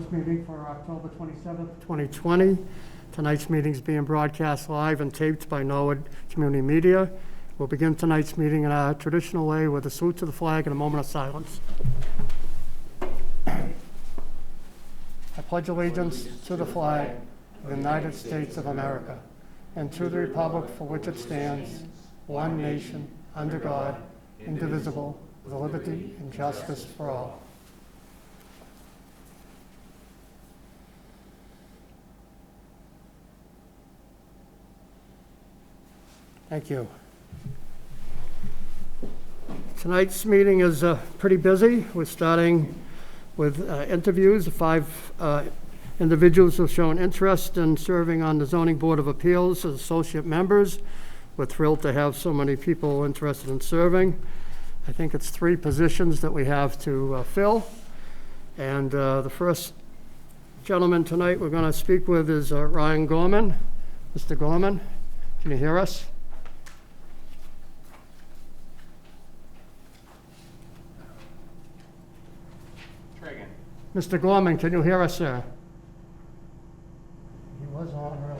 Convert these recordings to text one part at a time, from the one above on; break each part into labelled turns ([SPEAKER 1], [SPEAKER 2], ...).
[SPEAKER 1] this meeting for October 27th, 2020. Tonight's meeting is being broadcast live and taped by Norwood Community Media. We'll begin tonight's meeting in our traditional way with a salute to the flag and a moment of silence. I pledge allegiance to the flag of the United States of America and to the republic for which it stands, one nation, under God, indivisible, with liberty and justice for all. Thank you. Tonight's meeting is pretty busy. We're starting with interviews. 5 individuals have shown interest in serving on the Zoning Board of Appeals as associate members. We're thrilled to have so many people interested in serving. I think it's 3 positions that we have to fill. And the first gentleman tonight we're going to speak with is Ryan Gorman. Mr. Gorman, can you hear us? Mr. Gorman, can you hear us, sir? He was on earlier.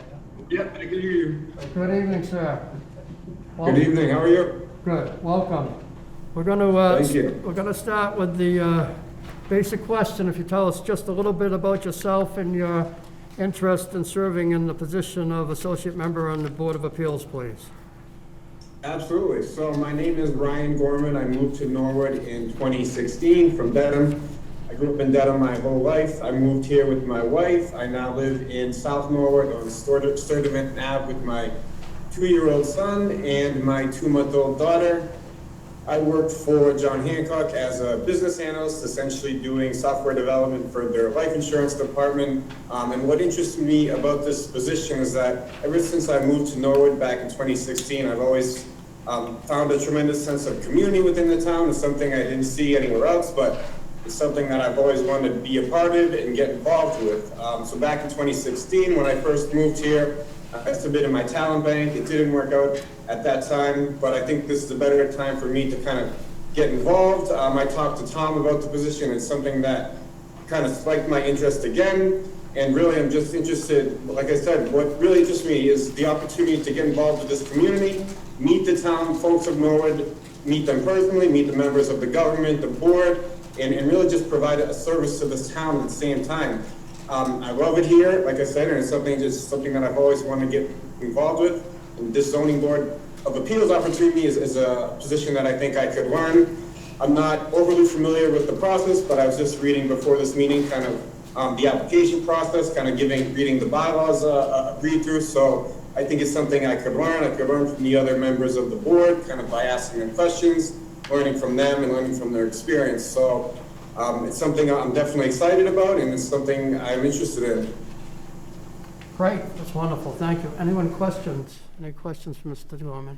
[SPEAKER 2] Yep, I can hear you.
[SPEAKER 1] Good evening, sir.
[SPEAKER 2] Good evening. How are you?
[SPEAKER 1] Good. Welcome. We're going to
[SPEAKER 2] Thank you.
[SPEAKER 1] We're going to start with the basic question. If you tell us just a little bit about yourself and your interest in serving in the position of associate member on the Board of Appeals, please.
[SPEAKER 2] Absolutely. So my name is Ryan Gorman. I moved to Norwood in 2016 from Dedham. I grew up in Dedham my whole life. I moved here with my wife. I now live in South Norwood on Sturdiment Ave with my 2-year-old son and my 2-month-old daughter. I worked for John Hancock as a business analyst, essentially doing software development for their life insurance department. And what interests me about this position is that ever since I moved to Norwood back in 2016, I've always found a tremendous sense of community within the town. It's something I didn't see anywhere else, but it's something that I've always wanted to be a part of and get involved with. So back in 2016, when I first moved here, I submitted my talent bank. It didn't work out at that time, but I think this is a better time for me to kind of get involved. I talked to Tom about the position. It's something that kind of spiked my interest again. And really, I'm just interested, like I said, what really interests me is the opportunity to get involved with this community, meet the town folks of Norwood, meet them personally, meet the members of the government, the board, and really just provide a service to this town at the same time. I love it here, like I said, and it's something that I've always wanted to get involved with. And this Zoning Board of Appeals opportunity is a position that I think I could learn. I'm not overly familiar with the process, but I was just reading before this meeting kind of the application process, kind of reading the bylaws a read through. So I think it's something I could learn. I could learn from the other members of the board, kind of by asking them questions, learning from them and learning from their experience. So it's something I'm definitely excited about, and it's something I'm interested in.
[SPEAKER 1] Great, that's wonderful, thank you. Anyone questions? Any questions for Mr. Gorman?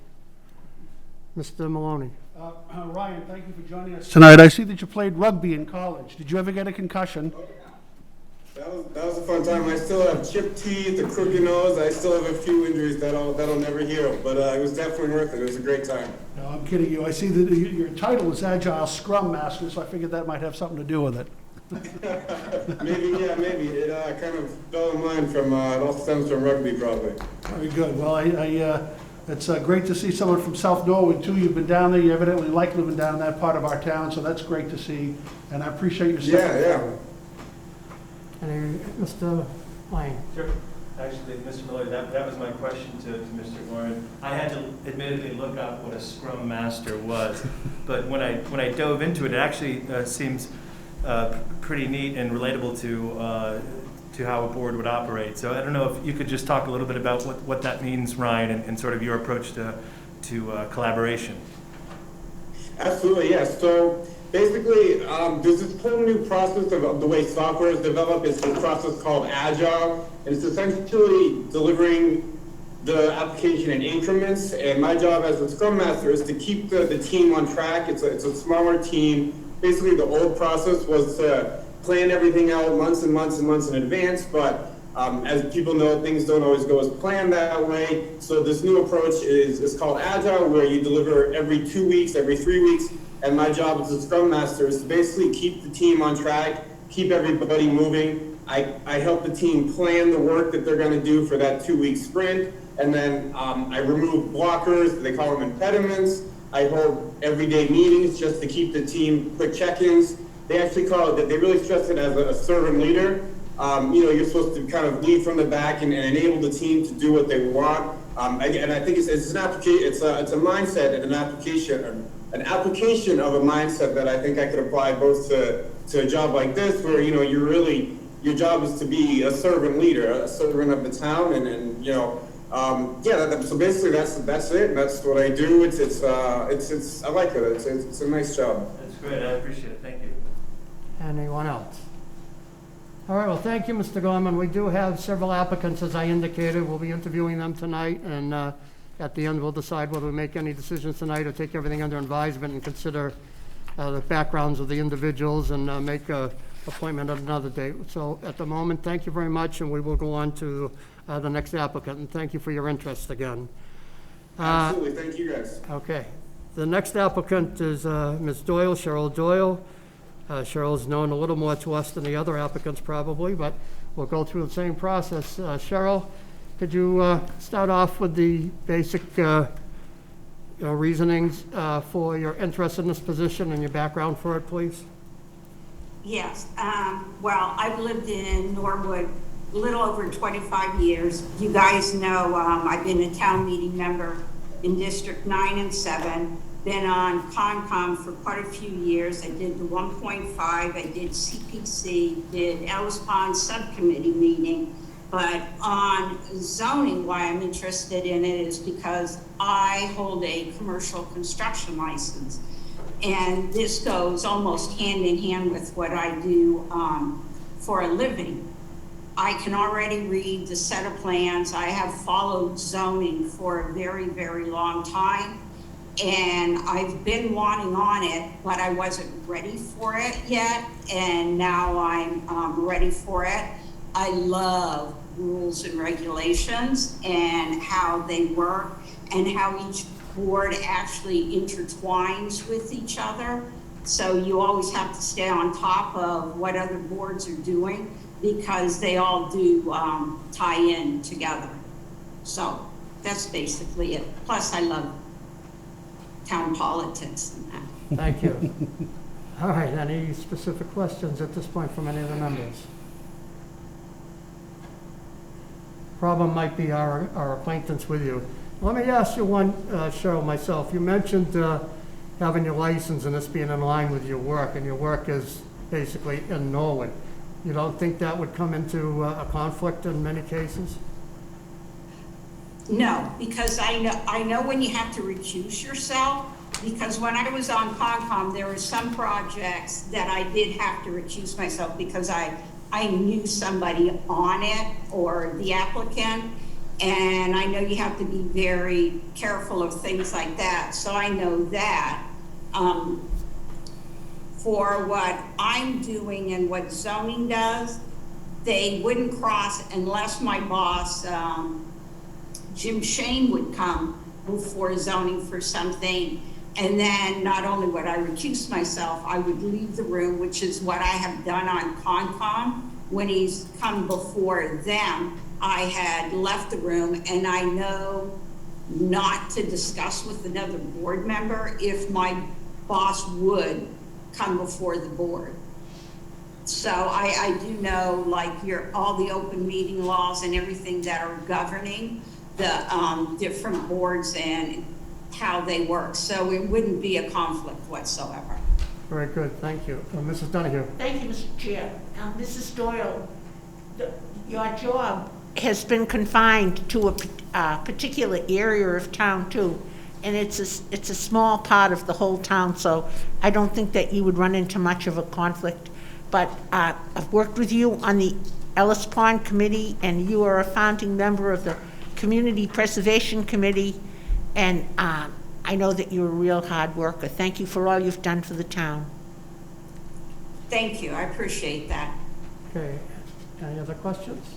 [SPEAKER 1] Mr. Maloney.
[SPEAKER 3] Ryan, thank you for joining us tonight. I see that you played rugby in college. Did you ever get a concussion?
[SPEAKER 2] That was a fun time. I still have chipped teeth, a crooked nose. I still have a few injuries that'll never heal, but it was definitely worth it. It was a great time.
[SPEAKER 3] No, I'm kidding you. I see that your title is Agile Scrum Master, so I figured that might have something to do with it.
[SPEAKER 2] Maybe. It kind of fell in line from, it all stems from rugby probably.
[SPEAKER 3] Very good. Well, it's great to see someone from South Norwood too. You've been down there. You evidently like living down in that part of our town, so that's great to see, and I appreciate your stepping forward.
[SPEAKER 1] Any, Mr. Lane?
[SPEAKER 4] Sure. Actually, Mr. Miller, that was my question to Mr. Gorman. I had to admittedly look up what a Scrum Master was, but when I dove into it, it actually seems pretty neat and relatable to how a board would operate. So I don't know if you could just talk a little bit about what that means, Ryan, and sort of your approach to collaboration.
[SPEAKER 2] Absolutely, yes. So basically, there's this whole new process of the way software is developed. It's a process called Agile, and it's essentially delivering the application in increments. And my job as a Scrum Master is to keep the team on track. It's a smaller team. Basically, the old process was to plan everything out months and months and months in advance, but as people know, things don't always go as planned that way. So this new approach is called Agile, where you deliver every 2 weeks, every 3 weeks. And my job as a Scrum Master is to basically keep the team on track, keep everybody moving. I help the team plan the work that they're gonna do for that 2-week sprint. And then I remove blockers, they call them impediments. I hold everyday meetings just to keep the team quick check-ins. They actually call it, they really stress it as a servant leader. You're supposed to kind of lead from the back and enable the team to do what they want. And I think it's an application, it's a mindset and an application of a mindset that I think I could apply both to a job like this, where your job is to be a servant leader, a servant of the town, so basically that's it, and that's what I do. I like it. It's a nice job.
[SPEAKER 4] That's great, I appreciate it, thank you.
[SPEAKER 1] Anyone else? All right, well, thank you, Mr. Gorman. We do have several applicants, as I indicated. We'll be interviewing them tonight, and at the end, we'll decide whether we make any decisions tonight or take everything under advisement and consider the backgrounds of the individuals and make a appointment at another date. So at the moment, thank you very much, and we will go on to the next applicant, and thank you for your interest again.
[SPEAKER 2] Absolutely, thank you guys.
[SPEAKER 1] Okay. The next applicant is Ms. Doyle, Cheryl Doyle. Cheryl's known a little more to us than the other applicants probably, but we'll go through the same process. Cheryl, could you start off with the basic reasonings for your interest in this position and your background for it, please?
[SPEAKER 5] Yes. Well, I've lived in Norwood a little over 25 years. You guys know I've been a town meeting member in District 9 and 7. Been on Concom for quite a few years. I did the 1.5, I did CPC, did Ellis Pond subcommittee meeting. But on zoning, why I'm interested in it is because I hold a commercial construction license. And this goes almost hand in hand with what I do for a living. I can already read the set of plans. I have followed zoning for a very, very long time. And I've been wanting on it, but I wasn't ready for it yet. And now I'm ready for it. I love rules and regulations and how they work and how each board actually intertwines with each other. So you always have to stay on top of what other boards are doing because they all do tie in together. So that's basically it. Plus I love town politics and that.
[SPEAKER 1] Thank you. All right, any specific questions at this point from any of the members? Problem might be our acquaintance with you. Let me ask you one, Cheryl, myself. You mentioned having your license and this being in line with your work, and your work is basically in Norwood. You don't think that would come into a conflict in many cases?
[SPEAKER 5] No, because I know when you have to recuse yourself, because when I was on Concom, there were some projects that I did have to recuse myself because I knew somebody on it or the applicant, and I know you have to be very careful of things like that. So I know that. For what I'm doing and what zoning does, they wouldn't cross unless my boss, Jim Shane, would come before zoning for something. And then not only would I recuse myself, I would leave the room, which is what I have done on Concom. When he's come before them, I had left the room, and I know not to discuss with another board member if my boss would come before the board. So I do know, like, all the open meeting laws and everything that are governing the different boards and how they work. So it wouldn't be a conflict whatsoever.
[SPEAKER 1] Very good, thank you. Mrs. Donahue.
[SPEAKER 6] Thank you, Mr. Chair. Mrs. Doyle, your job has been confined to a particular area of town too, and it's a small part of the whole town, so I don't think that you would run into much of a conflict. But I've worked with you on the Ellis Pond Committee, and you are a founding member of the Community Preservation Committee, and I know that you're a real hard worker. Thank you for all you've done for the town.
[SPEAKER 5] Thank you, I appreciate that.
[SPEAKER 1] Okay, any other questions?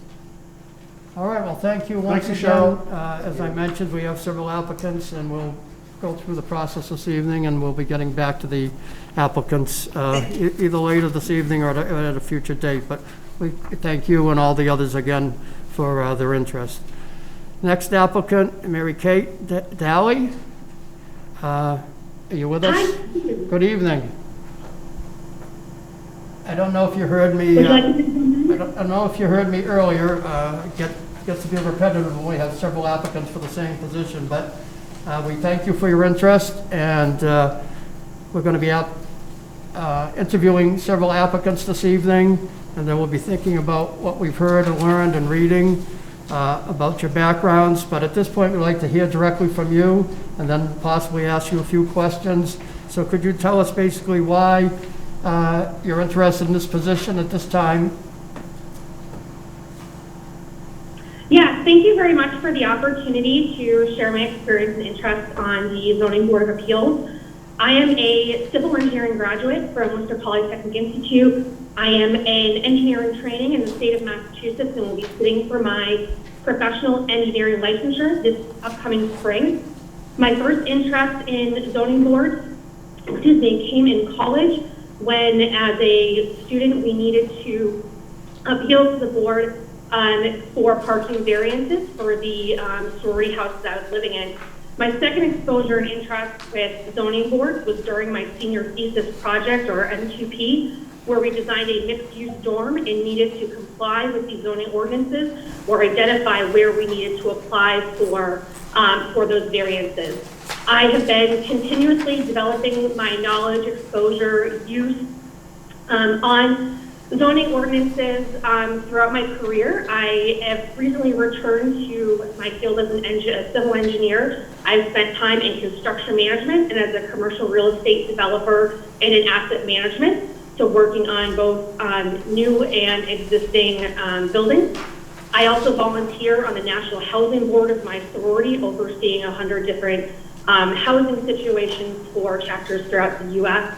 [SPEAKER 1] All right, well, thank you once
[SPEAKER 3] Thank you,
[SPEAKER 1] again.
[SPEAKER 3] Cheryl.
[SPEAKER 1] As I mentioned, we have several applicants, and we'll go through the process this evening, and we'll be getting back to the applicants either later this evening or at a future date. But we thank you and all the others again for their interest. Next applicant, Mary Kate Daly. Are you with us?
[SPEAKER 7] Hi.
[SPEAKER 1] Good evening. I don't know if you heard me.
[SPEAKER 7] Would you like to say
[SPEAKER 1] I
[SPEAKER 7] something?
[SPEAKER 1] don't know if you heard me earlier. Gets to be repetitive when we have several applicants for the same position, but we thank you for your interest, and we're going to be out interviewing several applicants this evening, and then we'll be thinking about what we've heard and learned and reading about your backgrounds. But at this point, we'd like to hear directly from you and then possibly ask you a few questions. So could you tell us basically why you're interested in this position at this time?
[SPEAKER 7] Yeah, thank you very much for the opportunity to share my experience and interest on the Zoning Board of Appeals. I am a civil engineering graduate from Worcester Polytechnic Institute. I am an engineering training in the state of Massachusetts and will be sitting for my professional engineering licensure this upcoming spring. My first interest in zoning boards, came in college when, as a student, we needed to appeal to the board for parking variances for the sorority house that I was living in. My second exposure and interest with zoning boards was during my senior thesis project, or M2P, where we designed a mixed-use dorm and needed to comply with the zoning ordinances or identify where we needed to apply for those variances. I have been continuously developing my knowledge, exposure, use on zoning ordinances throughout my career. I have recently returned to my field as a civil engineer. I've spent time in construction management and as a commercial real estate developer and in asset management, so working on both new and existing buildings. I also volunteer on the National Housing Board of my sorority, overseeing 100 different housing situations for chapters throughout the U.S.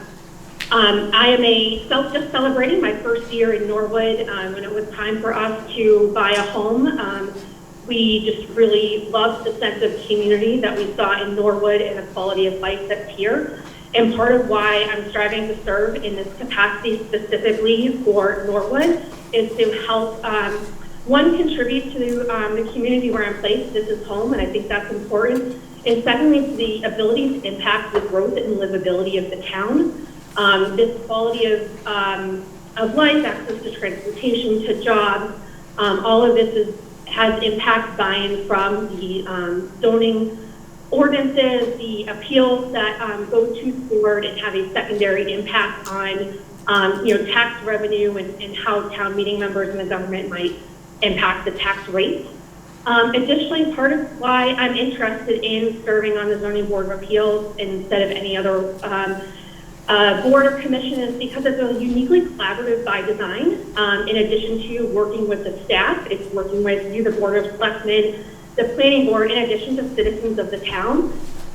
[SPEAKER 7] I am just celebrating my first year in Norwood when it was time for us to buy a home. We just really loved the sense of community that we saw in Norwood and the quality of life that's here. And part of why I'm striving to serve in this capacity specifically for Norwood is to help, one, contribute to the community where I'm placed. This is home, and I think that's important. And secondly, to the ability to impact the growth and livability of the town. This quality of life, access to transportation, to jobs, all of this has impact buy-in from the zoning ordinances, the appeals that go to the board and have a secondary impact on tax revenue and how town meeting members and the government might impact the tax rates. Additionally, part of why I'm interested in serving on the Zoning Board of Appeals instead of any other board or commission is because it's a uniquely collaborative by design. In addition to working with the staff, it's working with you, the Board of Selectmen, the Planning Board, in addition to citizens of the town.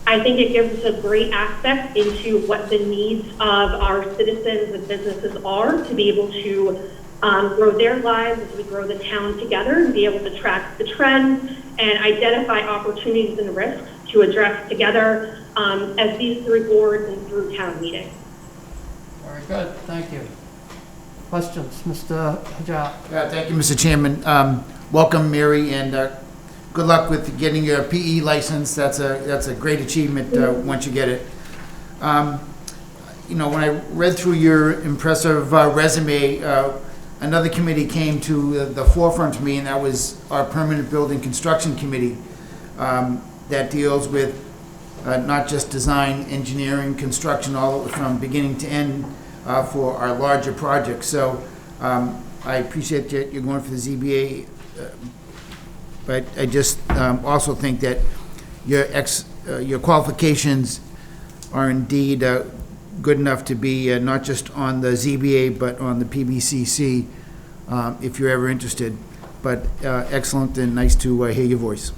[SPEAKER 7] I think it gives us a great aspect into what the needs of our citizens and businesses are to be able to grow their lives as we grow the town together and be able to track the trends and identify opportunities and risks to address together as these three boards and through town meetings.
[SPEAKER 1] Very good, thank you. Questions, Mr. Hajat?
[SPEAKER 8] Thank you, Mr. Chairman. Welcome, Mary, and good luck with getting your PE license. That's a great achievement once you get it. When I read through your impressive resume, another committee came to the forefront for me, and that was our Permanent Building Construction Committee that deals with not just design, engineering, construction, all from beginning to end for our larger projects. So I appreciate that you're going for the ZBA, but I just also think that your qualifications are indeed good enough to be not just on the ZBA, but on the PBCC, if you're ever interested. But excellent and nice to hear your voice.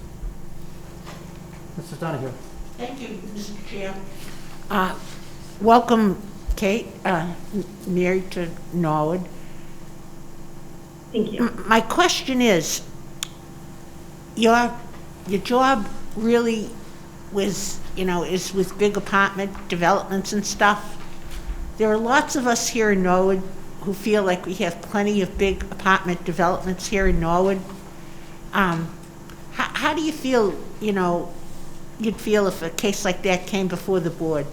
[SPEAKER 1] Mr. Donahue?
[SPEAKER 6] Thank you, Mr. Chair. Welcome, Kate, Mary to Norwood.
[SPEAKER 7] Thank you.
[SPEAKER 6] My question is, your job really is with big apartment developments and stuff. There are lots of us here in Norwood who feel like we have plenty of big apartment developments here in Norwood. How do you feel, you'd feel if a case like that came before the board?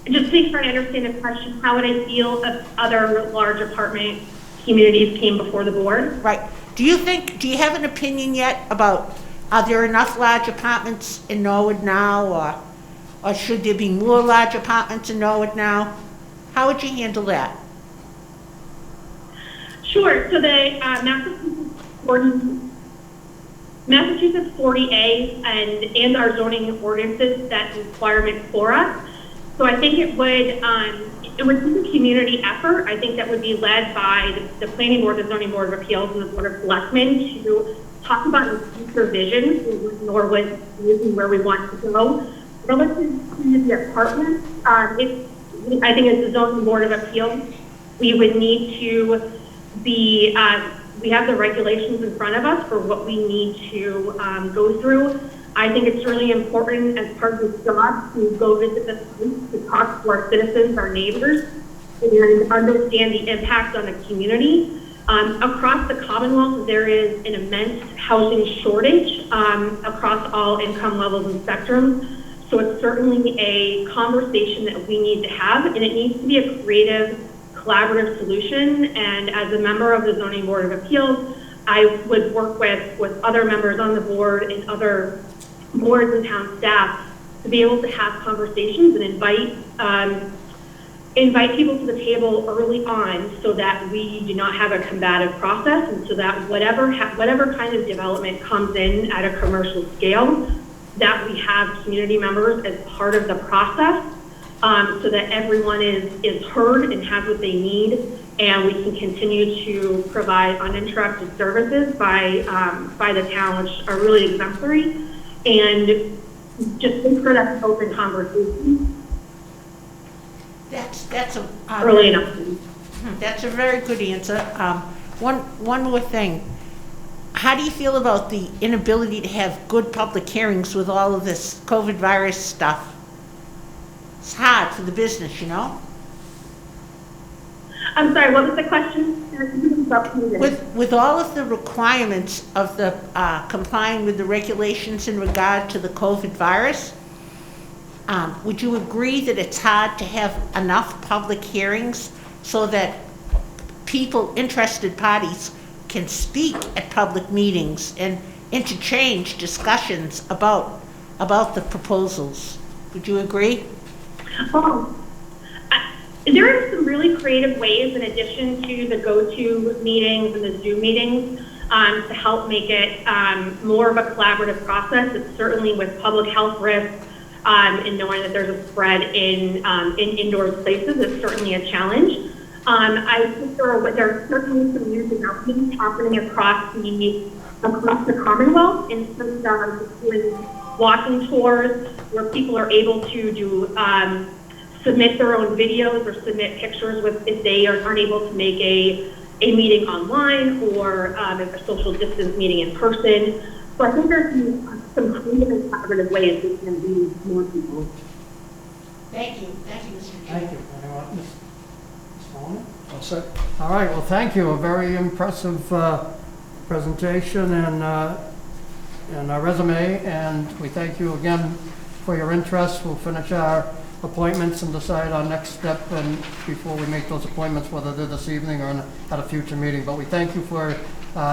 [SPEAKER 7] Just to make sure I understand the question, how would I feel if other large apartment communities came before the board?
[SPEAKER 6] Right. Do you have an opinion yet about, are there enough large apartments in Norwood now, or should there be more large apartments in Norwood now? How would you handle that?
[SPEAKER 7] Sure. So the Massachusetts 40A and our zoning ordinances set requirements for us. So I think it would be a community effort. I think that would be led by the Planning Board, the Zoning Board of Appeals, and the Board of Selectmen to talk about the future vision for Norwood and where we want to go. Relative to the apartments, I think as the Zoning Board of Appeals, we would need to be, we have the regulations in front of us for what we need to go through. I think it's really important as part of this job to go visit the streets, to talk to our citizens, our neighbors, and understand the impact on the community. Across the Commonwealth, there is an immense housing shortage across all income levels and spectrums. So it's certainly a conversation that we need to have, and it needs to be a creative, collaborative solution. And as a member of the Zoning Board of Appeals, I would work with other members on the board and other boards and town staff to be able to have conversations and invite people to the table early on so that we do not have a combative process, and so that whatever kind of development comes in at a commercial scale, that we have community members as part of the process, so that everyone is heard and has what they need, and we can continue to provide uninterrupted services by the town, which are really exemplary, and just look for that open conversation.
[SPEAKER 6] That's a
[SPEAKER 7] early enough.
[SPEAKER 6] That's a very good answer. One more thing. How do you feel about the inability to have good public hearings with all of this COVID virus stuff? It's hard for the business,
[SPEAKER 7] I'm sorry, what was the question?
[SPEAKER 6] With all of the requirements of the complying with the regulations in regard to the COVID virus, would you agree that it's hard to have enough public hearings so that interested parties can speak at public meetings and interchange discussions about the proposals? Would you agree?
[SPEAKER 7] There are some really creative ways, in addition to the go-to meetings and the Zoom meetings, to help make it more of a collaborative process. It's certainly with public health risks and knowing that there's a spread in indoor places, it's certainly a challenge. I think there are certainly some new developments happening across the Commonwealth in terms of doing walking tours where people are able to do submit their own videos or submit pictures if they aren't able to make a meeting online or a social distance meeting in person. So I think there's some creative and collaborative ways we can be more people.
[SPEAKER 6] Thank you, Mr. Chairman.
[SPEAKER 1] Thank you. Anyone? Ms. Mahoney?
[SPEAKER 3] All set.
[SPEAKER 1] All right, well, thank you. A very impressive presentation and a resume, and we thank you again for your interest. We'll finish our appointments and decide our next step and before we make those appointments, whether they're this evening or at a future meeting. But we thank you for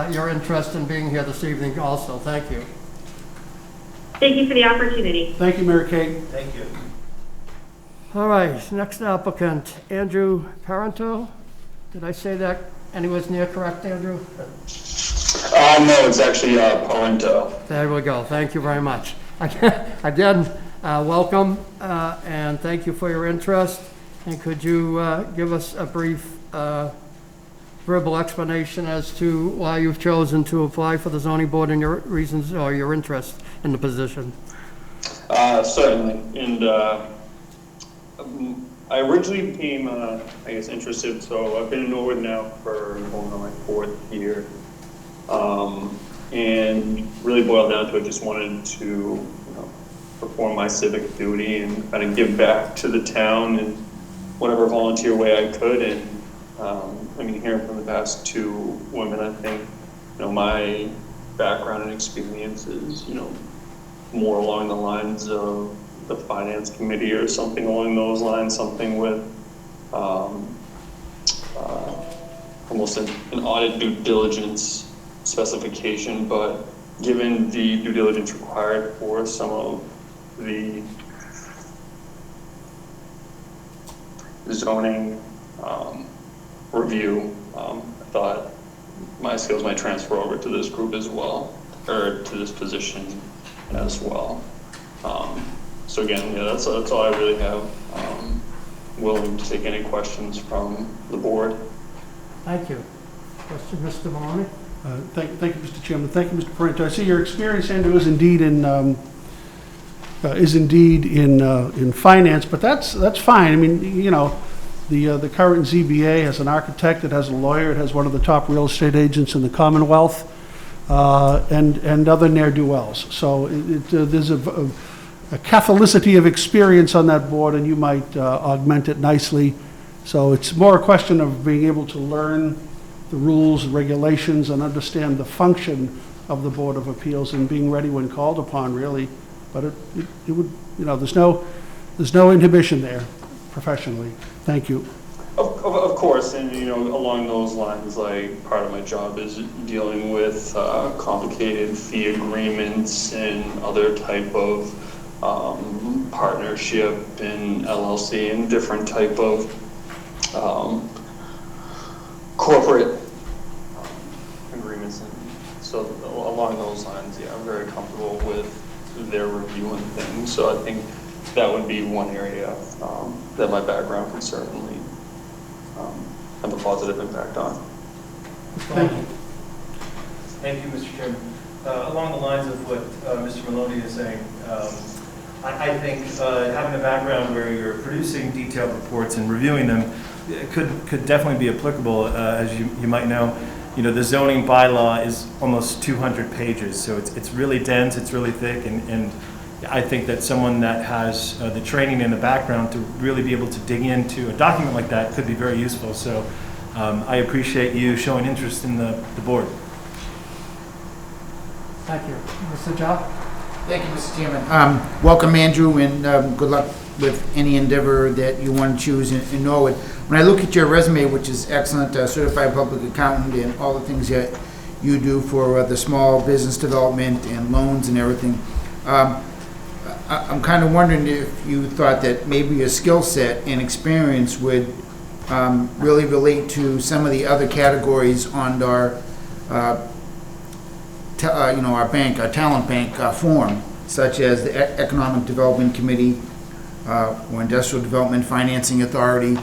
[SPEAKER 1] your interest in being here this evening also. Thank you.
[SPEAKER 7] Thank you for the opportunity.
[SPEAKER 3] Thank you, Mary Kate.
[SPEAKER 4] Thank you.
[SPEAKER 1] All right, next applicant, Andrew Parento. Did I say that anywhere near correct, Andrew?
[SPEAKER 9] No, it's actually Parento.
[SPEAKER 1] There we go. Thank you very much. Again, welcome and thank you for your interest. And could you give us a brief verbal explanation as to why you've chosen to apply for the zoning board and your reasons or your interest in the position?
[SPEAKER 9] Certainly. And I originally became, interested. So I've been in Norwood now for going on my 4th year. and really boiled down to it, just wanted to, you know, perform my civic duty and kind of give back to the town in whatever volunteer way I could. And I mean, hearing from the past two women, I think, you know, my background and experience is, you know, more along the lines of the finance committee or something along those lines, something with almost an audit due diligence specification, but given the due diligence required for some of the zoning review, I thought my skills might transfer over to this group as well, or to this position as well. So again, yeah, that's all I really have. Willing to take any questions from the board.
[SPEAKER 1] Thank you. Question, Mr. Maloney?
[SPEAKER 3] Thank you, Mr. Chairman. Thank you, Mr. Parento. I see your experience, Andrew, is indeed in finance, but that's fine. I mean, you know, the current ZBA has an architect, it has a lawyer, it has one of the top real estate agents in the Commonwealth, and other ne'er-do-wells. So there's a catholicity of experience on that board, and you might augment it nicely. So it's more a question of being able to learn the rules, regulations, and understand the function of the Board of Appeals and being ready when called upon, really. But it would, you know, there's no inhibition there professionally. Thank you.
[SPEAKER 9] Of course, and you know, along those lines, like part of my job is dealing with complicated fee agreements and other type of partnership and LLC and different type of corporate agreements. And so along those lines, yeah, I'm very comfortable with their review and things. So I think that would be one area that my background can certainly have a positive impact on.
[SPEAKER 3] Thank you.
[SPEAKER 4] Thank you, Mr. Chairman. Along the lines of what Mr. Maloney is saying, I think having a background where you're producing detailed reports and reviewing them could definitely be applicable. As you might know, you know, the zoning bylaw is almost 200 pages, so it's really dense, it's really thick, and I think that someone that has the training and the background to really be able to dig into a document like that could be very useful. So I appreciate you showing interest in the board.
[SPEAKER 1] Thank you. Mr. Job?
[SPEAKER 8] Thank you, Mr. Chairman. Welcome, Andrew, and good luck with any endeavor that you want to choose in Norwood. When I look at your resume, which is excellent, certified public accountant and all the things that you do for the small business development and loans and everything, I'm kind of wondering if you thought that maybe your skill set and experience would really relate to some of the other categories on our our bank, our talent bank form, such as the Economic Development Committee or Industrial Development Financing Authority.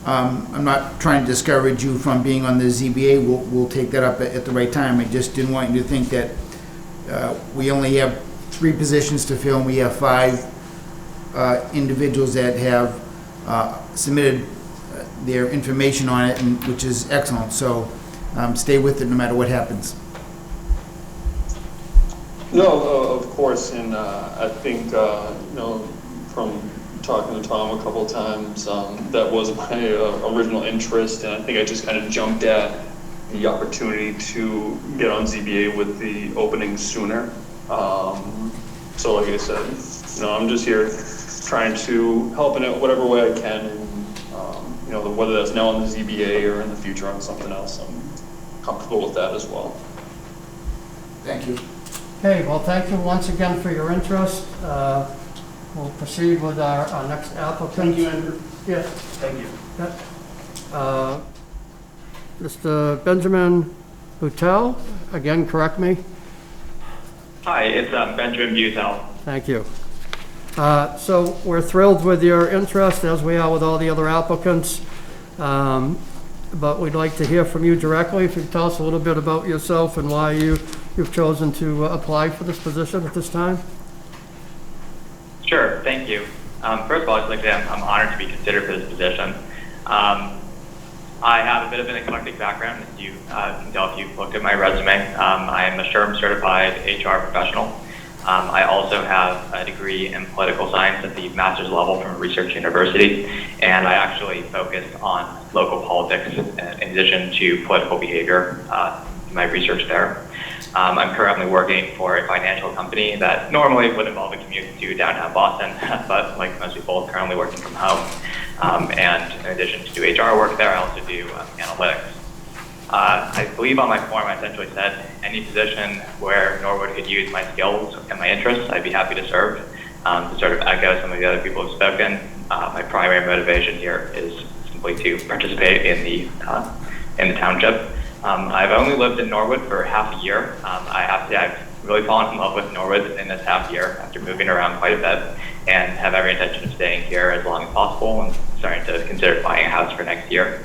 [SPEAKER 8] I'm not trying to discourage you from being on the ZBA. We'll take that up at the right time. I just didn't want you to think that we only have 3 positions to fill, and we have 5 individuals that have submitted their information on it, which is excellent. So stay with it no matter what happens.
[SPEAKER 9] No, of course, and I think from talking to Tom a couple of times, that was my original interest, and I think I just kind of jumped at the opportunity to get on ZBA with the opening sooner. So like I said, I'm just here trying to help in whatever way I can, and whether that's now on the ZBA or in the future on something else, I'm comfortable with that as well.
[SPEAKER 8] Thank you.
[SPEAKER 1] Okay, well, thank you once again for your interest. We'll proceed with our next applicant.
[SPEAKER 3] Thank you, Andrew.
[SPEAKER 1] Yes.
[SPEAKER 4] Thank you.
[SPEAKER 1] Mr. Benjamin Boutel, again, correct me.
[SPEAKER 10] Hi, it's Benjamin Boutel.
[SPEAKER 1] Thank you. So we're thrilled with your interest, as we are with all the other applicants. But we'd like to hear from you directly. If you could tell us a little bit about yourself and why you've chosen to apply for this position at this time.
[SPEAKER 10] Sure, thank you. First of all, I'd like to say I'm honored to be considered for this position. I have a bit of an eclectic background, as you can tell if you've looked at my resume. I am a SHRM certified HR professional. I also have a degree in political science at the master's level from a research university, and I actually focus on local politics in addition to political behavior in my research there. I'm currently working for a financial company that normally would involve a commute to downtown Boston, but like most people, I'm currently working from home. And in addition to do HR work there, I also do analytics. I believe on my form I essentially said any position where Norwood could use my skills and my interests, I'd be happy to serve. To sort of echo some of the other people who've spoken, my primary motivation here is simply to participate in the township. I've only lived in Norwood for half a year. I have to say I've really fallen in love with Norwood in this half year after moving around quite a bit, and have every intention of staying here as long as possible and starting to consider buying a house for next year.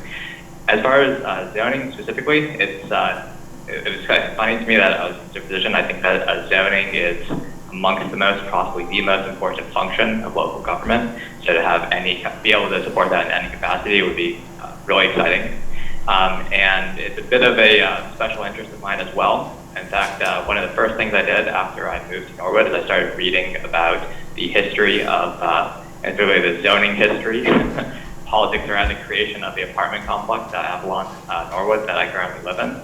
[SPEAKER 10] As far as zoning specifically, it was kind of funny to me that I was in a position. I think that zoning is amongst the most, possibly the most important function of local government. So to be able to support that in any capacity would be really exciting. And it's a bit of a special interest of mine as well. In fact, one of the first things I did after I moved to Norwood is I started reading about the history of, and really the zoning history, politics around the creation of the apartment complex at Avalon, Norwood, that I currently live in,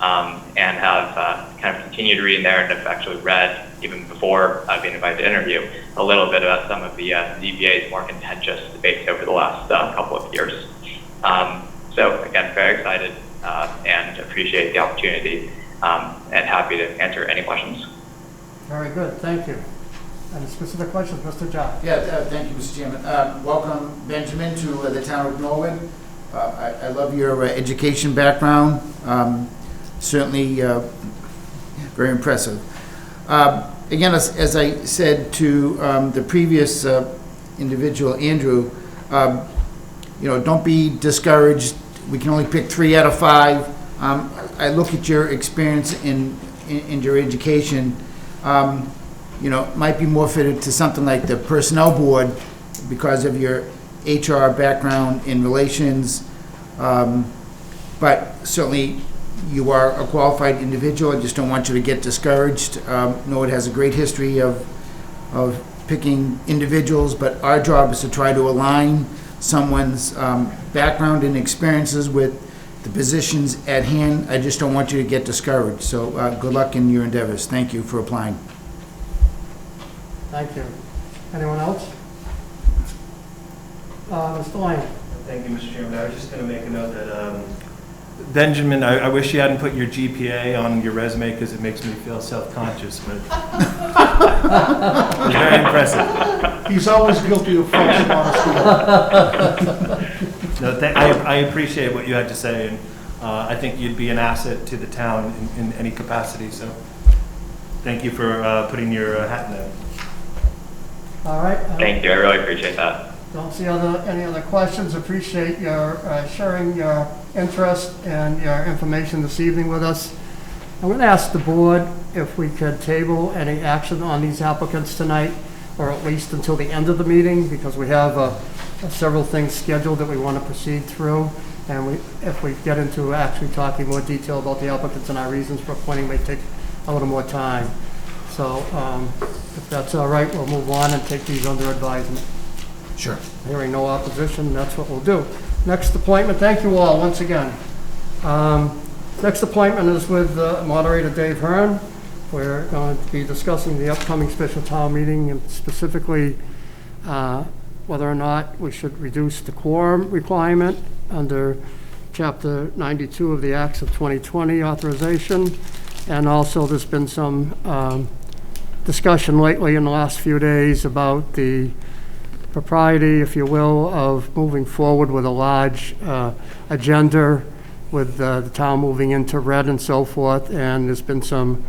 [SPEAKER 10] and have kind of continued reading there, and have actually read, even before being invited to interview, a little bit about some of the ZBA's more contentious debates over the last couple of years. So again, very excited and appreciate the opportunity, and happy to answer any questions.
[SPEAKER 1] Very good, thank you. Any specific questions, Mr. John?
[SPEAKER 8] Yeah, thank you, Mr. Chairman. Welcome, Benjamin, to the town of Norwood. I love your education background. Certainly very impressive. Again, as I said to the previous individual, Andrew, don't be discouraged. We can only pick 3 out of 5. I look at your experience in your education. Might be more fitted to something like the Personnel Board because of your HR background in relations. But certainly you are a qualified individual. I just don't want you to get discouraged. Norwood has a great history of picking individuals, but our job is to try to align someone's background and experiences with the positions at hand. I just don't want you to get discouraged. So good luck in your endeavors. Thank you for applying.
[SPEAKER 1] Thank you. Anyone else? Mr. Lane?
[SPEAKER 4] Thank you, Mr. Chairman. I was just going to make a note that, Benjamin, I wish you hadn't put your GPA on your resume because it makes me feel self-conscious, but it was very impressive.
[SPEAKER 3] He's always guilty of false modesty.
[SPEAKER 4] No, I appreciate what you had to say, and I think you'd be an asset to the town in any capacity, so thank you for putting your hat in there.
[SPEAKER 1] All right.
[SPEAKER 10] Thank you, I really appreciate that.
[SPEAKER 1] Don't see any other questions. Appreciate your sharing your interest and your information this evening with us. I'm going to ask the board if we could table any action on these applicants tonight, or at least until the end of the meeting, because we have several things scheduled that we want to proceed through. And if we get into actually talking more detail about the applicants and our reasons for appointing, may take a little more time. So if that's all right, we'll move on and take these under advisement.
[SPEAKER 8] Sure.
[SPEAKER 1] Hearing no opposition, that's what we'll do. Next appointment, thank you all once again. Next appointment is with moderator Dave Hearn. We're going to be discussing the upcoming special town meeting, and specifically whether or not we should reduce the quorum requirement under Chapter 92 of the Acts of 2020 authorization. And also there's been some discussion lately in the last few days about the propriety, if you will, of moving forward with a large agenda with the town moving into red and so forth. And there's been some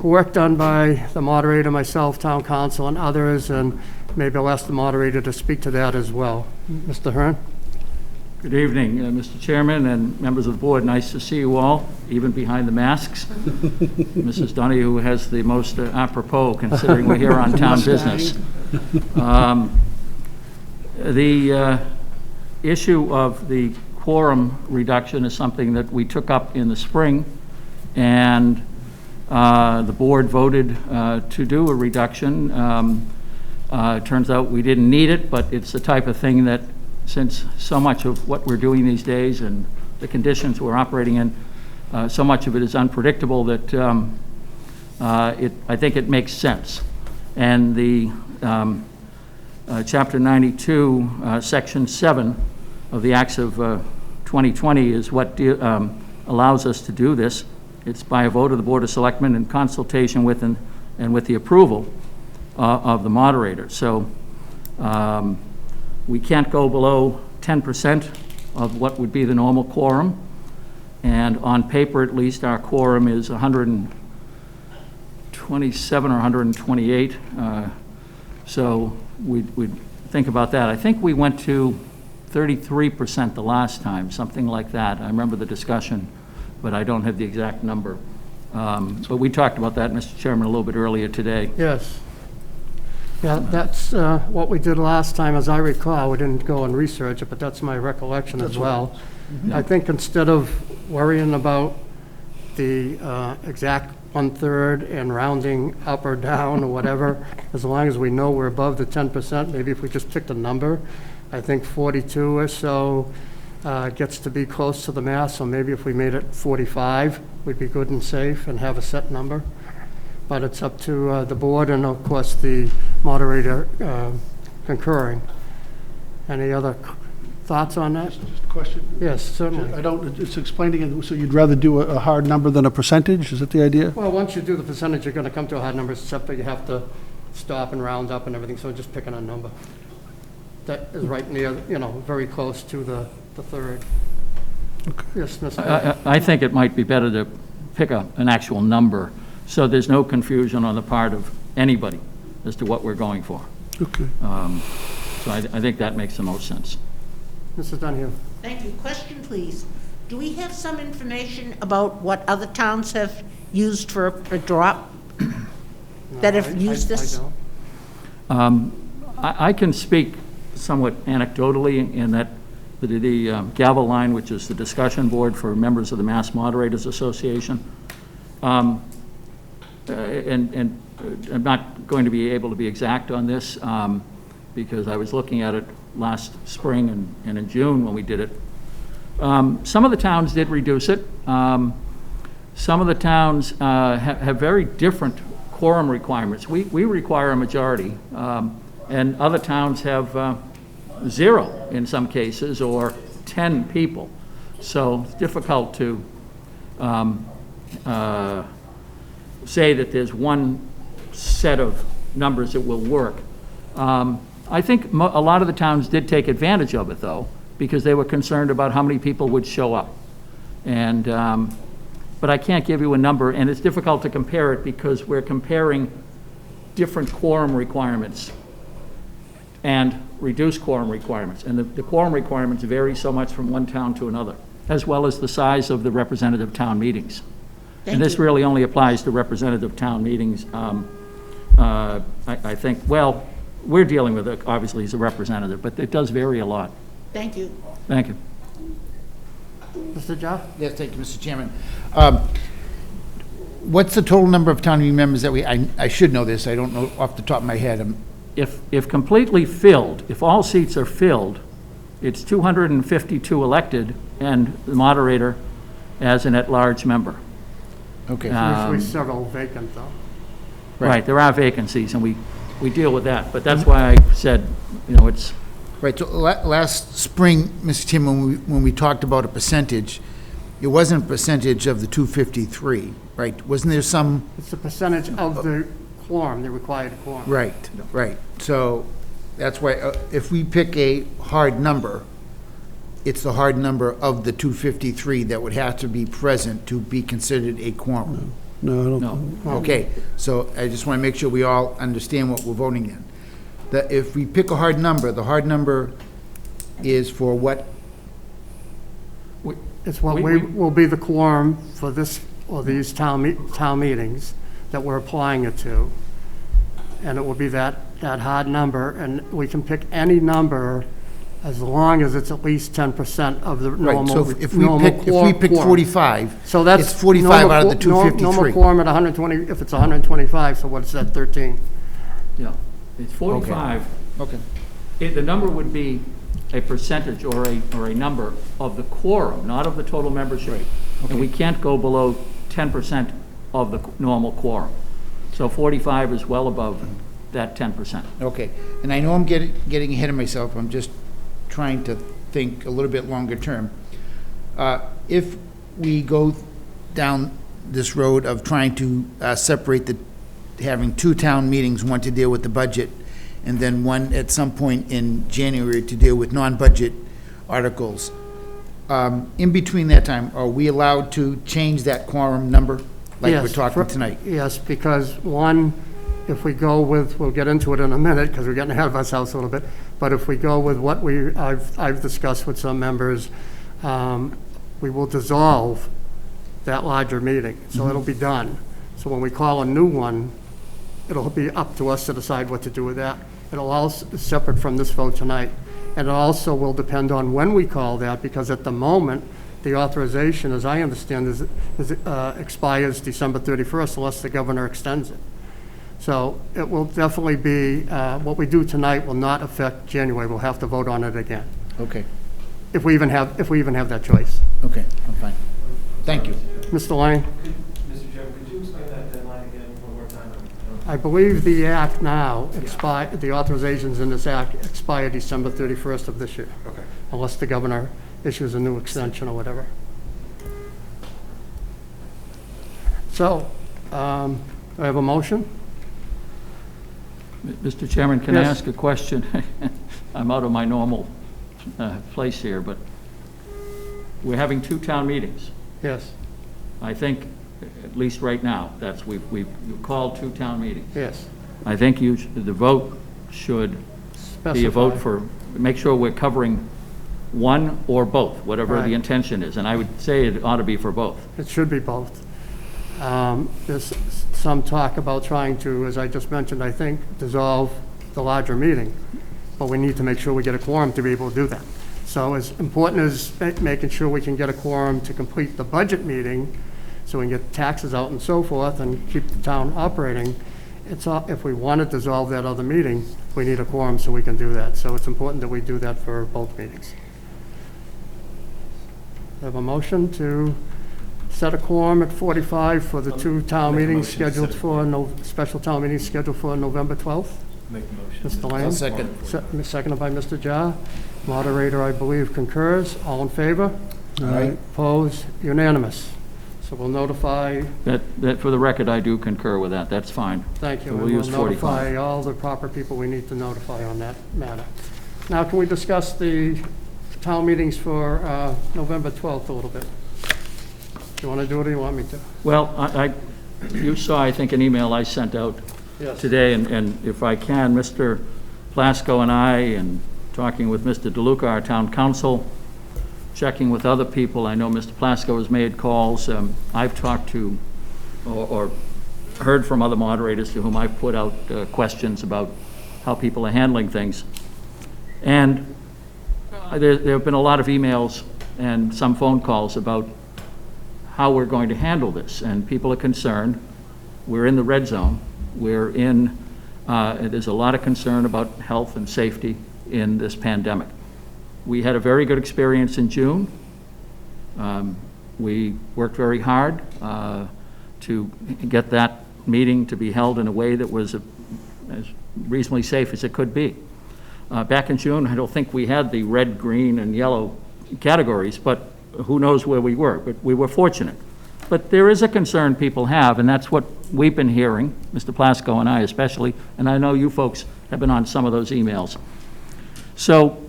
[SPEAKER 1] work done by the moderator, myself, town council, and others, and maybe I'll ask the moderator to speak to that as well. Mr. Hearn?
[SPEAKER 11] Good evening, Mr. Chairman and members of the board. Nice to see you all, even behind the masks. Mrs. Donahue has the most apropos, considering we're here on town business. The issue of the quorum reduction is something that we took up in the spring, and the board voted to do a reduction. It turns out we didn't need it, but it's the type of thing that, since so much of what we're doing these days and the conditions we're operating in, so much of it is unpredictable that I think it makes sense. And the Chapter 92, Section 7 of the Acts of 2020 is what allows us to do this. It's by a vote of the Board of Selectmen in consultation with and with the approval of the moderator. So we can't go below 10% of what would be the normal quorum. And on paper, at least, our quorum is 127 or 128. So we'd think about that. I think we went to 33% the last time, something like that. I remember the discussion, but I don't have the exact number. But we talked about that, Mr. Chairman, a little bit earlier today.
[SPEAKER 1] Yes. Yeah, that's what we did last time, as I recall. We didn't go and research it, but that's my recollection as well. I think instead of worrying about the exact 1/3 and rounding up or down or whatever, as long as we know we're above the 10%, maybe if we just picked a number, I think 42 or so gets to be close to the mass, so maybe if we made it 45, we'd be good and safe and have a set number. But it's up to the board and, of course, the moderator concurring. Any other thoughts on that?
[SPEAKER 3] Just a question.
[SPEAKER 1] Yes, certainly.
[SPEAKER 3] It's explaining it, so you'd rather do a hard number than a percentage? Is that the idea?
[SPEAKER 1] Well, once you do the percentage, you're going to come to a hard number, except that you have to stop and round up and everything, so just picking a number. That is right near, very close to the third.
[SPEAKER 3] Okay.
[SPEAKER 1] Yes, Mr.
[SPEAKER 11] I think it might be better to pick an actual number, so there's no confusion on the part of anybody as to what we're going for.
[SPEAKER 3] Okay.
[SPEAKER 11] So I think that makes the most sense.
[SPEAKER 1] Mrs. Dunham.
[SPEAKER 6] Thank you. Question, please. Do we have some information about what other towns have used for a drop? That have used this?
[SPEAKER 1] I don't.
[SPEAKER 11] I can speak somewhat anecdotally in that the gavel line, which is the discussion board for members of the Mass Moderators Association, and I'm not going to be able to be exact on this because I was looking at it last spring and in June when we did it. Some of the towns did reduce it. Some of the towns have very different quorum requirements. We require a majority, and other towns have 0 in some cases, or 10 people. So it's difficult to say that there's one set of numbers that will work. I think a lot of the towns did take advantage of it, though, because they were concerned about how many people would show up. And but I can't give you a number, and it's difficult to compare it because we're comparing different quorum requirements and reduced quorum requirements. And the quorum requirements vary so much from one town to another, as well as the size of the representative town meetings. And this really only applies to representative town meetings. I think, well, we're dealing with it, obviously, as a representative, but it does vary a lot.
[SPEAKER 6] Thank you.
[SPEAKER 11] Thank you.
[SPEAKER 1] Mr. Joff?
[SPEAKER 8] Yes, thank you, Mr. Chairman. What's the total number of town meeting members that I should know this, I don't know off the top of my head.
[SPEAKER 11] If completely filled, if all seats are filled, it's 252 elected and the moderator as an at-large member.
[SPEAKER 8] Okay.
[SPEAKER 1] Usually several vacant, though.
[SPEAKER 11] Right, there are vacancies, and we deal with that, but that's why I said, it's...
[SPEAKER 8] Right, so last spring, Mr. Chairman, when we talked about a percentage, it wasn't a percentage of the 253, right? Wasn't there some?
[SPEAKER 1] It's the percentage of the quorum, the required quorum.
[SPEAKER 8] Right, right. So that's why if we pick a hard number, it's the hard number of the 253 that would have to be present to be considered a quorum.
[SPEAKER 3] No, I don't.
[SPEAKER 11] No.
[SPEAKER 8] Okay, so I just want to make sure we all understand what we're voting in. That if we pick a hard number, the hard number is for what?
[SPEAKER 1] It's what will be the quorum for this, or these town meetings that we're applying it to. And it will be that hard number, and we can pick any number as long as it's at least 10% of the
[SPEAKER 8] Right,
[SPEAKER 1] normal.
[SPEAKER 8] so if
[SPEAKER 1] normal
[SPEAKER 8] we pick
[SPEAKER 1] quorum.
[SPEAKER 8] 45,
[SPEAKER 1] So that's.
[SPEAKER 8] it's 45 out of the
[SPEAKER 1] normal
[SPEAKER 8] 253.
[SPEAKER 1] quorum at 120, if it's 125, so what's that, 13?
[SPEAKER 11] Yeah, it's 45.
[SPEAKER 8] Okay.
[SPEAKER 11] The number would be a percentage or a number of the quorum, not of the total membership. And we can't go below 10% of the normal quorum. So 45 is well above that 10%.
[SPEAKER 8] Okay, and I know I'm getting ahead of myself, I'm just trying to think a little bit longer term. If we go down this road of trying to separate having 2 town meetings, one to deal with the budget, and then one at some point in January to deal with non-budget articles, in between that time, are we allowed to change that quorum number, like we're
[SPEAKER 1] Yes,
[SPEAKER 8] talking tonight?
[SPEAKER 1] Yes, because one, if we go with, we'll get into it in a minute, because we're getting ahead of ourselves a little bit, but if we go with what I've discussed with some members, we will dissolve that larger meeting, so it'll be done. So when we call a new one, it'll be up to us to decide what to do with that. It'll all separate from this vote tonight. And it also will depend on when we call that, because at the moment, the authorization, as I understand, expires December 31st unless the governor extends it. So it will definitely be, what we do tonight will not affect January. We'll have to vote on it again,
[SPEAKER 8] Okay,
[SPEAKER 1] if we even have that choice.
[SPEAKER 8] okay, I'm fine. Thank you.
[SPEAKER 1] Mr. Lane?
[SPEAKER 4] Mr. Chairman, could you explain that deadline again one more time?
[SPEAKER 1] I believe the act now the authorizations in this act expire December 31st of this year.
[SPEAKER 4] Okay.
[SPEAKER 1] Unless the governor issues a new extension or whatever. So, I have a motion?
[SPEAKER 11] Mr. Chairman, can I
[SPEAKER 1] Yes.
[SPEAKER 11] ask a question? I'm out of my normal place here, but we're having 2 town meetings.
[SPEAKER 1] Yes,
[SPEAKER 11] I think, at least right now, we've called 2 town meetings.
[SPEAKER 1] yes.
[SPEAKER 11] I think the vote should be a vote
[SPEAKER 1] Specify.
[SPEAKER 11] make sure we're covering one or both, whatever
[SPEAKER 1] Right.
[SPEAKER 11] the intention is. And I would say it ought to be for both.
[SPEAKER 1] It should be both. There's some talk about trying to, as I just mentioned, I think, dissolve the larger meeting, but we need to make sure we get a quorum to be able to do that. So as important as making sure we can get a quorum to complete the budget meeting, so we can get taxes out and so forth and keep the town operating, if we want to dissolve that other meeting, we need a quorum so we can do that. So it's important that we do that for both meetings. I have a motion to set a quorum at 45 for the 2 town
[SPEAKER 4] Make a
[SPEAKER 1] meetings
[SPEAKER 4] motion to
[SPEAKER 1] scheduled
[SPEAKER 4] set-
[SPEAKER 1] for, special town meetings scheduled for November 12th.
[SPEAKER 4] Make the motion.
[SPEAKER 1] Mr. Lane?
[SPEAKER 8] I'll second.
[SPEAKER 1] Seconded by Mr. Jar. Moderator, I believe, concurs. All in favor?
[SPEAKER 8] Aye.
[SPEAKER 1] Opposed? Unanimous. So we'll notify,
[SPEAKER 11] That, for the record, I do concur with that. That's fine.
[SPEAKER 1] thank you.
[SPEAKER 11] So
[SPEAKER 1] and
[SPEAKER 11] we'll use 45.
[SPEAKER 1] notify all the proper people we need to notify on that matter. Now, can we discuss the town meetings for November 12th a little bit? Do you want to do it or you want me to?
[SPEAKER 11] Well, you saw, I think, an email I sent out
[SPEAKER 1] Yes.
[SPEAKER 11] today, and if I can, Mr. Plasko and I, and talking with Mr. DeLuca, our town council, checking with other people. I know Mr. Plasko has made calls. I've talked to or heard from other moderators to whom I've put out questions about how people are handling things. And there have been a lot of emails and some phone calls about how we're going to handle this, and people are concerned. We're in the red zone. There's a lot of concern about health and safety in this pandemic. We had a very good experience in June. We worked very hard to get that meeting to be held in a way that was as reasonably safe as it could be. Back in June, I don't think we had the red, green, and yellow categories, but who knows where we were, but we were fortunate. But there is a concern people have, and that's what we've been hearing, Mr. Plasko and I especially, and I know you folks have been on some of those emails. So,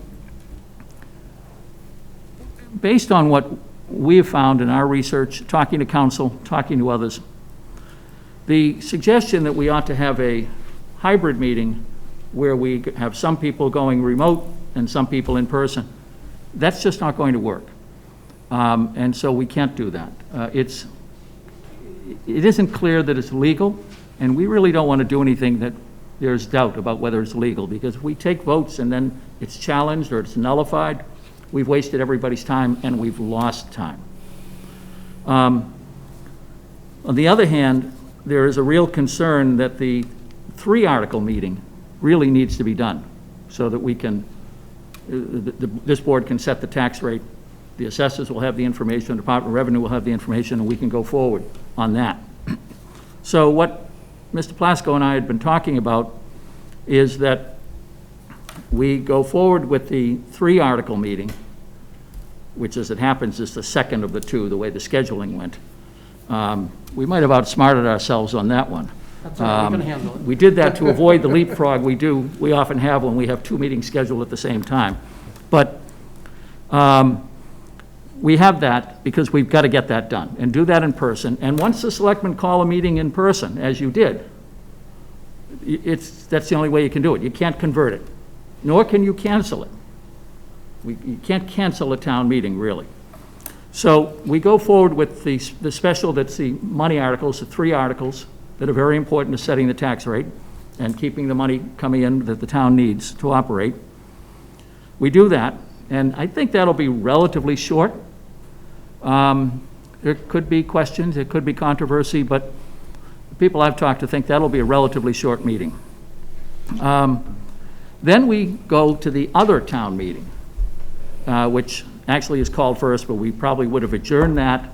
[SPEAKER 11] based on what we have found in our research, talking to council, talking to others, the suggestion that we ought to have a hybrid meeting where we have some people going remote and some people in person, that's just not going to work. And so we can't do that. It isn't clear that it's legal, and we really don't want to do anything that there's doubt about whether it's legal, because if we take votes and then it's challenged or it's nullified, we've wasted everybody's time and we've lost time. On the other hand, there is a real concern that the 3-article meeting really needs to be done so that we can, this board can set the tax rate, the assessors will have the information, the Department of Revenue will have the information, and we can go forward on that. So what Mr. Plasko and I had been talking about is that we go forward with the 3-article meeting, which, as it happens, is the second of the two, the way the scheduling went. We might have outsmarted ourselves on that one.
[SPEAKER 1] That's all right, we can handle it.
[SPEAKER 11] We did that to avoid the leapfrog we often have when we have 2 meetings scheduled at the same time. But we have that because we've got to get that done and do that in person. And once the selectmen call a meeting in person, as you did, that's the only way you can do it. You can't convert it, nor can you cancel it. You can't cancel a town meeting, really. So we go forward with the special, that's the money articles, the 3 articles that are very important to setting the tax rate and keeping the money coming in that the town needs to operate. We do that, and I think that'll be relatively short. There could be questions, there could be controversy, but the people I've talked to think that'll be a relatively short meeting. Then we go to the other town meeting, which actually is called first, but we probably would have adjourned that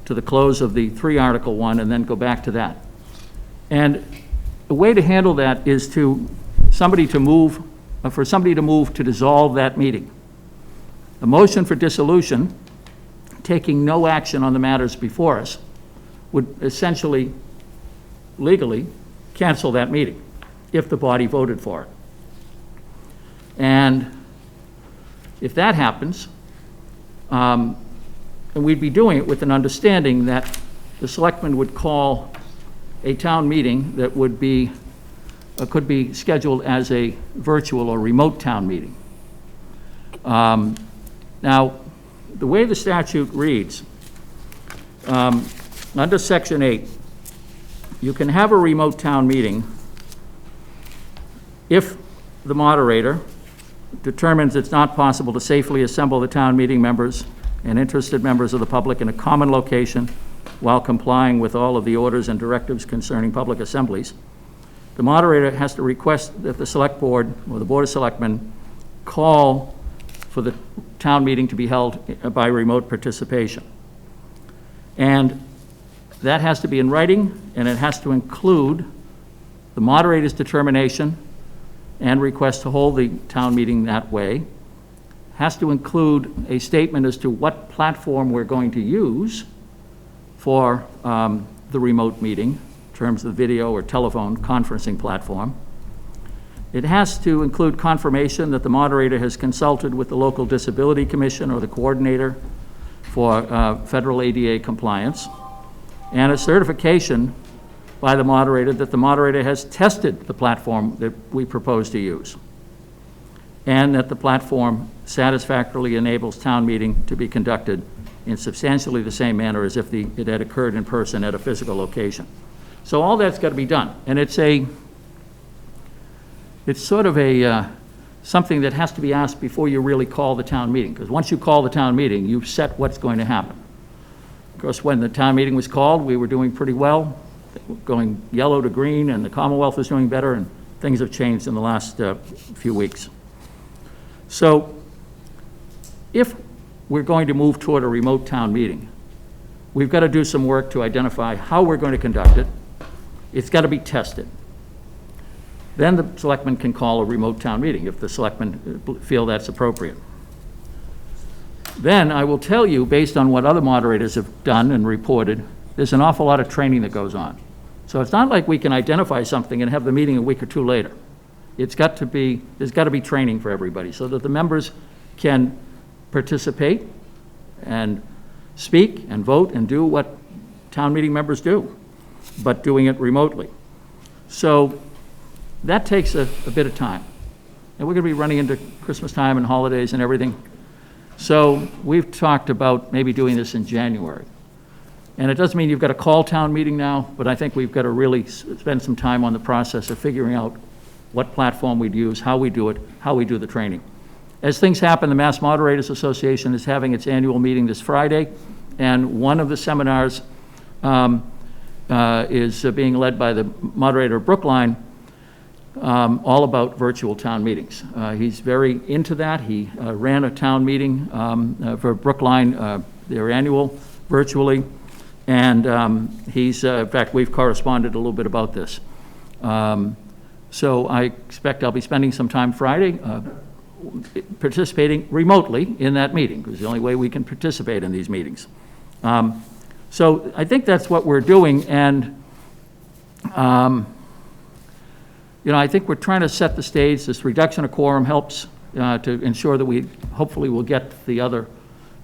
[SPEAKER 11] to the close of the 3-article one and then go back to that. And the way to handle that is for somebody to move to dissolve that meeting. A motion for dissolution, taking no action on the matters before us, would essentially, legally, cancel that meeting if the body voted for it. And if that happens, and we'd be doing it with an understanding that the selectmen would call a town meeting that would be, could be scheduled as a virtual or remote town meeting. Now, the way the statute reads, under Section 8, you can have a remote town meeting if the moderator determines it's not possible to safely assemble the town meeting members and interested members of the public in a common location while complying with all of the orders and directives concerning public assemblies. The moderator has to request that the select board or the Board of Selectmen call for the town meeting to be held by remote participation. And that has to be in writing, and it has to include the moderator's determination and request to hold the town meeting that way. Has to include a statement as to what platform we're going to use for the remote meeting, in terms of video or telephone conferencing platform. It has to include confirmation that the moderator has consulted with the local disability commission or the coordinator for federal ADA compliance, and a certification by the moderator that the moderator has tested the platform that we propose to use, and that the platform satisfactorily enables town meeting to be conducted in substantially the same manner as if it had occurred in person at a physical location. So all that's got to be done, and it's sort of something that has to be asked before you really call the town meeting, because once you call the town meeting, you've set what's going to happen. Of course, when the town meeting was called, we were doing pretty well, going yellow to green, and the Commonwealth was doing better, and things have changed in the last few weeks. So if we're going to move toward a remote town meeting, we've got to do some work to identify how we're going to conduct it. It's got to be tested. Then the selectmen can call a remote town meeting if the selectmen feel that's appropriate. Then I will tell you, based on what other moderators have done and reported, there's an awful lot of training that goes on. So it's not like we can identify something and have the meeting a week or two later. There's got to be training for everybody so that the members can participate and speak and vote and do what town meeting members do, but doing it remotely. So that takes a bit of time. And we're going to be running into Christmas time and holidays and everything. So we've talked about maybe doing this in January. And it doesn't mean you've got to call town meeting now, but I think we've got to really spend some time on the process of figuring out what platform we'd use, how we do it, how we do the training. As things happen, the Mass Moderators Association is having its annual meeting this Friday, and one of the seminars is being led by the moderator of Brookline, all about virtual town meetings. He's very into that. He ran a town meeting for Brookline, their annual, virtually, and he's, in fact, we've corresponded a little bit about this. So I expect I'll be spending some time Friday participating remotely in that meeting, because it's the only way we can participate in these meetings. So I think that's what we're doing, and you know, I think we're trying to set the stage. This reduction of quorum helps to ensure that we hopefully will get the other,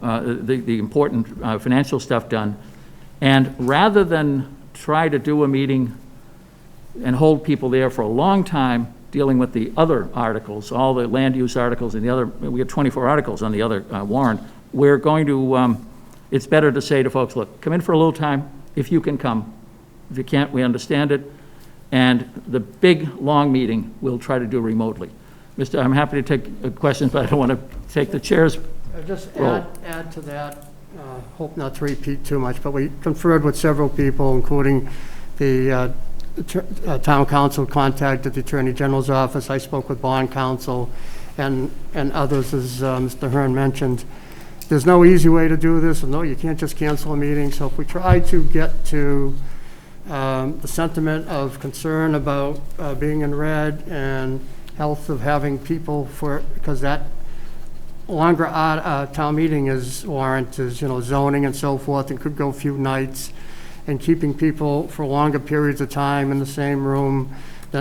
[SPEAKER 11] the important financial stuff done. And rather than try to do a meeting and hold people there for a long time dealing with the other articles, all the land use articles and the other, we have 24 articles on the other warrant, we're going to, it's better to say to folks, look, come in for a little time if you can come. If you can't, we understand it. And the big, long meeting, we'll try to do remotely. I'm happy to take questions, but I don't want to take the chair's
[SPEAKER 1] Just
[SPEAKER 11] role.
[SPEAKER 1] add to that, hope not to repeat too much, but we conferred with several people, including the town council contacted the Attorney General's office. I spoke with bond counsel and others, as Mr. Hearn mentioned. There's no easy way to do this, and no, you can't just cancel a meeting. So if we try to get to the sentiment of concern about being in red and health of having people because that longer town meeting is warranted, you know, zoning and so forth, and could go a few nights, and keeping people for longer periods of time in the same room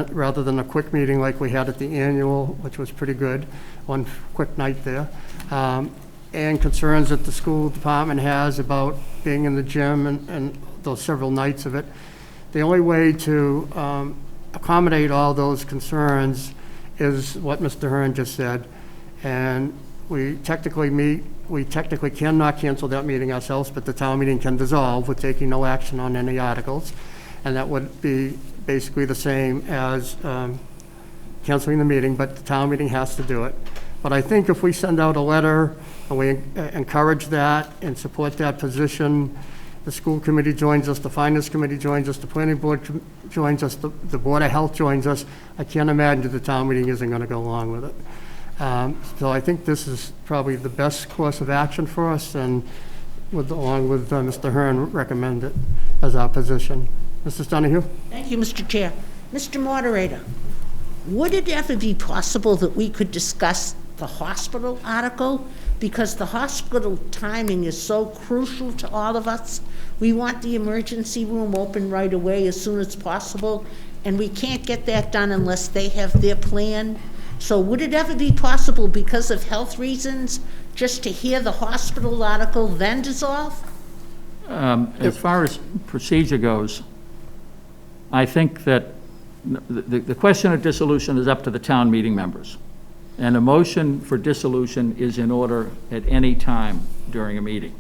[SPEAKER 1] rather than a quick meeting like we had at the annual, which was pretty good, one quick night there. And concerns that the school department has about being in the gym and those several nights of it. The only way to accommodate all those concerns is what Mr. Hearn just said. And we technically cannot cancel that meeting ourselves, but the town meeting can dissolve with taking no action on any articles. And that would be basically the same as canceling the meeting, but the town meeting has to do it. But I think if we send out a letter and we encourage that and support that position, the school committee joins us, the finance committee joins us, the planning board joins us, the Board of Health joins us, I can't imagine that the town meeting isn't going to go along with it. So I think this is probably the best course of action for us, and along with Mr. Hearn, recommend it as our position. Mrs. Donahue?
[SPEAKER 6] Thank you, Mr. Chair. Mr. Moderator, would it ever be possible that we could discuss the hospital article? Because the hospital timing is so crucial to all of us. We want the emergency room open right away as soon as possible, and we can't get that done unless they have their plan. So would it ever be possible, because of health reasons, just to hear the hospital article, then dissolve?
[SPEAKER 11] As far as procedure goes, I think that the question of dissolution is up to the town meeting members. And a motion for dissolution is in order at any time during a meeting.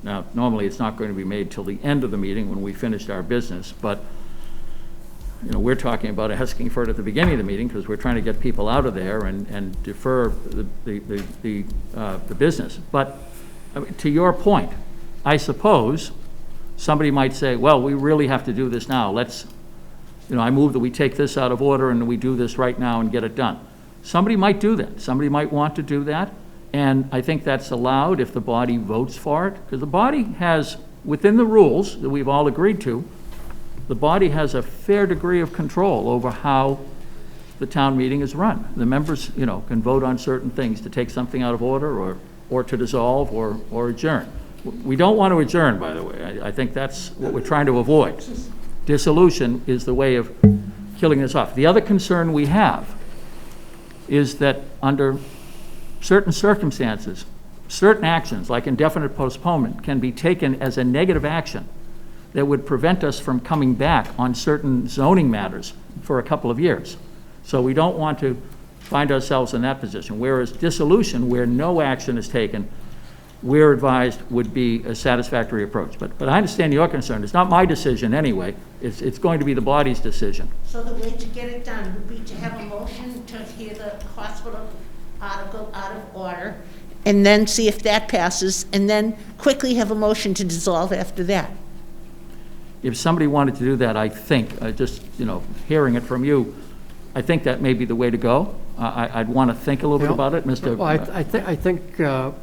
[SPEAKER 11] Now, normally it's not going to be made till the end of the meeting when we finished our business, but you know, we're talking about asking for it at the beginning of the meeting because we're trying to get people out of there and defer the business. But I mean, to your point, I suppose somebody might say, well, we really have to do this now. Let's, you know, I move that we take this out of order and we do this right now and get it done. Somebody might do that. Somebody might want to do that. And I think that's allowed if the body votes for it. Because the body has, within the rules that we've all agreed to, the body has a fair degree of control over how the town meeting is run. The members, you know, can vote on certain things to take something out of order or to dissolve or adjourn. We don't want to adjourn, by the way. I think that's what we're trying to avoid. Dissolution is the way of killing this off. The other concern we have is that under certain circumstances, certain actions, like indefinite postponement, can be taken as a negative action that would prevent us from coming back on certain zoning matters for a couple of years. So we don't want to find ourselves in that position. Whereas dissolution, where no action is taken, we're advised would be a satisfactory approach. But I understand your concern. It's not my decision anyway. It's going to be the body's decision.
[SPEAKER 6] So the way to get it done would be to have a motion to hear the hospital article out of order, and then see if that passes, and then quickly have a motion to dissolve after that.
[SPEAKER 11] If somebody wanted to do that, I think, just, hearing it from you, I think that may be the way to go. I'd want to think a little bit about it, Mr.
[SPEAKER 1] Well, I think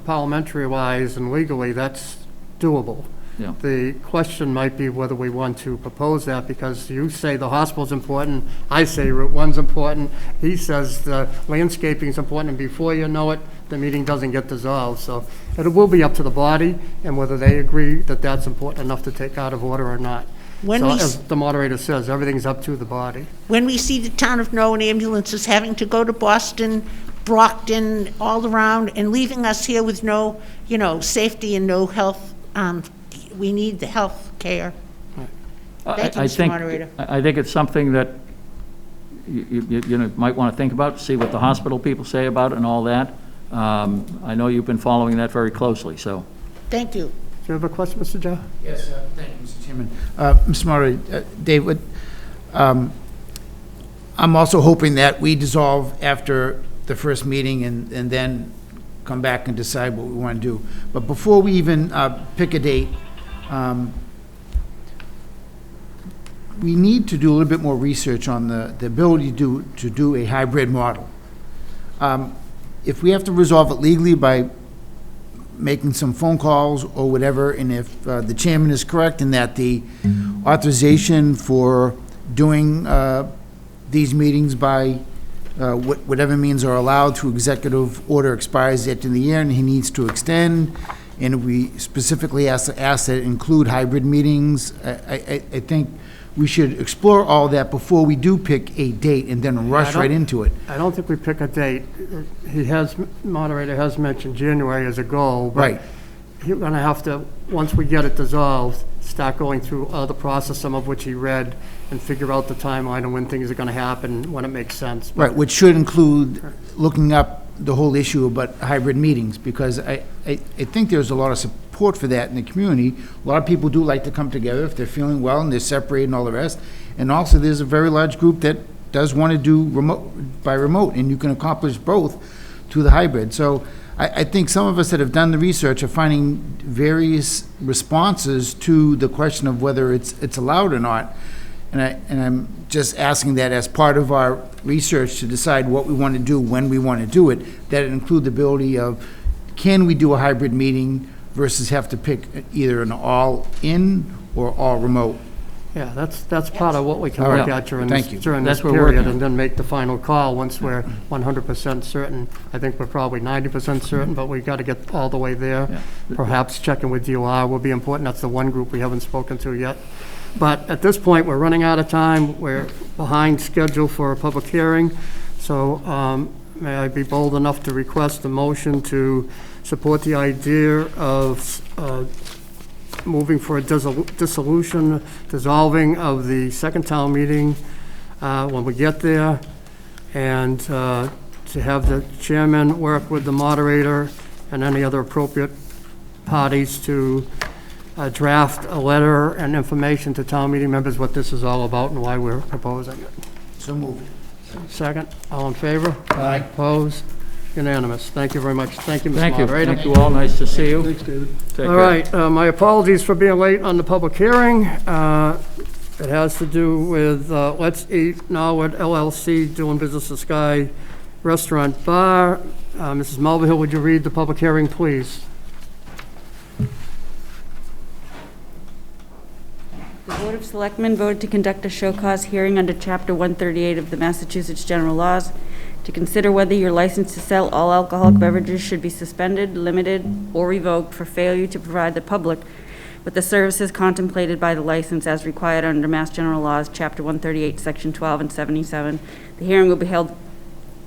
[SPEAKER 1] parliamentary-wise and legally, that's doable.
[SPEAKER 11] Yeah.
[SPEAKER 1] The question might be whether we want to propose that, because you say the hospital's important, I say Route 1's important, he says the landscaping's important, and before you know it, the meeting doesn't get dissolved. So it will be up to the body and whether they agree that that's important enough to take out of order or not.
[SPEAKER 6] When
[SPEAKER 1] So
[SPEAKER 6] we
[SPEAKER 1] as the moderator says, everything's up to the body.
[SPEAKER 6] When we see the town of Norwood ambulances having to go to Boston, Brockton, all around, and leaving us here with no, safety and no health, we need the health care. Thank you, Mr. Moderator.
[SPEAKER 11] I think it's something that you might want to think about, see what the hospital people say about it and all that. I know you've been following that very closely, so.
[SPEAKER 6] Thank you.
[SPEAKER 1] Do you have a question, Mr. Joe?
[SPEAKER 8] Yes, thank you, Mr. Chairman. Mr. Moderator, David, I'm also hoping that we dissolve after the first meeting and then come back and decide what we want to do. But before we even pick a date, we need to do a little bit more research on the ability to do a hybrid model. If we have to resolve it legally by making some phone calls or whatever, and if the chairman is correct in that the authorization for doing these meetings by whatever means are allowed through executive order expires at the end of the year and he needs to extend, and we specifically ask that it include hybrid meetings, I think we should explore all that before we do pick a date and then rush right into it.
[SPEAKER 1] I don't think we pick a date. Moderator has mentioned January as a goal. But
[SPEAKER 8] Right.
[SPEAKER 1] you're going to have to, once we get it dissolved, start going through the process, some of which he read, and figure out the timeline and when things are going to happen, when it makes sense.
[SPEAKER 8] Right, which should include looking up the whole issue about hybrid meetings, because I think there's a lot of support for that in the community. A lot of people do like to come together if they're feeling well and they're separated and all the rest. And also, there's a very large group that does want to do remote, and you can accomplish both through the hybrid. So I think some of us that have done the research are finding various responses to the question of whether it's allowed or not. And I'm just asking that as part of our research to decide what we want to do, when we want to do it, that it include the ability of, can we do a hybrid meeting versus have to pick either an all-in or all-remote?
[SPEAKER 1] Yeah, that's part of what we can
[SPEAKER 8] All
[SPEAKER 1] look
[SPEAKER 8] right.
[SPEAKER 1] at during
[SPEAKER 8] Thank
[SPEAKER 1] this
[SPEAKER 8] you.
[SPEAKER 1] during
[SPEAKER 11] That's
[SPEAKER 1] this
[SPEAKER 11] what we're working
[SPEAKER 1] period,
[SPEAKER 11] on.
[SPEAKER 1] and then make the final call once we're 100% certain. I think we're probably 90% certain, but we've got to get all the way there.
[SPEAKER 11] Yeah.
[SPEAKER 1] Perhaps checking with DOR will be important. That's the one group we haven't spoken to yet. But at this point, we're running out of time. We're behind schedule for a public hearing. So may I be bold enough to request a motion to support the idea of moving for a dissolving of the second town meeting when we get there, and to have the chairman work with the moderator and any other appropriate parties to draft a letter and information to town meeting members what this is all about and why we're proposing it.
[SPEAKER 8] So moved.
[SPEAKER 1] Second, all in favor?
[SPEAKER 8] Aye.
[SPEAKER 1] Opposed? Unanimous. Thank you very much. Thank you, Ms.
[SPEAKER 11] Thank you.
[SPEAKER 1] Moderator.
[SPEAKER 11] Thank you all. Nice to see you.
[SPEAKER 3] Thanks, David.
[SPEAKER 11] Take
[SPEAKER 1] All
[SPEAKER 11] care.
[SPEAKER 1] right, my apologies for being late on the public hearing. It has to do with Let's Eat Norwood LLC, doing business at Sky Restaurant Bar. Mrs. Mulvihill, would you read the public hearing, please?
[SPEAKER 12] The Board of Selectmen voted to conduct a show cause hearing under Chapter 138 of the Massachusetts General Laws to consider whether your license to sell all alcoholic beverages should be suspended, limited, or revoked for failure to provide the public with the services contemplated by the license as required under Mass General Laws, Chapter 138, Section 12 and 77. The hearing will be held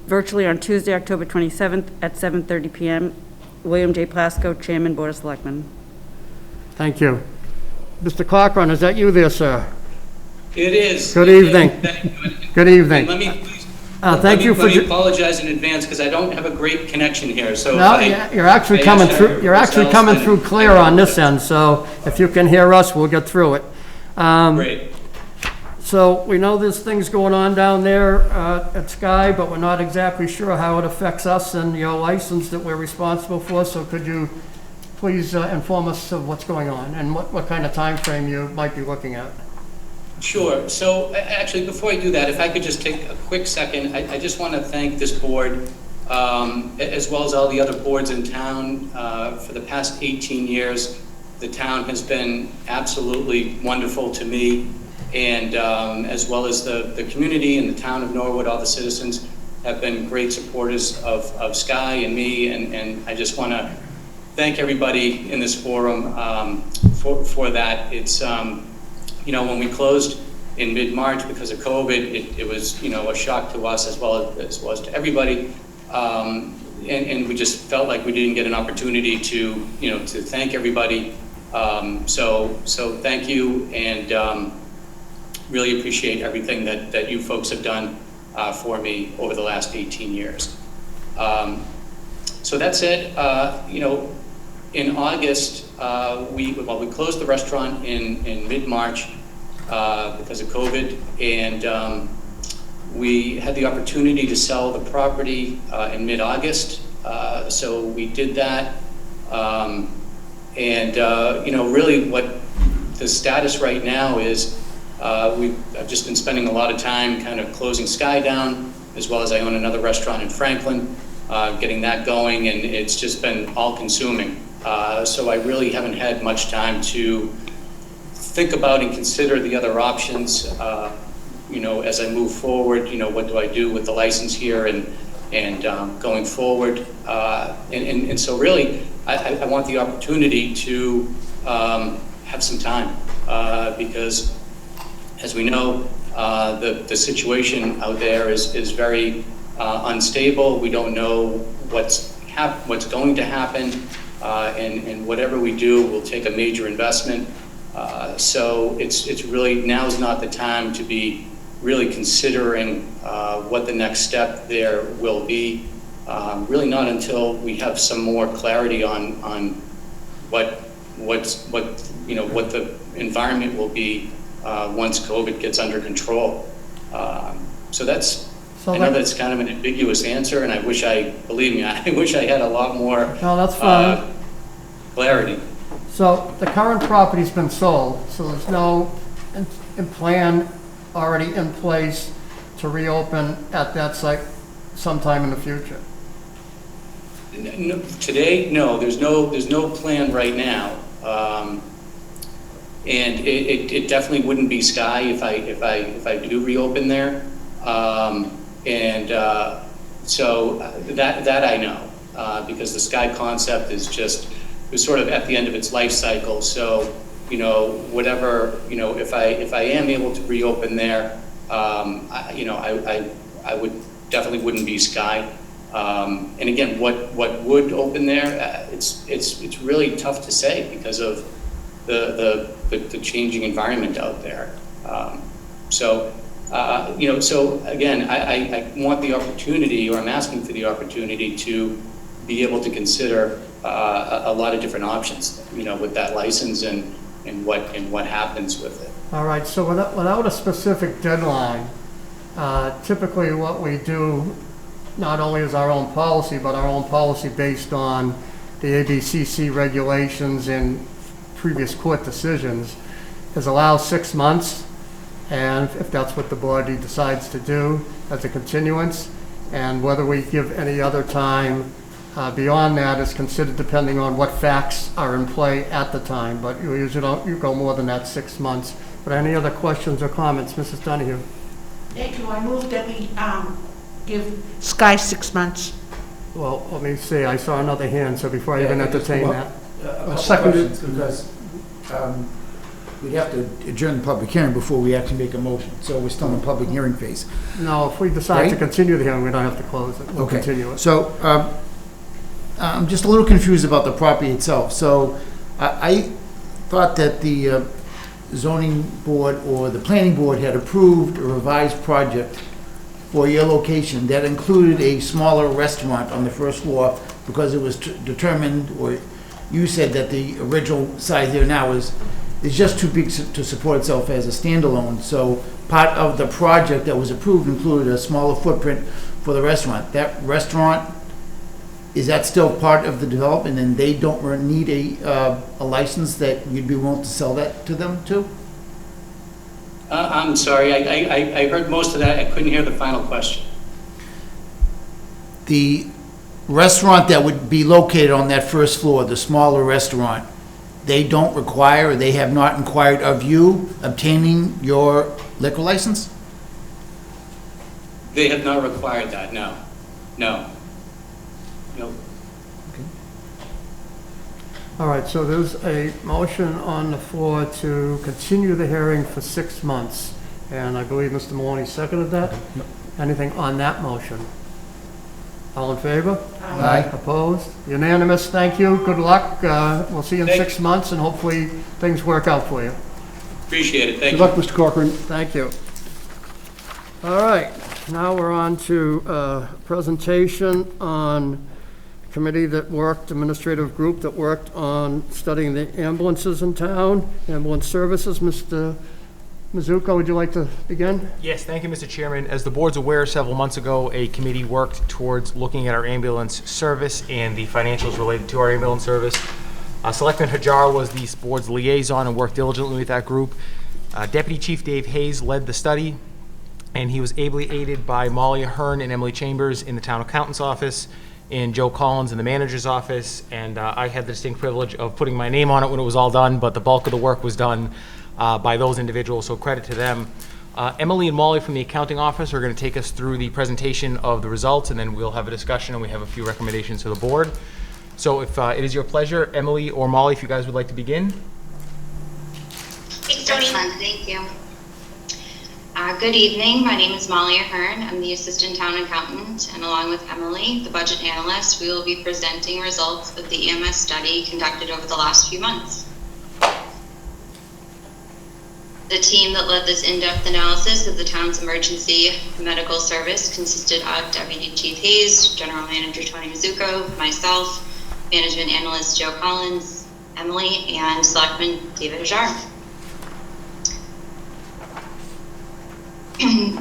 [SPEAKER 12] virtually on Tuesday, October 27th at 7:30 p.m. William J. Plasko, Chairman, Board of Selectmen.
[SPEAKER 1] Thank you. Mr. Cochran, is that you there, sir?
[SPEAKER 13] It is.
[SPEAKER 1] Good evening.
[SPEAKER 13] Thank you.
[SPEAKER 1] Good evening.
[SPEAKER 13] And let me please
[SPEAKER 1] Thank you for.
[SPEAKER 13] Let me apologize in advance, because I don't have a great connection here, so.
[SPEAKER 1] No, you're actually coming through, clear on this end, so if you can hear us, we'll get through it.
[SPEAKER 13] Great.
[SPEAKER 1] So we know there's things going on down there at Sky, but we're not exactly sure how it affects us and your license that we're responsible for, so could you please inform us of what's going on and what kind of time frame you might be looking at?
[SPEAKER 13] Sure. So actually, before I do that, if I could just take a quick second, I just want to thank this board, as well as all the other boards in town. For the past 18 years, the town has been absolutely wonderful to me, and as well as the community and the town of Norwood, all the citizens have been great supporters of Sky and me, and I just want to thank everybody in this forum for that. It's when we closed in mid-March because of COVID, it was, a shock to us as well as was to everybody. And we just felt like we didn't get an opportunity to thank everybody. So thank you, and really appreciate everything that you folks have done for me over the last 18 years. So that said, in August, we closed the restaurant in mid-March because of COVID, and we had the opportunity to sell the property in mid-August. So we did that, really what the status right now is, I've just been spending a lot of time kind of closing Sky down, as well as I own another restaurant in Franklin, getting that going, and it's just been all-consuming. So I really haven't had much time to think about and consider the other options, as I move forward. What do I do with the license here and going forward? And so really, I want the opportunity to have some time, because as we know, the situation out there is very unstable. We don't know what's going to happen. And whatever we do will take a major investment. So it's really, now is not the time to be really considering what the next step there will be. Really not until we have some more clarity on what the environment will be once COVID gets under control. So that's. I know that's kind of an ambiguous answer, and believe me, I wish I had a lot more
[SPEAKER 1] that's fine.
[SPEAKER 13] Clarity.
[SPEAKER 1] So the current property's been sold, so there's no plan already in place to reopen at that site sometime in the future?
[SPEAKER 13] No, today, no. There's no plan right now, and it definitely wouldn't be Sky if I do reopen there. So that I know, because the Sky concept is sort of at the end of its life cycle. So, whatever, if I am able to reopen there, I would definitely wouldn't be Sky. And again, what would open there? It's really tough to say because of the changing environment out there. So again, I want the opportunity, or I'm asking for the opportunity to be able to consider a lot of different options, with that license and what happens with it.
[SPEAKER 1] All right, so without a specific deadline, typically what we do not only is our own policy, but our own policy based on the ABCC regulations and previous court decisions, is allow 6 months, and if that's what the body decides to do, as a continuance, and whether we give any other time beyond that is considered depending on what facts are in play at the time, but you usually don't go more than that 6 months. But any other questions or comments, Mrs. Donahue?
[SPEAKER 6] Thank you. I move that we give Sky 6 months.
[SPEAKER 1] Well, let me see, I saw another hand, so before I even entertain that.
[SPEAKER 8] Seconded, because we'd have to adjourn the public hearing before we actually make a motion, so we're still in the public hearing phase.
[SPEAKER 1] No, if we decide to
[SPEAKER 8] Right?
[SPEAKER 1] continue the hearing, we don't have to close it, we'll continue it.
[SPEAKER 8] So, I'm just a little confused about the property itself. So, I thought that the zoning board or the planning board had approved a revised project for your location that included a smaller restaurant on the first floor because it was determined, or you said that the original size there now is just too big to support itself as a standalone. So part of the project that was approved included a smaller footprint for the restaurant. That restaurant, is that still part of the development, and they don't need a license that you'd be willing to sell that to them too?
[SPEAKER 13] I'm sorry, I heard most of that. I couldn't hear the final question.
[SPEAKER 8] The restaurant that would be located on that first floor, the smaller restaurant, they don't require, or they have not inquired of you obtaining your liquor license?
[SPEAKER 13] They have not required that, no. No. No.
[SPEAKER 1] All right, so there's a motion on the floor to continue the hearing for 6 months, and I believe Mr. Maloney seconded that. Anything on that motion? All in favor?
[SPEAKER 8] Aye.
[SPEAKER 1] Opposed? Unanimous, thank you, good luck. We'll see you in
[SPEAKER 13] Thank
[SPEAKER 1] 6 months, and hopefully things work out for you.
[SPEAKER 13] Appreciate it, thank
[SPEAKER 3] Good
[SPEAKER 13] you.
[SPEAKER 3] luck, Mr. Corcoran.
[SPEAKER 1] Thank you. All right, now we're on to a presentation on committee that worked, administrative group that worked on studying the ambulances in town, ambulance services. Mr. Mizuko, would you like to begin?
[SPEAKER 14] Yes, thank you, Mr. Chairman. As the board's aware, several months ago, a committee worked towards looking at our ambulance service and the financials related to our ambulance service. Selectman Hajar was the board's liaison and worked diligently with that group. Deputy Chief Dave Hayes led the study, and he was ably aided by Molly Ahern and Emily Chambers in the town accountant's office, and Joe Collins in the manager's office, and I had the distinct privilege of putting my name on it when it was all done, but the bulk of the work was done by those individuals, so credit to them. Emily and Molly from the accounting office are going to take us through the presentation of the results, and then we'll have a discussion, and we have a few recommendations to the board. So if it is your pleasure, Emily or Molly, if you guys would like to begin.
[SPEAKER 15] Thanks, Tony. Thank you. Good evening. My name is Molly Ahern. I'm the assistant town accountant, and along with Emily, the budget analyst, we will be presenting results of the EMS study conducted over the last few months. The team that led this in-depth analysis of the town's emergency medical service consisted of Deputy Chief Hayes, General Manager Tony Mizuko, myself, Management Analyst Joe Collins, Emily, and Selectman David Hajar.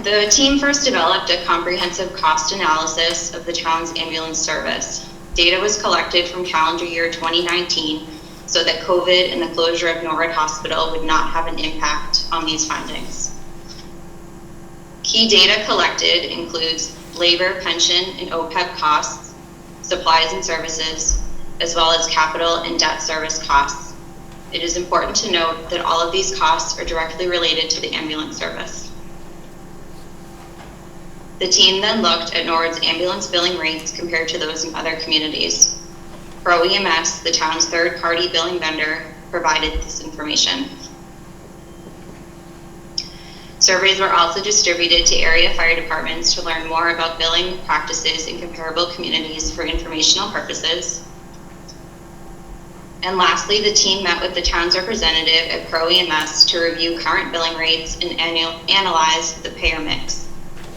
[SPEAKER 15] The team first developed a comprehensive cost analysis of the town's ambulance service. Data was collected from calendar year 2019 so that COVID and the closure of Norwood Hospital would not have an impact on these findings. Key data collected includes labor, pension, and OPEB costs, supplies and services, as well as capital and debt service costs. It is important to note that all of these costs are directly related to the ambulance service. The team then looked at Norwood's ambulance billing rates compared to those in other communities. Pro EMS, the town's third-party billing vendor, provided this information. Surveys were also distributed to area fire departments to learn more about billing practices in comparable communities for informational purposes. And lastly, the team met with the town's representative at Pro EMS to review current billing rates and analyze the payer mix.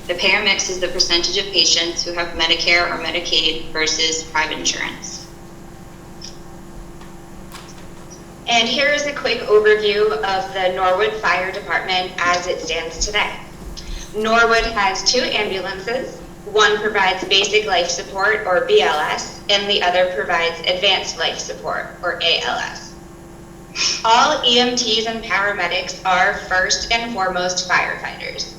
[SPEAKER 15] The payer mix is the percentage of patients who have Medicare or Medicaid versus private insurance.
[SPEAKER 16] And here is a quick overview of the Norwood Fire Department as it stands today. Norwood has 2 ambulances. One provides basic life support, or BLS, and the other provides advanced life support, or ALS. All EMTs and paramedics are first and foremost firefighters.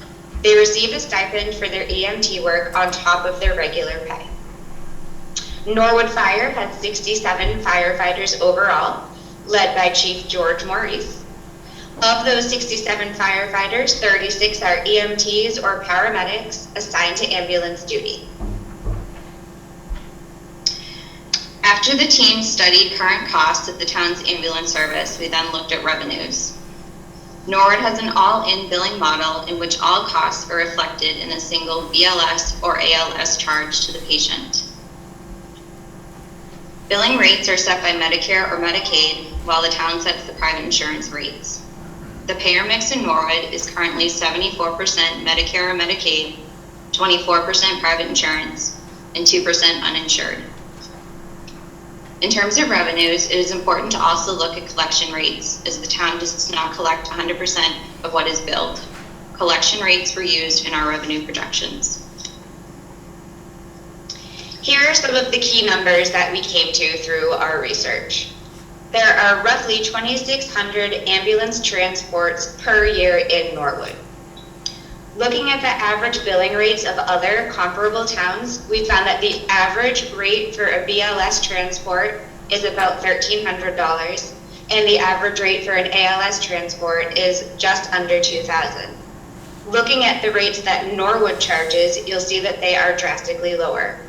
[SPEAKER 16] They receive a stipend for their EMT work on top of their regular pay. Norwood Fire has 67 firefighters overall, led by Chief George Maurice. Of those 67 firefighters, 36 are EMTs or paramedics assigned to ambulance duty.
[SPEAKER 15] After the team studied current costs of the town's ambulance service, we then looked at revenues. Norwood has an all-in billing model in which all costs are reflected in a single BLS or ALS charge to the patient. Billing rates are set by Medicare or Medicaid, while the town sets the private insurance rates. The payer mix in Norwood is currently 74% Medicare or Medicaid, 24% private insurance, and 2% uninsured. In terms of revenues, it is important to also look at collection rates, as the town does not collect 100% of what is billed. Collection rates were used in our revenue projections.
[SPEAKER 16] Here are some of the key numbers that we came to through our research. There are roughly 2,600 ambulance transports per year in Norwood. Looking at the average billing rates of other comparable towns, we found that the average rate for a BLS transport is about $1,300, and the average rate for an ALS transport is just under $2,000. Looking at the rates that Norwood charges, you'll see that they are drastically lower.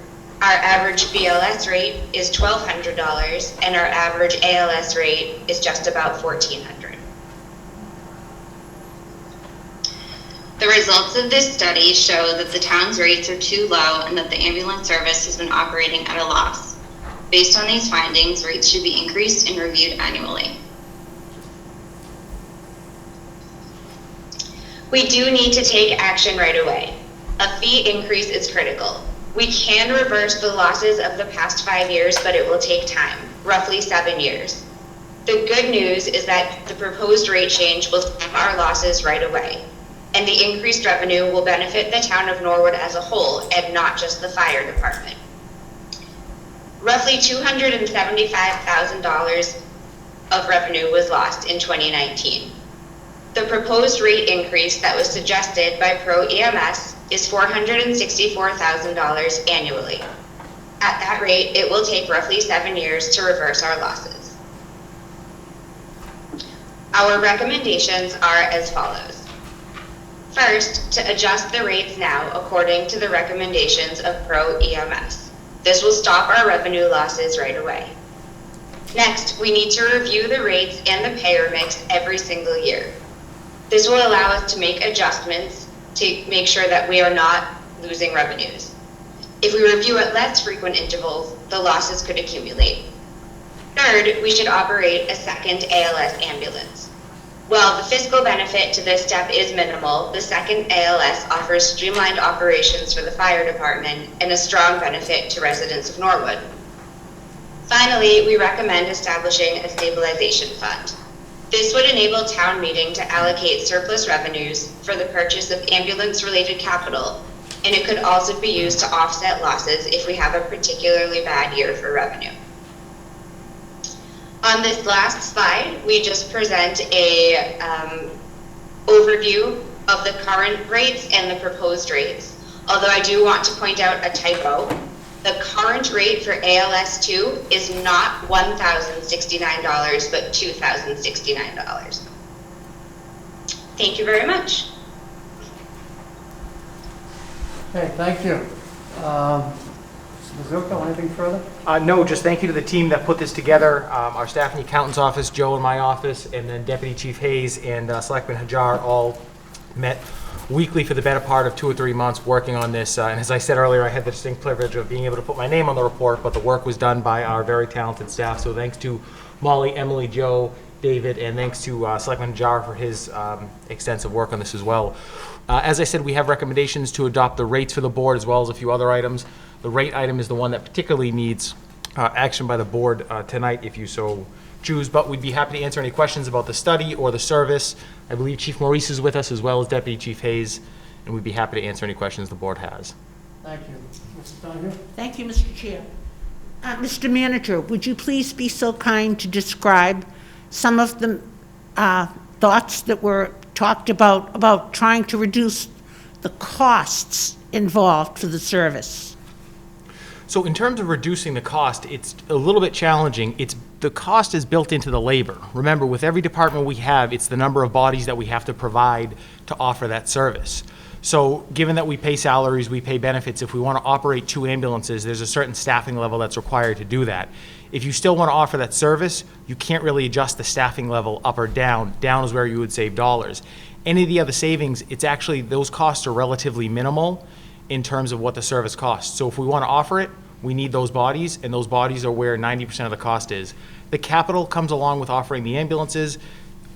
[SPEAKER 16] Our average BLS rate is $1,200, and our average ALS rate is just about $1,400.
[SPEAKER 15] The results of this study show that the town's rates are too low and that the ambulance service has been operating at a loss. Based on these findings, rates should be increased and reviewed annually.
[SPEAKER 16] We do need to take action right away. A fee increase is critical. We can reverse the losses of the past 5 years, but it will take time, roughly 7 years. The good news is that the proposed rate change will stop our losses right away, and the increased revenue will benefit the town of Norwood as a whole and not just the fire department. Roughly $275,000 of revenue was lost in 2019. The proposed rate increase that was suggested by Pro EMS is $464,000 annually. At that rate, it will take roughly 7 years to reverse our losses. Our recommendations are as follows. First, to adjust the rates now according to the recommendations of Pro EMS. This will stop our revenue losses right away. Next, we need to review the rates and the payer mix every single year. This will allow us to make adjustments to make sure that we are not losing revenues. If we review at less frequent intervals, the losses could accumulate. Third, we should operate a second ALS ambulance. While the fiscal benefit to this step is minimal, the second ALS offers streamlined operations for the fire department and a strong benefit to residents of Norwood. Finally, we recommend establishing a stabilization fund. This would enable town meeting to allocate surplus revenues for the purchase of ambulance-related capital, and it could also be used to offset losses if we have a particularly bad year for revenue. On this last slide, we just present a overview of the current rates and the proposed rates. Although I do want to point out a typo. The current rate for ALS2 is not $1,069, but $2,069. Thank you very much.
[SPEAKER 1] Okay, thank you. Mr. Mizuko, anything further?
[SPEAKER 14] No, just thank you to the team that put this together. Our staff in the accountant's office, Joe in my office, and then Deputy Chief Hayes and Selectman Hajar all met weekly for the better part of 2 or 3 months working on this. And as I said earlier, I had the distinct privilege of being able to put my name on the report, but the work was done by our very talented staff. So thanks to Molly, Emily, Joe, David, and thanks to Selectman Hajar for his extensive work on this as well. As I said, we have recommendations to adopt the rates for the board as well as a few other items. The rate item is the one that particularly needs action by the board tonight if you so choose, but we'd be happy to answer any questions about the study or the service. I believe Chief Maurice is with us as well as Deputy Chief Hayes, and we'd be happy to answer any questions the board has.
[SPEAKER 1] Thank you. Mr. Donahue?
[SPEAKER 6] Thank you, Mr. Chair. Mr. Manager, would you please be so kind to describe some of the thoughts that were talked about trying to reduce the costs involved for the service?
[SPEAKER 14] So in terms of reducing the cost, it's a little bit challenging. The cost is built into the labor. Remember, with every department we have, it's the number of bodies that we have to provide to offer that service. So given that we pay salaries, we pay benefits, if we want to operate 2 ambulances, there's a certain staffing level that's required to do that. If you still want to offer that service, you can't really adjust the staffing level up or down. Down is where you would save dollars. Any of the other savings, it's actually, those costs are relatively minimal in terms of what the service costs. So if we want to offer it, we need those bodies, and those bodies are where 90% of the cost is. The capital comes along with offering the ambulances.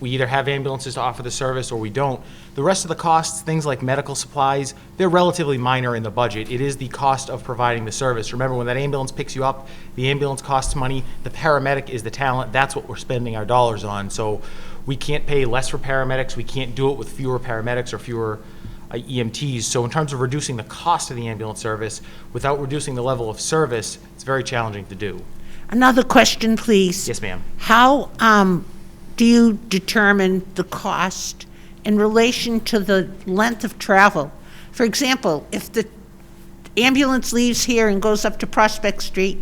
[SPEAKER 14] We either have ambulances to offer the service or we don't. The rest of the costs, things like medical supplies, they're relatively minor in the budget. It is the cost of providing the service. Remember, when that ambulance picks you up, the ambulance costs money, the paramedic is the talent, that's what we're spending our dollars on. So we can't pay less for paramedics, we can't do it with fewer paramedics or fewer EMTs. So in terms of reducing the cost of the ambulance service without reducing the level of service, it's very challenging to do.
[SPEAKER 6] Another question, please.
[SPEAKER 14] Yes, ma'am.
[SPEAKER 6] How do you determine the cost in relation to the length of travel? For example, if the ambulance leaves here and goes up to Prospect Street,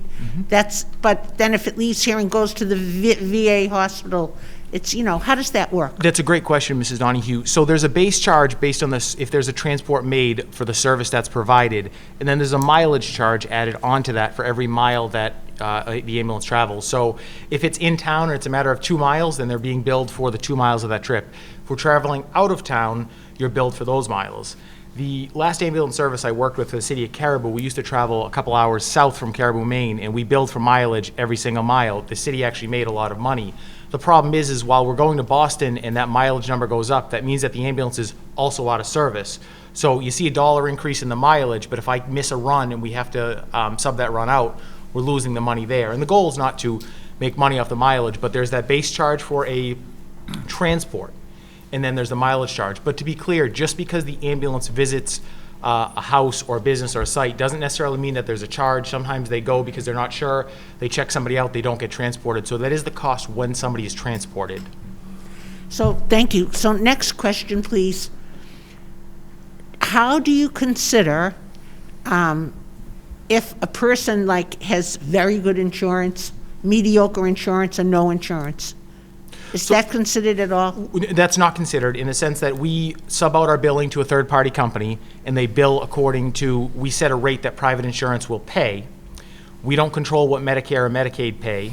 [SPEAKER 6] but then if it leaves here and goes to the VA hospital, it's, how does that work?
[SPEAKER 14] That's a great question, Mrs. Donahue. So there's a base charge based on this, if there's a transport made for the service that's provided, and then there's a mileage charge added onto that for every mile that the ambulance travels. So if it's in town and it's a matter of 2 miles, then they're being billed for the 2 miles of that trip. If we're traveling out of town, you're billed for those miles. The last ambulance service I worked with for the city of Caribou, we used to travel a couple hours south from Caribou, Maine, and we billed for mileage every single mile. The city actually made a lot of money. The problem is while we're going to Boston and that mileage number goes up, that means that the ambulance is also out of service. So you see $1 increase in the mileage, but if I miss a run and we have to sub that run out, we're losing the money there. And the goal is not to make money off the mileage, but there's that base charge for a transport, and then there's the mileage charge. But to be clear, just because the ambulance visits a house or a business or a site doesn't necessarily mean that there's a charge. Sometimes they go because they're not sure, they check somebody out, they don't get transported. So that is the cost when somebody is transported.
[SPEAKER 6] So, thank you. So next question, please. How do you consider if a person has very good insurance, mediocre insurance, and no insurance? Is that considered at all?
[SPEAKER 14] That's not considered in the sense that we sub out our billing to a third-party company, and they bill according to, we set a rate that private insurance will pay. We don't control what Medicare or Medicaid pay.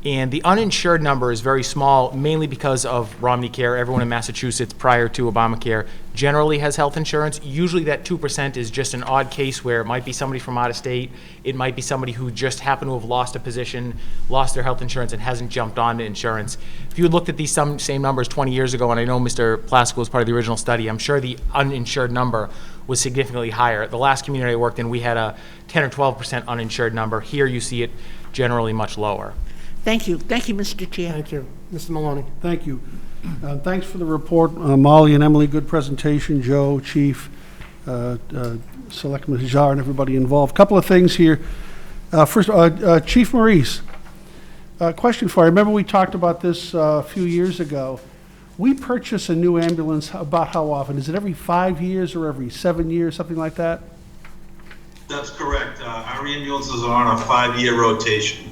[SPEAKER 14] And the uninsured number is very small, mainly because of Romney Care. Everyone in Massachusetts prior to Obamacare generally has health insurance. Usually that 2% is just an odd case where it might be somebody from out of state. It might be somebody who just happened to have lost a position, lost their health insurance, and hasn't jumped onto insurance. If you had looked at these same numbers 20 years ago, and I know Mr. Plasko was part of the original study, I'm sure the uninsured number was significantly higher. The last community I worked in, we had a 10 or 12% uninsured number. Here you see it generally much lower.
[SPEAKER 6] Thank you. Thank you, Mr. Chair.
[SPEAKER 1] Thank you. Mr. Maloney.
[SPEAKER 3] Thank you. Thanks for the report, Molly and Emily. Good presentation. Joe, Chief, Selectman Hajar, and everybody involved. Couple of things here. First, Chief Maurice, question for you. I remember we talked about this a few years ago. We purchase a new ambulance about how often? Is it every 5 years or every 7 years, something like that?
[SPEAKER 17] That's correct. Our ambulances are on a 5-year rotation.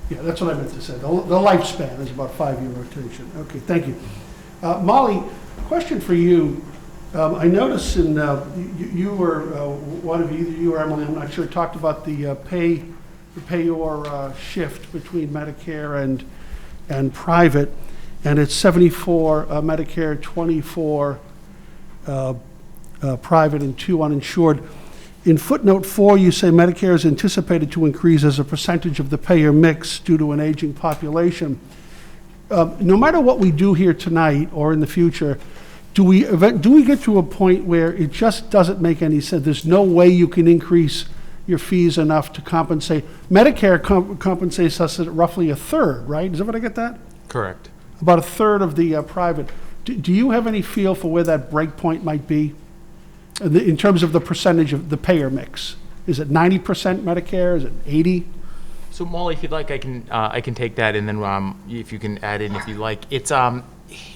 [SPEAKER 3] Yeah, that's what I meant to say. The lifespan is about 5-year rotation. Okay, thank you. Molly, question for you. I noticed in you were one of you, either you or Emily, I'm not sure, talked about the pay or shift between Medicare and private, and it's 74 Medicare, 24 private, and 2 uninsured. In footnote 4, you say Medicare is anticipated to increase as a percentage of the payer mix due to an aging population. No matter what we do here tonight or in the future, do we get to a point where it just doesn't make any sense? There's no way you can increase your fees enough to compensate. Medicare compensates us at roughly a third, right? Is that what I get that?
[SPEAKER 14] Correct.
[SPEAKER 3] About a third of the private. Do you have any feel for where that break point might be? In terms of the percentage of the payer mix, is it 90% Medicare? Is it 80?
[SPEAKER 14] So Molly, if you'd like, I can take that, and then if you can add in if you'd like. It's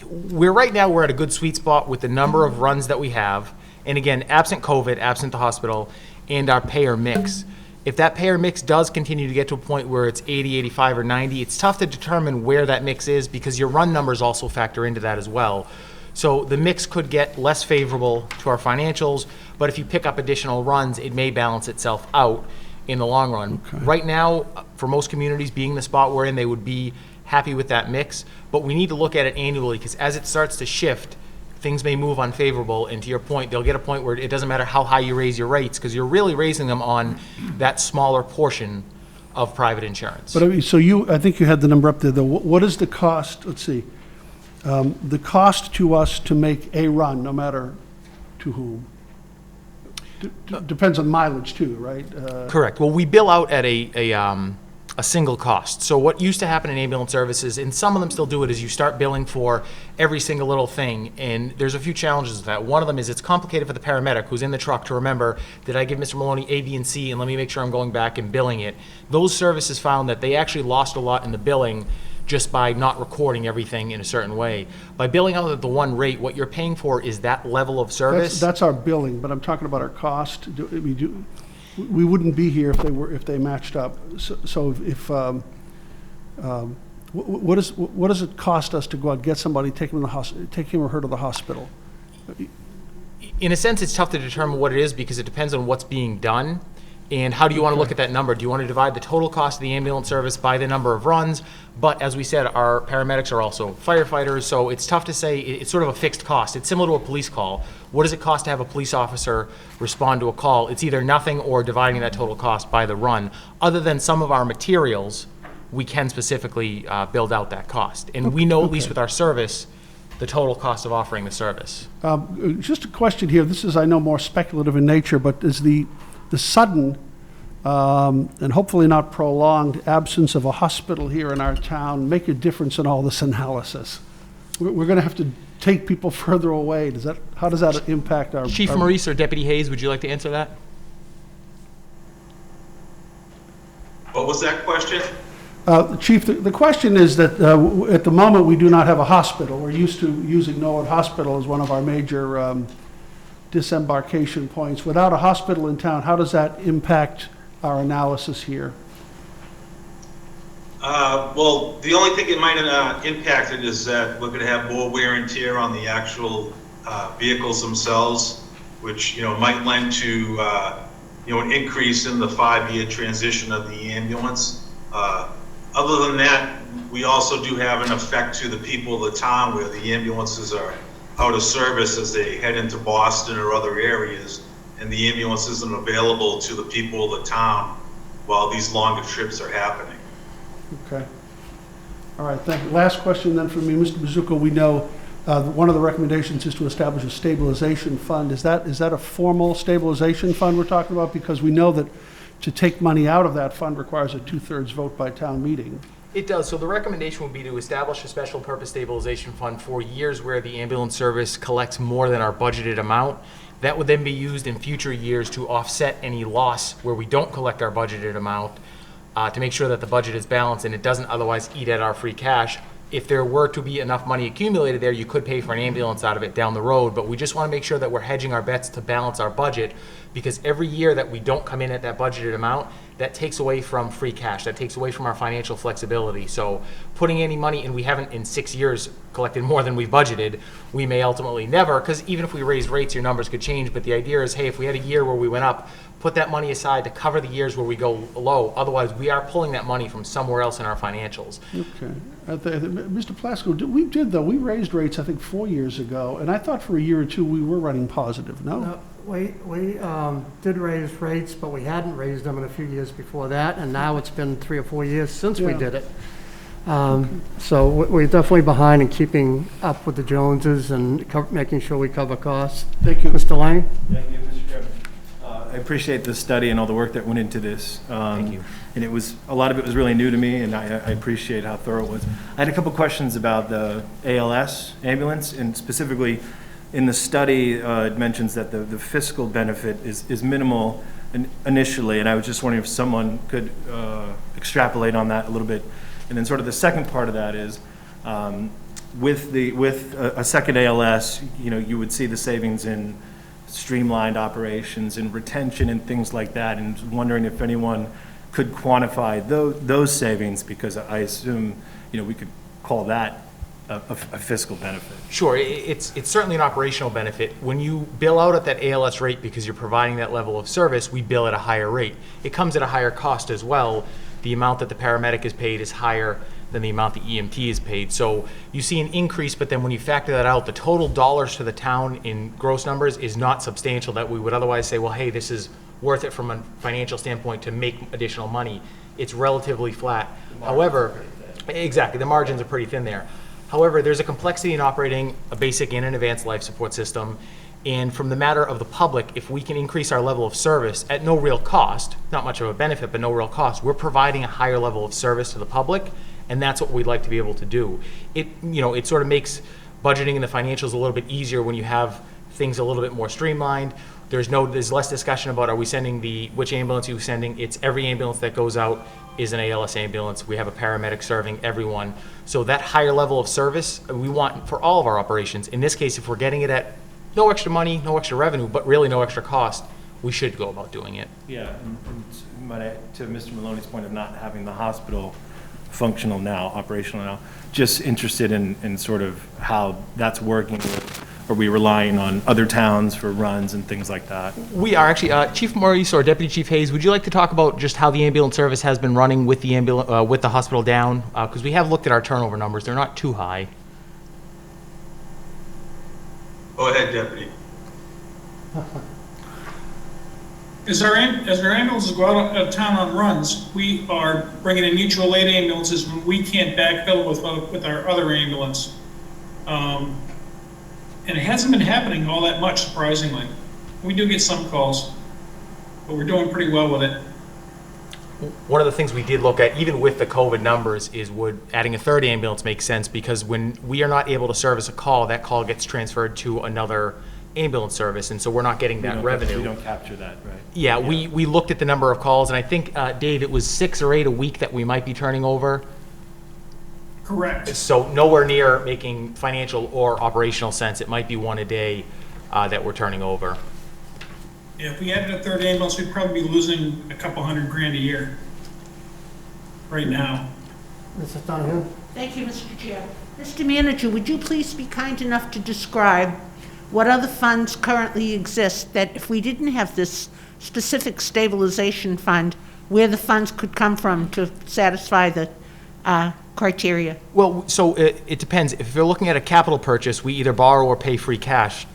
[SPEAKER 14] we're at a good sweet spot with the number of runs that we have, and again, absent COVID, absent the hospital, and our payer mix. If that payer mix does continue to get to a point where it's 80, 85, or 90, it's tough to determine where that mix is because your run numbers also factor into that as well. So the mix could get less favorable to our financials, but if you pick up additional runs, it may balance itself out in the long run. Okay. Right now, for most communities, being the spot we're in, they would be happy with that mix, but we need to look at it annually because as it starts to shift, things may move unfavorable, and to your point, they'll get a point where it doesn't matter how high you raise your rates because you're really raising them on that smaller portion of private insurance.
[SPEAKER 3] But so I think you had the number up there, though. What is the cost? Let's see. the cost to us to make a run, no matter to whom, depends on mileage too, right?
[SPEAKER 14] Correct. Well, we bill out at a single cost. So what used to happen in ambulance services, and some of them still do it, is you start billing for every single little thing, and there's a few challenges with that. One of them is it's complicated for the paramedic who's in the truck to remember, did I give Mr. Maloney A, B, and C, and let me make sure I'm going back and billing it. Those services found that they actually lost a lot in the billing just by not recording everything in a certain way. By billing out at the one rate, what you're paying for is that level of service.
[SPEAKER 3] That's our billing, but I'm talking about our cost. We wouldn't be here if they matched up. So what does it cost us to go out and get somebody, take him or her to the hospital?
[SPEAKER 14] In a sense, it's tough to determine what it is because it depends on what's being done. And how do you want to look at that number? Do you want to divide the total cost of the ambulance service by the number of runs? But as we said, our paramedics are also firefighters, so it's tough to say. It's sort of a fixed cost. It's similar to a police call. What does it cost to have a police officer respond to a call? It's either nothing or dividing that total cost by the run. Other than some of our materials, we can specifically build out that cost. And we know, at least with our service, the total cost of offering the service.
[SPEAKER 3] Just a question here. This is, I know, more speculative in nature, but is the sudden and hopefully not prolonged absence of a hospital here in our town make a difference in all this analysis? We're going to have to take people further away. How does that impact our...
[SPEAKER 14] Chief Maurice or Deputy Hayes, would you like to answer that?
[SPEAKER 17] What was that question?
[SPEAKER 3] Chief, the question is that at the moment we do not have a hospital. We're used to using Norwood Hospital as one of our major disembarkation points. Without a hospital in town, how does that impact our analysis here?
[SPEAKER 17] Well, the only thing it might impact it is that we're going to have more wear and tear on the actual vehicles themselves, which might lend to an increase in the 5-year transition of the ambulance. Other than that, we also do have an effect to the people of the town where the ambulances are out of service as they head into Boston or other areas, and the ambulance isn't available to the people of the town while these longer trips are happening.
[SPEAKER 3] Okay. All right, thank you. Last question then from me, Mr. Bazzucco. We know one of the recommendations is to establish a stabilization fund. Is that a formal stabilization fund we're talking about? Because we know that to take money out of that fund requires a 2/3 vote by town meeting.
[SPEAKER 14] It does. So the recommendation would be to establish a special purpose stabilization fund for years where the ambulance service collects more than our budgeted amount. That would then be used in future years to offset any loss where we don't collect our budgeted amount, to make sure that the budget is balanced and it doesn't otherwise eat at our free cash. If there were to be enough money accumulated there, you could pay for an ambulance out of it down the road, but we just want to make sure that we're hedging our bets to balance our budget, because every year that we don't come in at that budgeted amount, that takes away from free cash, that takes away from our financial flexibility. So putting any money, and we haven't in 6 years collected more than we've budgeted, we may ultimately never, because even if we raise rates, your numbers could change, but the idea is, hey, if we had a year where we went up, put that money aside to cover the years where we go low. Otherwise, we are pulling that money from somewhere else in our financials.
[SPEAKER 3] Okay. Mr. Plasko, we raised rates, I think, 4 years ago, and I thought for a year or two we were running positive, no?
[SPEAKER 1] We did raise rates, but we hadn't raised them in a few years before that, and now it's been 3 or 4 years since we did it. So we're definitely behind in keeping up with the Joneses and making sure we cover costs.
[SPEAKER 3] Thank you.
[SPEAKER 1] Mr. Lane?
[SPEAKER 4] Thank you, Mr. Chairman. I appreciate the study and all the work that went into this.
[SPEAKER 14] Thank you.
[SPEAKER 4] And a lot of it was really new to me, and I appreciate how thorough it was. I had a couple questions about the ALS ambulance, and specifically in the study, it mentions that the fiscal benefit is minimal initially, and I was just wondering if someone could extrapolate on that a little bit. And then sort of the second part of that is, with a second ALS, you would see the savings in streamlined operations and retention and things like that, and wondering if anyone could quantify those savings, because I assume we could call that a fiscal benefit.
[SPEAKER 14] Sure, it's certainly an operational benefit. When you bill out at that ALS rate because you're providing that level of service, we bill at a higher rate. It comes at a higher cost as well. The amount that the paramedic is paid is higher than the amount the EMT is paid. So you see an increase, but then when you factor that out, the total dollars to the town in gross numbers is not substantial that we would otherwise say, well, hey, this is worth it from a financial standpoint to make additional money. It's relatively flat. However, exactly, the margins are pretty thin there. However, there's a complexity in operating a basic and an advanced life support system. And from the matter of the public, if we can increase our level of service at no real cost, not much of a benefit, but no real cost, we're providing a higher level of service to the public, and that's what we'd like to be able to do. It sort of makes budgeting and the financials a little bit easier when you have things a little bit more streamlined. There's less discussion about which ambulance are you sending. It's every ambulance that goes out is an ALS ambulance. We have a paramedic serving everyone. So that higher level of service we want for all of our operations. In this case, if we're getting it at no extra money, no extra revenue, but really no extra cost, we should go about doing it.
[SPEAKER 4] Yeah, to Mr. Maloney's point of not having the hospital functional now, operational now, just interested in sort of how that's working. Are we relying on other towns for runs and things like that?
[SPEAKER 14] We are actually. Chief Maurice or Deputy Chief Hayes, would you like to talk about just how the ambulance service has been running with the hospital down? Because we have looked at our turnover numbers; they're not too high.
[SPEAKER 17] Go ahead, Deputy.
[SPEAKER 18] As our ambulances go out of town on runs, we are bringing in mutual aid ambulances when we can't backfill with our other ambulance. And it hasn't been happening all that much, surprisingly. We do get some calls, but we're doing pretty well with it.
[SPEAKER 14] One of the things we did look at, even with the COVID numbers, is would adding a third ambulance make sense? Because when we are not able to service a call, that call gets transferred to another ambulance service, and so we're not getting that revenue.
[SPEAKER 4] We don't capture that, right?
[SPEAKER 14] Yeah, we looked at the number of calls, and I think, Dave, it was 6 or 8 a week that we might be turning over.
[SPEAKER 18] Correct.
[SPEAKER 14] So nowhere near making financial or operational sense. It might be 1 a day that we're turning over.
[SPEAKER 18] Yeah, if we added a third ambulance, we'd probably be losing a couple $100,000 a year right now.
[SPEAKER 1] Mrs. Donahue?
[SPEAKER 6] Thank you, Mr. Chair. Mr. Manager, would you please be kind enough to describe what other funds currently exist that if we didn't have this specific stabilization fund, where the funds could come from to satisfy the criteria?
[SPEAKER 14] Well, so it depends. If you're looking at a capital purchase, we either borrow or pay free cash.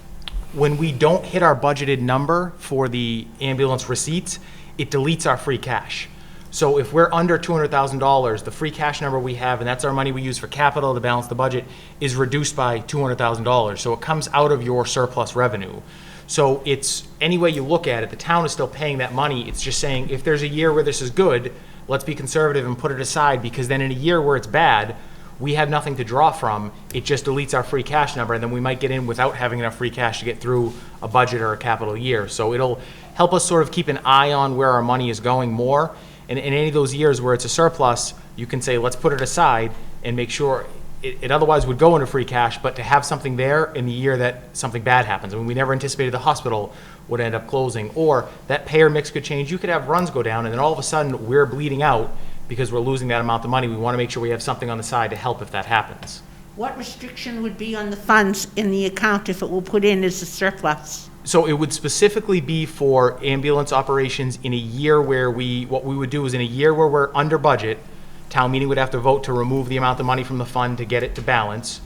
[SPEAKER 14] When we don't hit our budgeted number for the ambulance receipts, it deletes our free cash. So if we're under $200,000, the free cash number we have, and that's our money we use for capital to balance the budget, is reduced by $200,000. So it comes out of your surplus revenue. So it's, any way you look at it, the town is still paying that money. It's just saying, if there's a year where this is good, let's be conservative and put it aside, because then in a year where it's bad, we have nothing to draw from. It just deletes our free cash number, and then we might get in without having enough free cash to get through a budget or a capital year. So it'll help us sort of keep an eye on where our money is going more. And in any of those years where it's a surplus, you can say, let's put it aside and make sure it otherwise would go into free cash, but to have something there in the year that something bad happens. I mean, we never anticipated the hospital would end up closing, or that payer mix could change. You could have runs go down, and then all of a sudden we're bleeding out because we're losing that amount of money. We want to make sure we have something on the side to help if that happens.
[SPEAKER 6] What restriction would be on the funds in the account if it were put in as a surplus?
[SPEAKER 14] So it would specifically be for ambulance operations in a year where what we would do is in a year where we're under budget, town meeting would have to vote to remove the amount of money from the fund to get it to balance.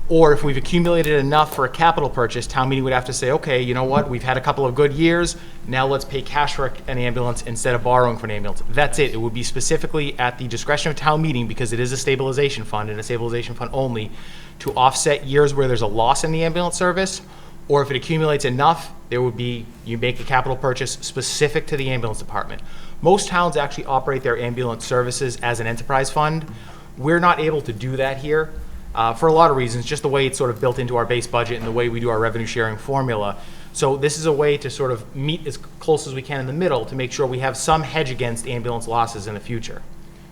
[SPEAKER 14] Or if we've accumulated enough for a capital purchase, town meeting would have to say, okay, you know what, we've had a couple of good years, now let's pay cash for an ambulance instead of borrowing for an ambulance. That's it. It would be specifically at the discretion of town meeting, because it is a stabilization fund and a stabilization fund only, to offset years where there's a loss in the ambulance service, or if it accumulates enough, there would be, you make a capital purchase specific to the ambulance department. Most towns actually operate their ambulance services as an enterprise fund. We're not able to do that here. For a lot of reasons, just the way it's sort of built into our base budget and the way we do our revenue sharing formula. So this is a way to sort of meet as close as we can in the middle to make sure we have some hedge against ambulance losses in the future.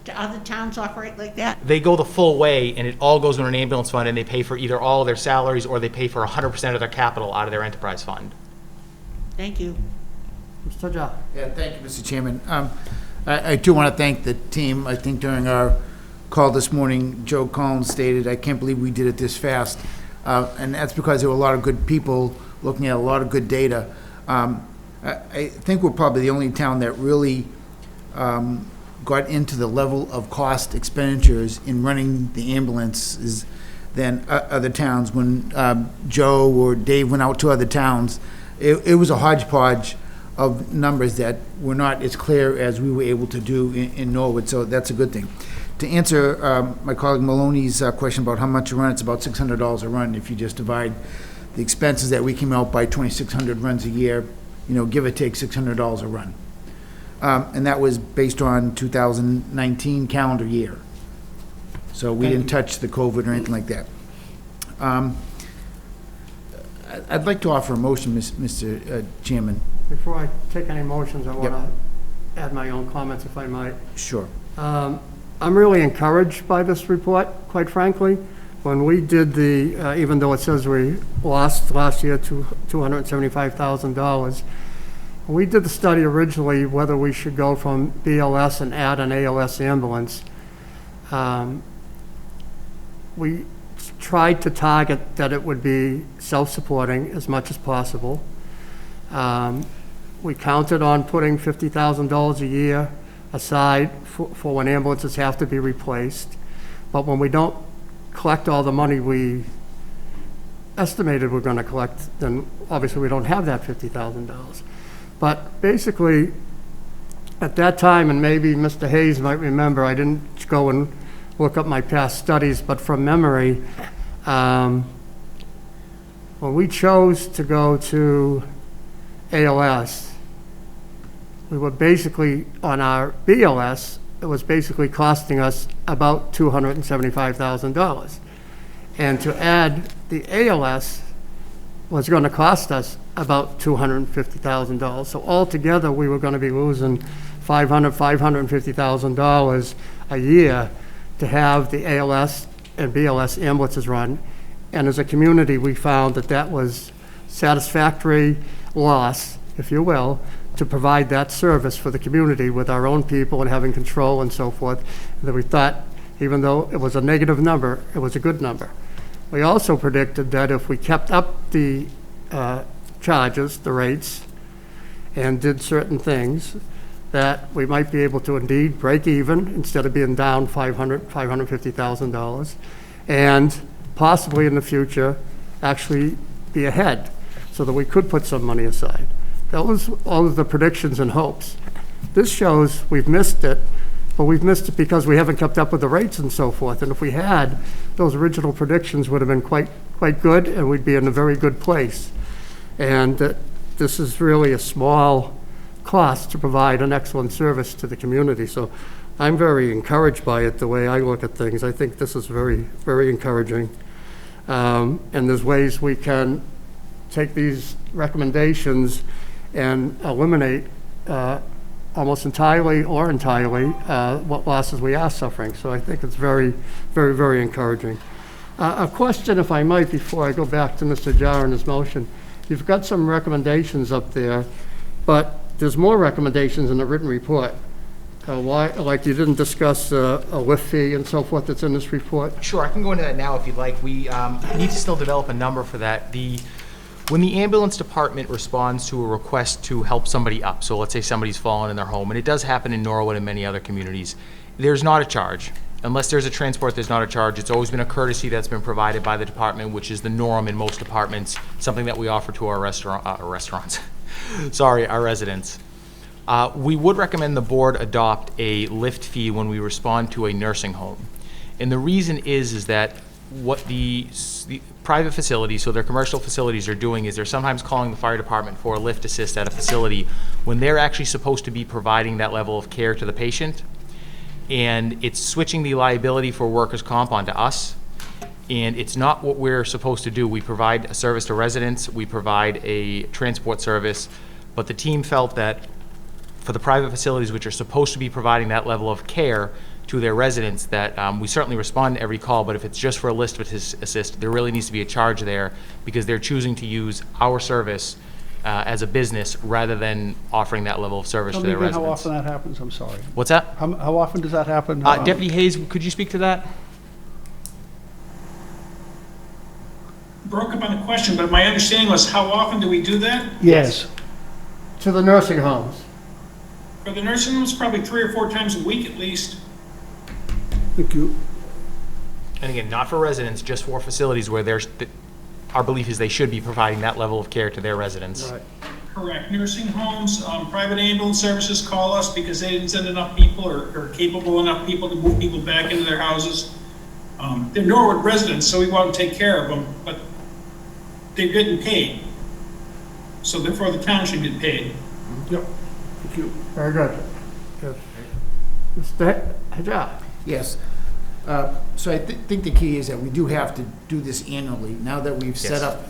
[SPEAKER 6] Do other towns operate like that?
[SPEAKER 14] They go the full way, and it all goes in an ambulance fund, and they pay for either all of their salaries or they pay for 100% of their capital out of their enterprise fund.
[SPEAKER 6] Thank you.
[SPEAKER 1] Mr. Ja.
[SPEAKER 8] Yeah, thank you, Mr. Chairman. I do want to thank the team. I think during our call this morning, Joe Collins stated, I can't believe we did it this fast. And that's because there were a lot of good people looking at a lot of good data. I think we're probably the only town that really got into the level of cost expenditures in running the ambulances than other towns. When Joe or Dave went out to other towns, it was a hodgepodge of numbers that were not as clear as we were able to do in Norwood, so that's a good thing. To answer my colleague Maloney's question about how much a run, it's about $600 a run. If you just divide the expenses that we came out by 2,600 runs a year, give or take $600 a run. And that was based on 2019 calendar year. So we didn't touch the COVID or anything like that. I'd like to offer a motion, Mr. Chairman.
[SPEAKER 1] Before I take any motions, I want to add my own comments, if I might.
[SPEAKER 8] Sure.
[SPEAKER 1] I'm really encouraged by this report, quite frankly. When we did the, even though it says we lost last year $275,000, when we did the study originally, whether we should go from BLS and add an ALS ambulance, we tried to target that it would be self-supporting as much as possible. We counted on putting $50,000 a year aside for when ambulances have to be replaced. But when we don't collect all the money we estimated we're going to collect, then obviously we don't have that $50,000. But basically, at that time, and maybe Mr. Hayes might remember, I didn't go and look up my past studies, but from memory, when we chose to go to ALS, we were basically, on our BLS, it was basically costing us about $275,000. And to add the ALS was going to cost us about $250,000. So altogether, we were going to be losing $550,000 a year to have the ALS and BLS ambulances run. And as a community, we found that that was satisfactory loss, if you will, to provide that service for the community with our own people and having control and so forth, that we thought, even though it was a negative number, it was a good number. We also predicted that if we kept up the charges, the rates, and did certain things, that we might be able to indeed break even instead of being down $550,000, and possibly in the future actually be ahead so that we could put some money aside. That was all of the predictions and hopes. This shows we've missed it, but we've missed it because we haven't kept up with the rates and so forth. And if we had, those original predictions would have been quite good, and we'd be in a very good place. And this is really a small cost to provide an excellent service to the community. So I'm very encouraged by it, the way I look at things. I think this is very, very encouraging. And there's ways we can take these recommendations and eliminate almost entirely or entirely what losses we are suffering. So I think it's very, very, very encouraging. A question, if I might, before I go back to Mr. Jarr and his motion. You've got some recommendations up there, but there's more recommendations in the written report. Why, like you didn't discuss a lift fee and so forth that's in this report?
[SPEAKER 14] Sure, I can go into that now if you'd like. We need to still develop a number for that. When the ambulance department responds to a request to help somebody up, so let's say somebody's fallen in their home, and it does happen in Norwood and many other communities, there's not a charge. Unless there's a transport, there's not a charge. It's always been a courtesy that's been provided by the department, which is the norm in most departments, something that we offer to our restaurants. Sorry, our residents. We would recommend the board adopt a lift fee when we respond to a nursing home. And the reason is that what the private facilities, so their commercial facilities, are doing is they're sometimes calling the fire department for a lift assist at a facility when they're actually supposed to be providing that level of care to the patient. And it's switching the liability for workers' comp onto us. And it's not what we're supposed to do. We provide a service to residents, we provide a transport service, but the team felt that for the private facilities which are supposed to be providing that level of care to their residents, that we certainly respond to every call, but if it's just for a lift assist, there really needs to be a charge there because they're choosing to use our service as a business rather than offering that level of service to their residents.
[SPEAKER 3] How often that happens? I'm sorry.
[SPEAKER 14] What's that?
[SPEAKER 3] How often does that happen?
[SPEAKER 14] Deputy Hayes, could you speak to that?
[SPEAKER 18] Broke up on the question, but my understanding was, how often do we do that?
[SPEAKER 3] Yes.
[SPEAKER 1] To the nursing homes.
[SPEAKER 18] For the nursing homes, probably 3 or 4 times a week at least.
[SPEAKER 3] Thank you.
[SPEAKER 14] And again, not for residents, just for facilities where our belief is they should be providing that level of care to their residents.
[SPEAKER 1] Right.
[SPEAKER 18] Correct. Nursing homes, private ambulance services call us because they didn't send enough people or capable enough people to move people back into their houses. They're Norwood residents, so we go out and take care of them, but they're getting paid. So therefore, the town should get paid.
[SPEAKER 3] Yep. Thank you.
[SPEAKER 1] Very good. Yes. Mr. Hajar?
[SPEAKER 8] Yes. So I think the key is that we do have to do this annually. Now that we've set up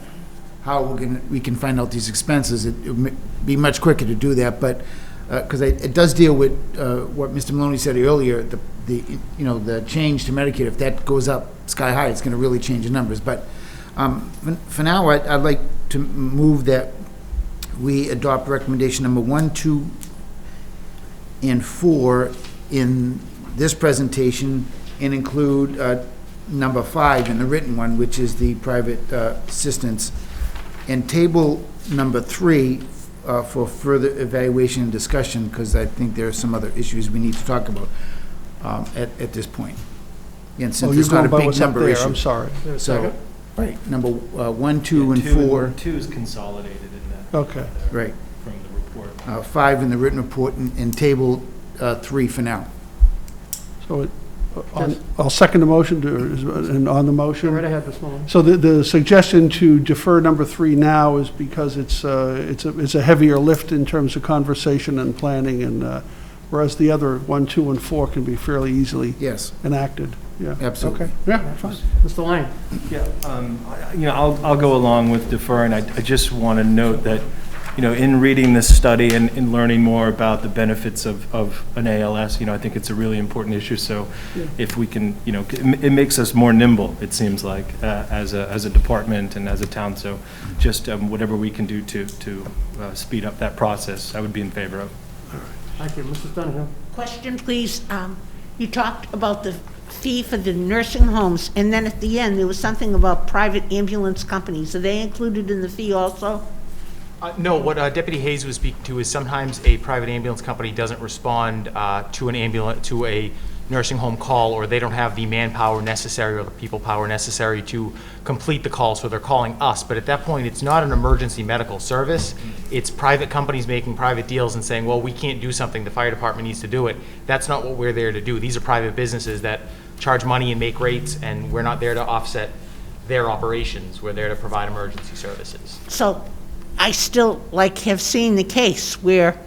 [SPEAKER 8] how we can find out these expenses, it would be much quicker to do that, but, because it does deal with what Mr. Maloney said earlier, the change to Medicaid. If that goes up sky high, it's going to really change the numbers. But for now, I'd like to move that we adopt recommendation number 1, 2, and 4 in this presentation, and include number 5 in the written one, which is the private assistance, and table number 3 for further evaluation and discussion, because I think there are some other issues we need to talk about at this point. And since it's not a big number issue.
[SPEAKER 3] I'm sorry.
[SPEAKER 8] So, right, number 1, 2, and 4.
[SPEAKER 4] 2 is consolidated in that.
[SPEAKER 3] Okay.
[SPEAKER 8] Right.
[SPEAKER 4] From the report.
[SPEAKER 8] 5 in the written report, and table 3 for now.
[SPEAKER 3] So I'll second the motion, and on the motion.
[SPEAKER 1] Right ahead this morning.
[SPEAKER 3] So the suggestion to defer number 3 now is because it's a heavier lift in terms of conversation and planning, and whereas the other 1, 2, and 4 can be fairly easily enacted. Yeah.
[SPEAKER 8] Absolutely.
[SPEAKER 3] Okay. Yeah. Fine.
[SPEAKER 1] Mr. Lane?
[SPEAKER 4] Yeah, I'll go along with deferring. I just want to note that, in reading this study and in learning more about the benefits of an ALS, I think it's a really important issue. So if we can, it makes us more nimble, it seems like, as a department and as a town. So just whatever we can do to speed up that process, I would be in favor of.
[SPEAKER 1] Thank you. Mrs. Dunhill?
[SPEAKER 6] Question, please. You talked about the fee for the nursing homes, and then at the end, there was something about private ambulance companies. Are they included in the fee also?
[SPEAKER 14] No, what Deputy Hayes was speaking to is sometimes a private ambulance company doesn't respond to a nursing home call, or they don't have the manpower necessary or the people power necessary to complete the call, so they're calling us. But at that point, it's not an emergency medical service. It's private companies making private deals and saying, well, we can't do something, the fire department needs to do it. That's not what we're there to do. These are private businesses that charge money and make rates, and we're not there to offset their operations. We're there to provide emergency services.
[SPEAKER 6] So I still have seen the case where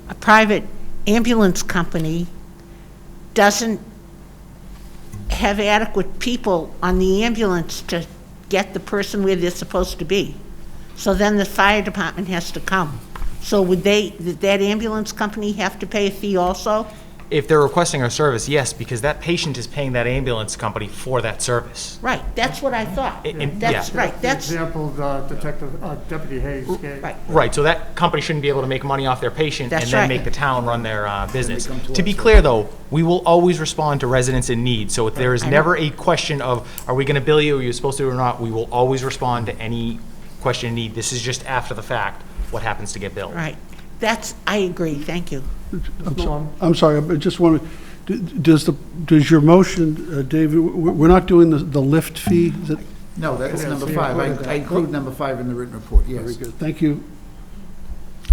[SPEAKER 6] a private ambulance company doesn't have adequate people on the ambulance to get the person where they're supposed to be. So then the fire department has to come. So would that ambulance company have to pay a fee also?
[SPEAKER 14] If they're requesting our service, yes, because that patient is paying that ambulance company for that service.
[SPEAKER 6] Right, that's what I thought.
[SPEAKER 14] That's
[SPEAKER 6] right. That's
[SPEAKER 1] the example Deputy Hayes gave.
[SPEAKER 14] Right, so that company shouldn't be able to make money off their patient and then make the town run their business. To be clear, though, we will always respond to residents in need. So if there is never a question of, are we going to bill you, are you supposed to or not, we will always respond to any question in need. This is just after the fact, what happens to get billed.
[SPEAKER 6] Right. I agree. Thank you.
[SPEAKER 3] I'm sorry, I just want to, does your motion, David, we're not doing the lift fee?
[SPEAKER 8] No, that's number 5. I include number 5 in the written report, yes.
[SPEAKER 3] Very good. Thank you.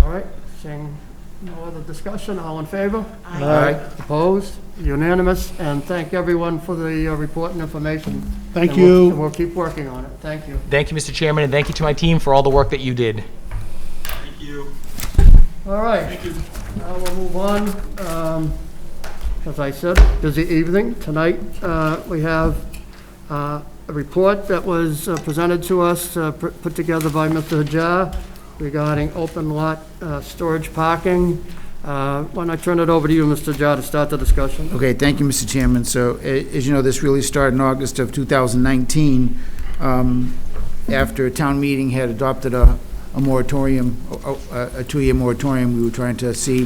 [SPEAKER 1] All right, seeing no other discussion, all in favor?
[SPEAKER 8] Aye.
[SPEAKER 1] Opposed? Unanimous, and thank everyone for the report and information.
[SPEAKER 3] Thank you.
[SPEAKER 1] And we'll keep working on it. Thank you.
[SPEAKER 14] Thank you, Mr. Chairman, and thank you to my team for all the work that you did.
[SPEAKER 17] Thank you.
[SPEAKER 1] All right. Thank you. Now we'll move on. As I said, busy evening. Tonight, we have a report that was presented to us, put together by Mr. Hajar regarding open lot storage parking. Why don't I turn it over to you, Mr. Hajar, to start the discussion?
[SPEAKER 8] Okay, thank you, Mr. Chairman. So, as you know, this really started in August of 2019, after a town meeting had adopted a moratorium, a 2-year moratorium. We were trying to see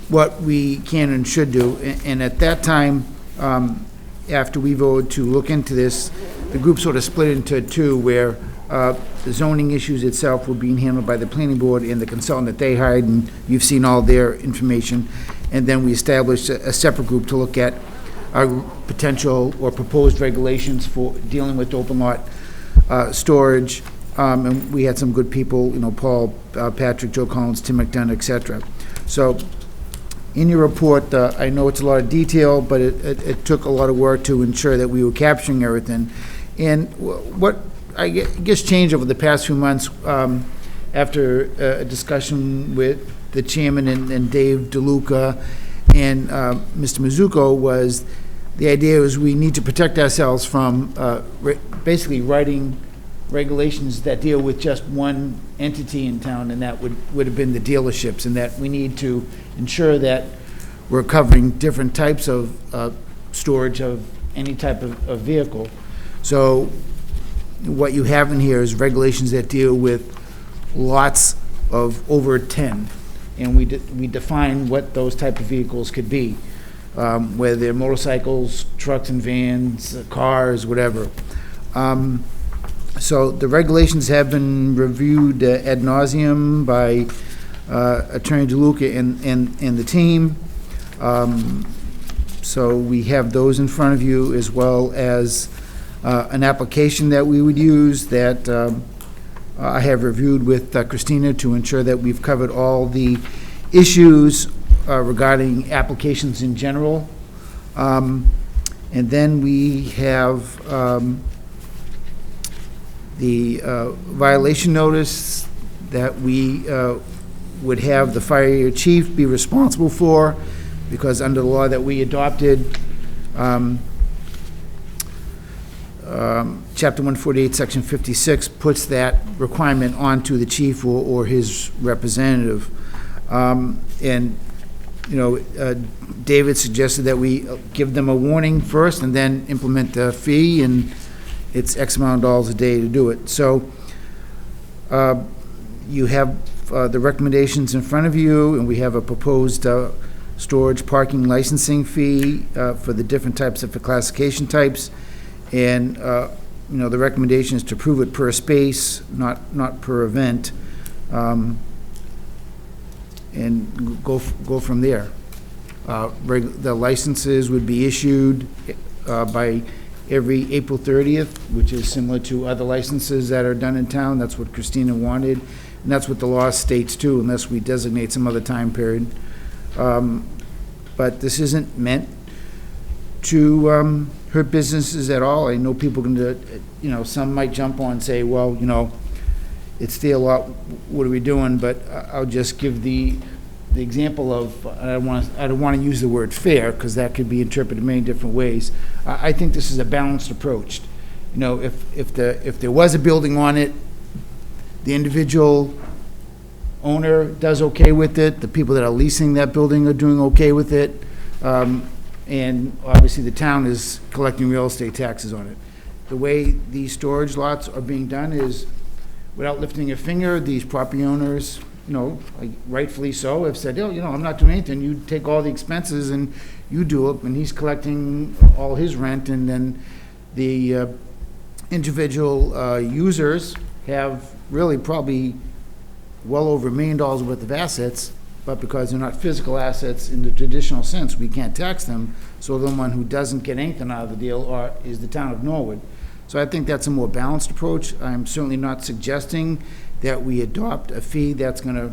[SPEAKER 8] what we can and should do. And at that time, after we voted to look into this, the group sort of split into two, where the zoning issues itself were being handled by the planning board and the consultant that they hired, and you've seen all their information. And then we established a separate group to look at our potential or proposed regulations for dealing with open lot storage. And we had some good people, Paul, Patrick, Joe Collins, Tim McDonough, et cetera. So in your report, I know it's a lot of detail, but it took a lot of work to ensure that we were capturing everything. And what I guess changed over the past few months, after a discussion with the chairman and Dave DeLuca and Mr. Mizuko, was the idea was we need to protect ourselves from basically writing regulations that deal with just one entity in town, and that would have been the dealerships, and that we need to ensure that we're covering different types of storage of any type of vehicle. So what you have in here is regulations that deal with lots of over 10, and we define what those type of vehicles could be, whether they're motorcycles, trucks and vans, cars, whatever. So the regulations have been reviewed ad nauseum by Attorney DeLuca and the team. So we have those in front of you, as well as an application that we would use that I have reviewed with Christina to ensure that we've covered all the issues regarding applications in general. And then we have the violation notice that we would have the fire chief be responsible for, because under the law that we adopted, Chapter 148, Section 56 puts that requirement onto the chief or his representative. And, David suggested that we give them a warning first and then implement the fee, and it's X amount of dollars a day to do it. So you have the recommendations in front of you, and we have a proposed storage parking licensing fee for the different types of classification types. And, the recommendation is to prove it per space, not per event, and go from there. The licenses would be issued by every April 30th, which is similar to other licenses that are done in town. That's what Christina wanted, and that's what the law states too, unless we designate some other time period. But this isn't meant to hurt businesses at all. I know people can do, some might jump on and say, well, it's their lot, what are we doing? But I'll just give the example of, I don't want to use the word fair, because that could be interpreted many different ways. I think this is a balanced approach. If there was a building on it, the individual owner does okay with it, the people that are leasing that building are doing okay with it, and obviously the town is collecting real estate taxes on it. The way these storage lots are being done is, without lifting a finger, these property owners, rightfully so, have said, I'm not doing anything, you take all the expenses and you do it, and he's collecting all his rent, and then the individual users have really probably well over $1 million worth of assets, but because they're not physical assets in the traditional sense, we can't tax them. So the one who doesn't get anything out of the deal is the town of Norwood. So I think that's a more balanced approach. I'm certainly not suggesting that we adopt a fee that's going to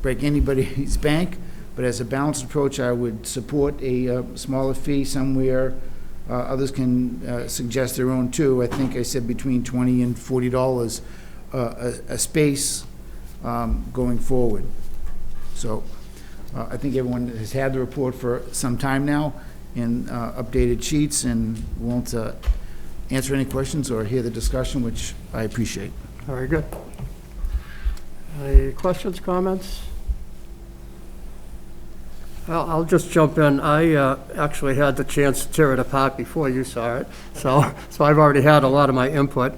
[SPEAKER 8] break anybody's bank, but as a balanced approach, I would support a smaller fee somewhere. Others can suggest their own too. I think I said between $20 and $40 a space going forward. So I think everyone has had the report for some time now in updated sheets, and won't answer any questions or hear the discussion, which I appreciate.
[SPEAKER 1] Very good. Any questions, comments? Well, I'll just jump in. I actually had the chance to tear it apart before you saw it, so I've already had a lot of my input.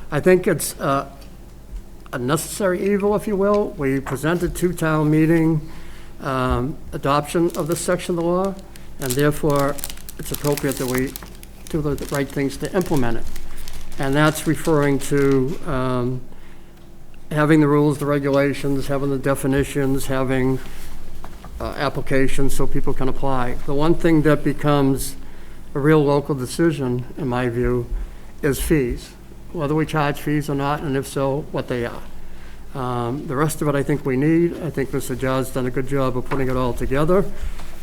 [SPEAKER 1] I think it's a necessary evil, if you will. We presented to town meeting adoption of this section of the law, and therefore it's appropriate that we do the right things to implement it. And that's referring to having the rules, the regulations, having the definitions, having applications so people can apply. The one thing that becomes a real local decision, in my view, is fees. whether we charge fees or not, and if so, what they are. The rest of it, I think we need. I think Mr. Jar's done a good job of putting it all together.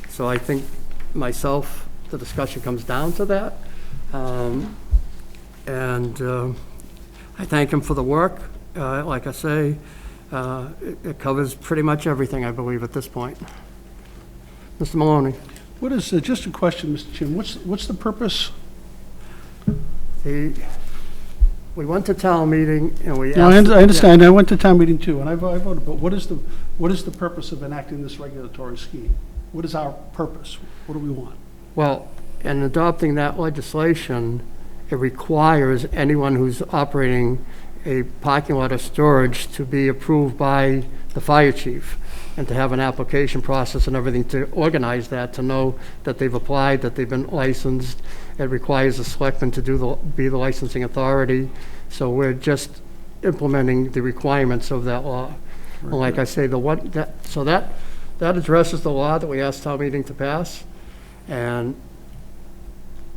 [SPEAKER 1] So I think myself, the discussion comes down to that. I thank him for the work. Like I say, it covers pretty much everything, I believe, at this point. Mr. Maloney?
[SPEAKER 3] What is, just a question, Mr. Chairman, what's the purpose?
[SPEAKER 1] We went to town meeting and we asked...
[SPEAKER 3] No, I understand, I went to town meeting too, and I voted, but what is the purpose of enacting this regulatory scheme? What is our purpose? What do we want?
[SPEAKER 1] Well, in adopting that legislation, it requires anyone who's operating a parking lot of storage to be approved by the fire chief and to have an application process and everything to organize that, to know that they've applied, that they've been licensed. It requires the selectmen to be the licensing authority. So we're just implementing the requirements of that law. And like I say, that addresses the law that we asked town meeting to pass. And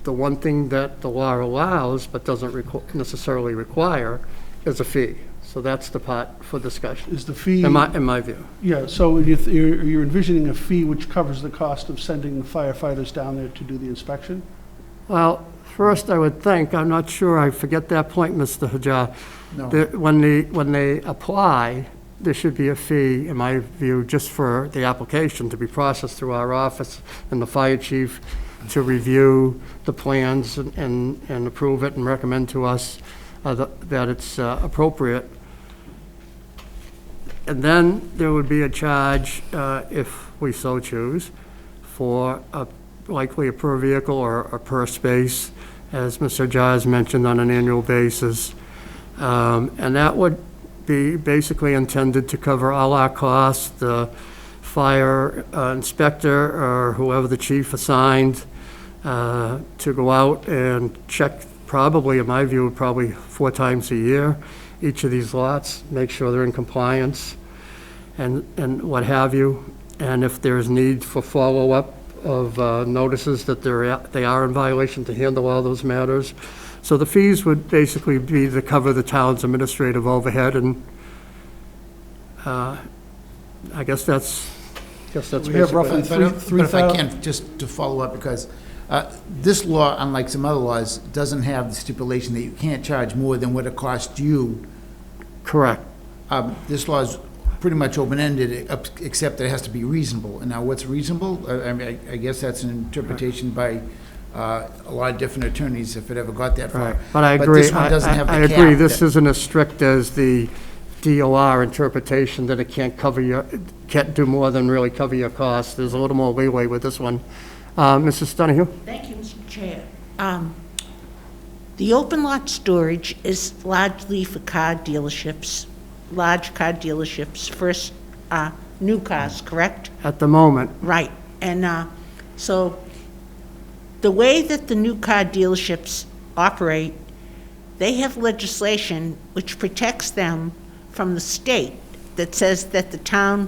[SPEAKER 1] the one thing that the law allows but doesn't necessarily require is a fee. So that's the part for discussion.
[SPEAKER 3] Is the fee...
[SPEAKER 1] In my view.
[SPEAKER 3] Yeah, so you're envisioning a fee which covers the cost of sending the firefighters down there to do the inspection?
[SPEAKER 1] Well, first I would think, I'm not sure, I forget that point, Mr. Hajar.
[SPEAKER 8] No.
[SPEAKER 1] When they apply, there should be a fee, in my view, just for the application to be processed through our office and the fire chief to review the plans and approve it and recommend to us that it's appropriate. And then there would be a charge, if we so choose, for likely a per vehicle or a per space, as Mr. Giles mentioned, on an annual basis. And that would be basically intended to cover all our costs, the fire inspector or whoever the chief assigned to go out and check, probably, in my view, probably 4 times a year, each of these lots, make sure they're in compliance and what have you. And if there's need for follow-up of notices that they are in violation, to handle all those matters. So the fees would basically be to cover the town's administrative overhead, and I guess that's
[SPEAKER 3] We have roughly
[SPEAKER 8] But if I can, just to follow up, because this law, unlike some other laws, doesn't have the stipulation that you can't charge more than what it costs you.
[SPEAKER 1] Correct.
[SPEAKER 8] This law is pretty much open-ended, except that it has to be reasonable. And now, what's reasonable? I mean, I guess that's an interpretation by a lot of different attorneys, if it ever got that far.
[SPEAKER 1] Right. But I agree.
[SPEAKER 8] This one doesn't have the
[SPEAKER 1] I
[SPEAKER 8] cap
[SPEAKER 1] agree. This
[SPEAKER 8] that-
[SPEAKER 1] isn't as strict as the DOR interpretation, that it can't do more than really cover your costs. There's a little more leeway with this one. Mrs. Donahue?
[SPEAKER 6] Thank you, Mr. Chair. The open lot storage is largely for car dealerships, large car dealerships, first new cars, correct?
[SPEAKER 1] At the moment.
[SPEAKER 6] Right. And so the way that the new car dealerships operate, they have legislation which protects them from the state that says that the town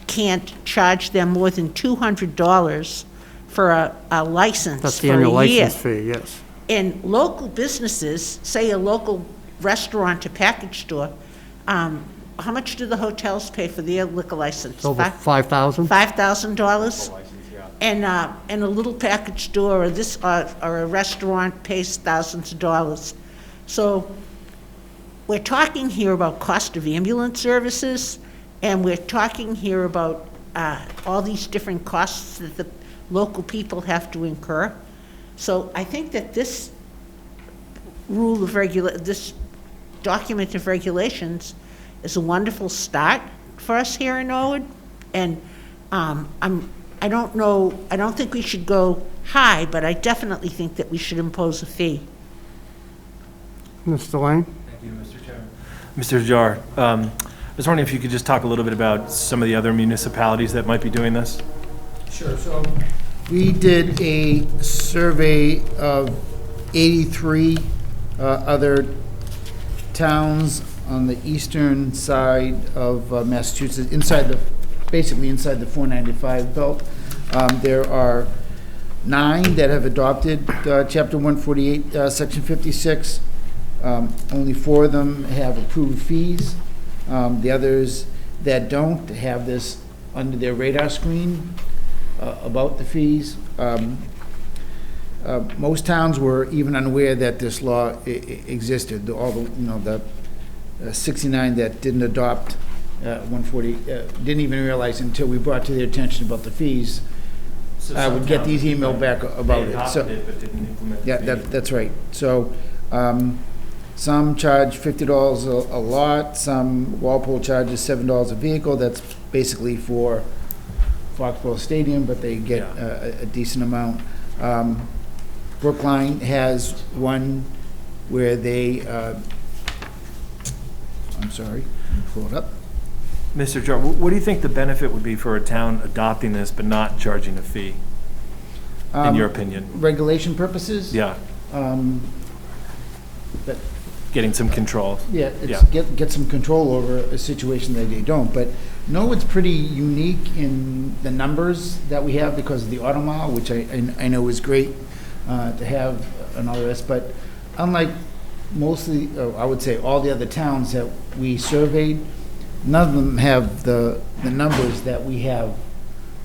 [SPEAKER 6] can't charge them more than $200 for a license
[SPEAKER 1] That's the
[SPEAKER 6] for
[SPEAKER 1] annual
[SPEAKER 6] a year.
[SPEAKER 1] license fee, yes.
[SPEAKER 6] And local businesses, say a local restaurant or package store, how much do the hotels pay for their liquor license?
[SPEAKER 1] Over $5,000?
[SPEAKER 6] $5,000? And a little package store or a restaurant pays thousands of dollars. So we're talking here about cost of ambulance services, and we're talking here about all these different costs that the local people have to incur. So I think that this this document of regulations is a wonderful start for us here in Norwood. And I don't think we should go high, but I definitely think that we should impose a fee.
[SPEAKER 1] Mr. Lane?
[SPEAKER 4] Thank you, Mr. Chairman. Mr. Hajar, I was wondering if you could just talk a little bit about some of the other municipalities that might be doing this?
[SPEAKER 8] Sure. So we did a survey of 83 other towns on the eastern side of Massachusetts, basically inside the 495 belt. There are 9 that have adopted Chapter 148, Section 56. Only 4 of them have approved fees. The others that don't have this under their radar screen about the fees. Most towns were even unaware that this law existed. All the, the 69 that didn't adopt 140 didn't even realize until we brought to their attention about the fees.
[SPEAKER 4] So
[SPEAKER 8] I would get these
[SPEAKER 4] towns,
[SPEAKER 8] email back about
[SPEAKER 4] they
[SPEAKER 8] it. So,
[SPEAKER 4] adopted it but didn't implement
[SPEAKER 8] yeah,
[SPEAKER 4] the fee.
[SPEAKER 8] that's right. So some charge $50 a lot. Some Walpole charges $7 a vehicle. That's basically for Foxborough Stadium, but they get a decent amount. Brookline has one where they, I'm sorry, pull it up.
[SPEAKER 4] Mr. Jar, what do you think the benefit would be for a town adopting this but not charging a fee, in your opinion?
[SPEAKER 8] Regulation purposes?
[SPEAKER 4] Yeah,
[SPEAKER 8] But,
[SPEAKER 4] getting some control.
[SPEAKER 8] yeah, it's get some control over a situation that they don't. But Norwood's pretty unique in the numbers that we have because of the auto mile, which I know is great to have and all the rest. But unlike mostly, I would say all the other towns that we surveyed, none of them have the numbers that we have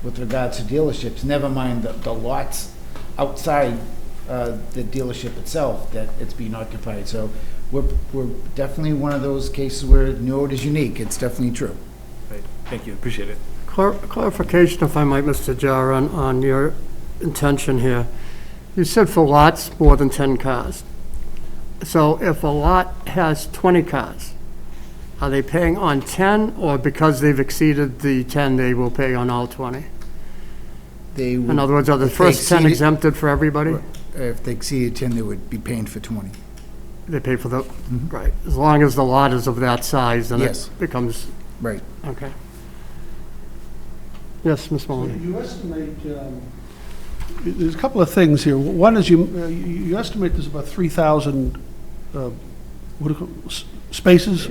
[SPEAKER 8] with regards to dealerships, never mind the lots outside the dealership itself that it's being occupied. So we're definitely one of those cases where Norwood is unique. It's definitely true.
[SPEAKER 4] Right. Thank you, appreciate it.
[SPEAKER 1] Clarification, if I might, Mr. Jar, on your intention here. You said for lots more than 10 cars. So if a lot has 20 cars, are they paying on 10, or because they've exceeded the 10, they will pay on all 20? In other words, are the first 10 exempted for everybody?
[SPEAKER 8] If they exceeded 10, they would be paying for 20.
[SPEAKER 1] They pay for the, right, as long as the lot is of that size, then
[SPEAKER 8] Yes.
[SPEAKER 1] it becomes,
[SPEAKER 8] Right.
[SPEAKER 1] okay. Yes, Ms. Maloney?
[SPEAKER 3] You estimate, there's a couple of things here. One is you estimate there's about 3,000 spaces.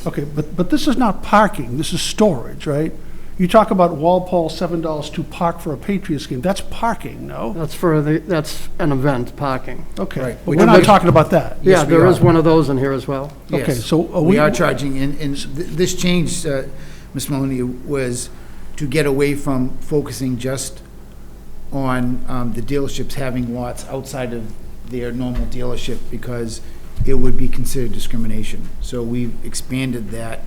[SPEAKER 3] Okay, but this is not parking, this is storage, right? You talk about Walpole, $7 to park for a Patriots game. That's parking, no?
[SPEAKER 1] That's an event, parking.
[SPEAKER 3] Okay,
[SPEAKER 8] Right.
[SPEAKER 3] but we're not talking about that.
[SPEAKER 1] Yeah,
[SPEAKER 8] Yes, we
[SPEAKER 1] there is
[SPEAKER 8] are.
[SPEAKER 1] one of those in here as well.
[SPEAKER 3] Okay,
[SPEAKER 8] Yes.
[SPEAKER 3] so
[SPEAKER 8] We are charging, and this change, Ms. Maloney, was to get away from focusing just on the dealerships having lots outside of their normal dealership, because it would be considered discrimination. So we've expanded that.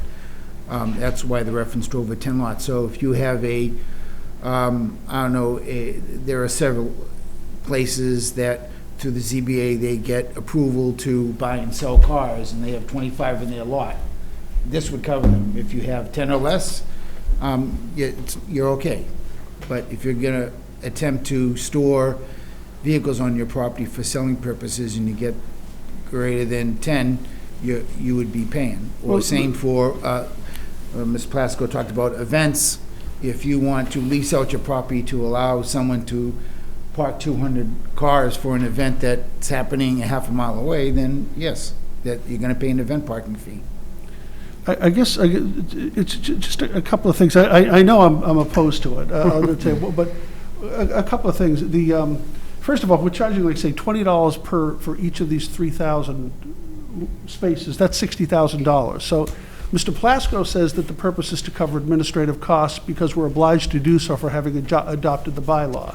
[SPEAKER 8] That's why the reference to over 10 lots. So if you have I don't know, there are several places that through the ZBA, they get approval to buy and sell cars, and they have 25 in their lot. This would cover them. If you have 10 or less, you're okay. But if you're gonna attempt to store vehicles on your property for selling purposes and you get greater than 10, you would be paying. Or same for, Ms. Plasko talked about events. If you want to lease out your property to allow someone to park 200 cars for an event that's happening a half a mile away, then yes, that you're gonna pay an event parking fee.
[SPEAKER 3] I guess it's just a couple of things. I know I'm opposed to it, but a couple of things. First of all, we're charging, like, say, $20 for each of these 3,000 spaces. That's $60,000. So Mr. Plasko says that the purpose is to cover administrative costs because we're obliged to do so for having adopted the bylaw.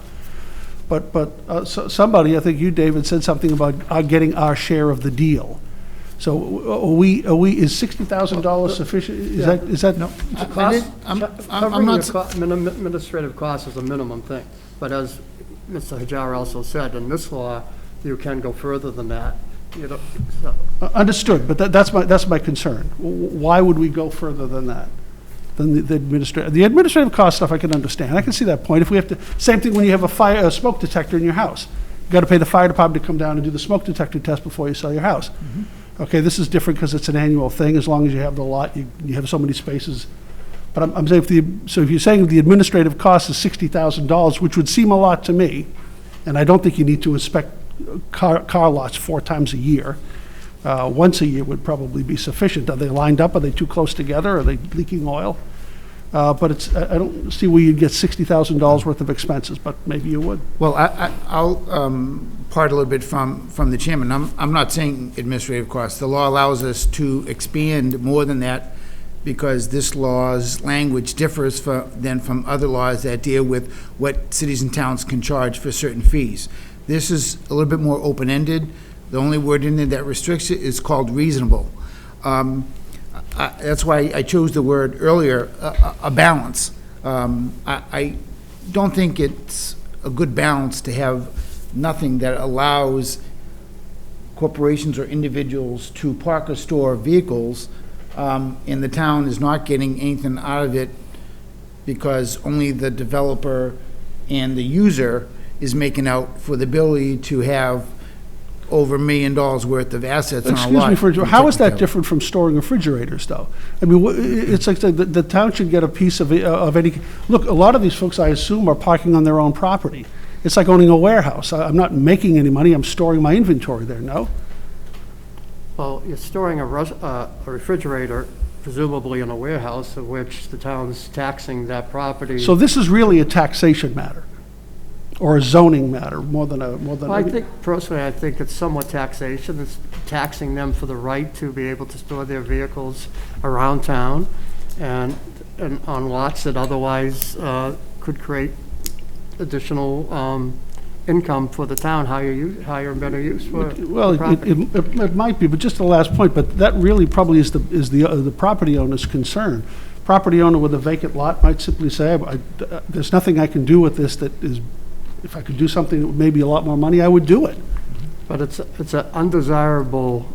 [SPEAKER 3] But somebody, I think you, David, said something about getting our share of the deal. So is $60,000 sufficient? Is that?
[SPEAKER 8] No.
[SPEAKER 1] Covering your administrative costs is a minimum thing. But as Mr. Hajar also said, in this law, you can go further than that.
[SPEAKER 3] Understood, but that's my concern. Why would we go further than that? Than the administrative cost stuff I can understand. I can see that point. If we have to, same thing when you have a smoke detector in your house. You got to pay the fire department to come down and do the smoke detector test before you sell your house. Okay, this is different because it's an annual thing. As long as you have the lot, you have so many spaces. But I'm saying so if you're saying the administrative cost is $60,000, which would seem a lot to me, and I don't think you need to inspect car lots 4 times a year. Once a year would probably be sufficient. Are they lined up? Are they too close together? Are they leaking oil? But I don't see where you'd get $60,000 worth of expenses, but maybe you would.
[SPEAKER 8] Well, I'll part a little bit from the chairman. I'm not saying administrative costs. The law allows us to expand more than that because this law's language differs than from other laws that deal with what cities and towns can charge for certain fees. This is a little bit more open-ended. The only word in there that restricts it is called reasonable. That's why I chose the word earlier, a balance. I don't think it's a good balance to have nothing that allows corporations or individuals to park or store vehicles, and the town is not getting anything out of it because only the developer and the user is making out for the ability to have over $1 million worth of assets on a lot.
[SPEAKER 3] Excuse me, how is that different from storing refrigerators, though? I mean, it's like the town should get a piece of any, look, a lot of these folks, I assume, are parking on their own property. It's like owning a warehouse. I'm not making any money, I'm storing my inventory there, no?
[SPEAKER 1] Well, you're storing a refrigerator presumably in a warehouse of which the town's taxing that property.
[SPEAKER 3] So this is really a taxation matter, or a zoning matter, more than.
[SPEAKER 1] Well, I think, personally, I think it's somewhat taxation. It's taxing them for the right to be able to store their vehicles around town and on lots that otherwise could create additional income for the town, higher and better use for
[SPEAKER 3] Well, it might be, but just the last point, but that really probably is the property owner's concern. Property owner with a vacant lot might simply say, there's nothing I can do with this that is, if I could do something that would maybe a lot more money, I would do it.
[SPEAKER 1] But it's an undesirable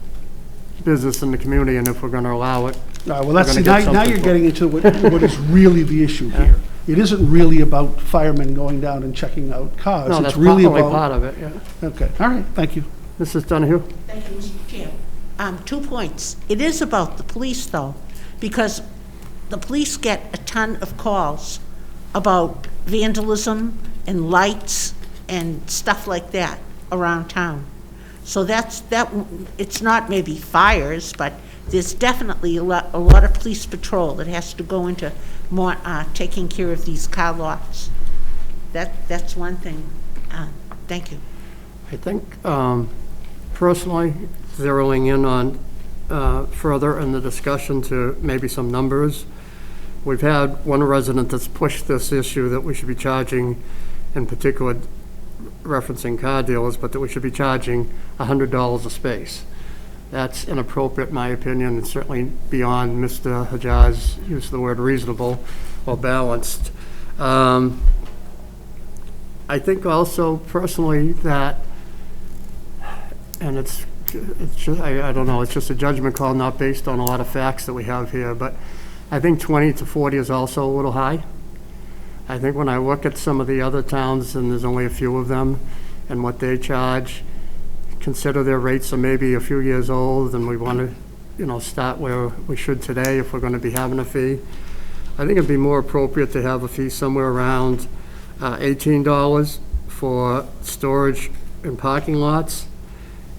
[SPEAKER 1] business in the community, and if we're going to allow it,
[SPEAKER 3] well, now you're getting into what is really the issue here. It isn't really about firemen going down and checking out cars.
[SPEAKER 1] No,
[SPEAKER 3] it's
[SPEAKER 1] that's
[SPEAKER 3] really
[SPEAKER 1] probably
[SPEAKER 3] about,
[SPEAKER 1] part of it, yeah.
[SPEAKER 3] Okay, all right, thank you.
[SPEAKER 1] Mrs. Donahue?
[SPEAKER 6] Thank you, Mr. Chair. 2 points. It is about the police, though, because the police get a ton of calls about vandalism and lights and stuff like that around town. So it's not maybe fires, but there's definitely a lot of police patrol that has to go into more taking care of these car lots. That's one thing. Thank you.
[SPEAKER 1] I think, personally, zeroing in on further in the discussion to maybe some numbers, we've had one resident that's pushed this issue that we should be charging, in particular referencing car dealers, but that we should be charging $100 a space. That's inappropriate, in my opinion, and certainly beyond Mr. Hajar's use of the word reasonable or balanced. I think also personally that, and it's just, I don't know, it's just a judgment call not based on a lot of facts that we have here, but I think 20 to 40 is also a little high. I think when I look at some of the other towns, and there's only a few of them, and what they charge, consider their rates are maybe a few years old, and we want to, start where we should today if we're going to be having a fee. I think it'd be more appropriate to have a fee somewhere around $18 for storage in parking lots,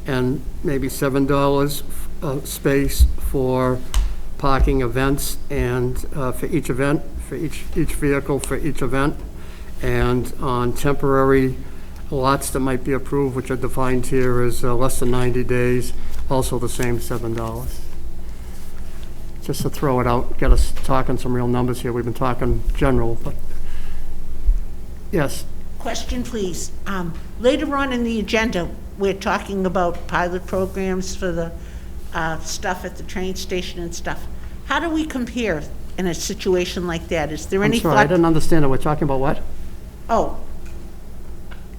[SPEAKER 1] and maybe $7 a space for parking events, and for each event, for each vehicle for each event, and on temporary lots that might be approved, which are defined here as less than 90 days, also the same $7. Just to throw it out, get us talking some real numbers here. We've been talking general, but yes.
[SPEAKER 6] Question, please. Later on in the agenda, we're talking about pilot programs for the stuff at the train station and stuff. How do we compare in a situation like that? Is there any
[SPEAKER 1] I'm sorry, I didn't understand it. We're talking about what?
[SPEAKER 6] Oh,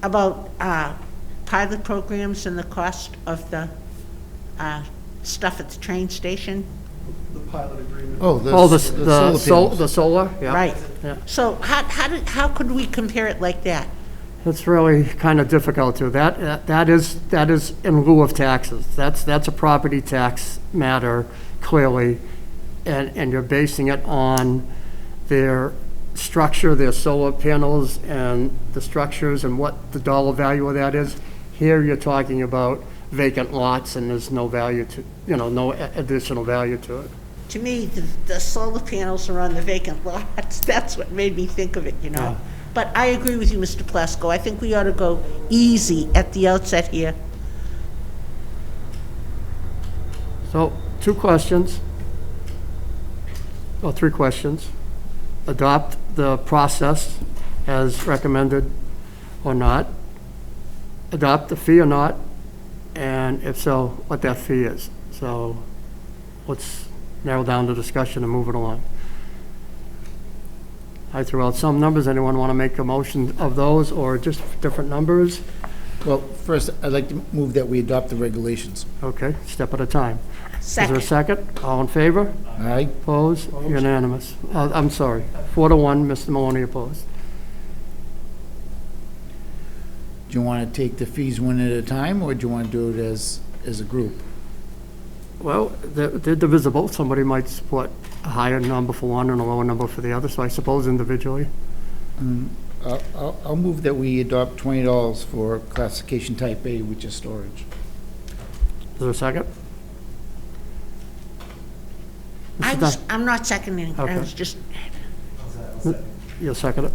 [SPEAKER 6] about pilot programs and the cost of the stuff at the train station?
[SPEAKER 3] The pilot agreement.
[SPEAKER 1] The solar, yeah.
[SPEAKER 6] Right.
[SPEAKER 1] Yeah.
[SPEAKER 6] So how could we compare it like that?
[SPEAKER 1] It's really kind of difficult to. That is in lieu of taxes. That's a property tax matter, clearly, and you're basing it on their structure, their solar panels, and the structures, and what the dollar value of that is. Here you're talking about vacant lots, and there's no value to, no additional value to it.
[SPEAKER 6] To me, the solar panels are on the vacant lots. That's what made me think of it,
[SPEAKER 1] Yeah.
[SPEAKER 6] But I agree with you, Mr. Plasko. I think we ought to go easy at the outset here.
[SPEAKER 1] So, 2 questions, or 3 questions. Adopt the process as recommended or not. Adopt the fee or not, and if so, what that fee is. So let's narrow down the discussion and move it along. I threw out some numbers. Anyone want to make a motion of those or just different numbers?
[SPEAKER 8] Well, first, I'd like to move that we adopt the regulations.
[SPEAKER 1] Okay, step at a time.
[SPEAKER 6] Second.
[SPEAKER 1] Is there a second? All in favor?
[SPEAKER 8] Aye.
[SPEAKER 1] Opposed? Unanimous. I'm sorry, 4-1, Mr. Maloney opposed.
[SPEAKER 8] Do you want to take the fees one at a time, or do you want to do it as a group?
[SPEAKER 1] Well, they're divisible. Somebody might support a higher number for one and a lower number for the other, so I suppose individually.
[SPEAKER 8] I'll move that we adopt $20 for classification type A, which is storage.
[SPEAKER 1] Is there a second?
[SPEAKER 6] I'm not seconding. I
[SPEAKER 1] Okay.
[SPEAKER 6] was just,
[SPEAKER 1] You'll second it.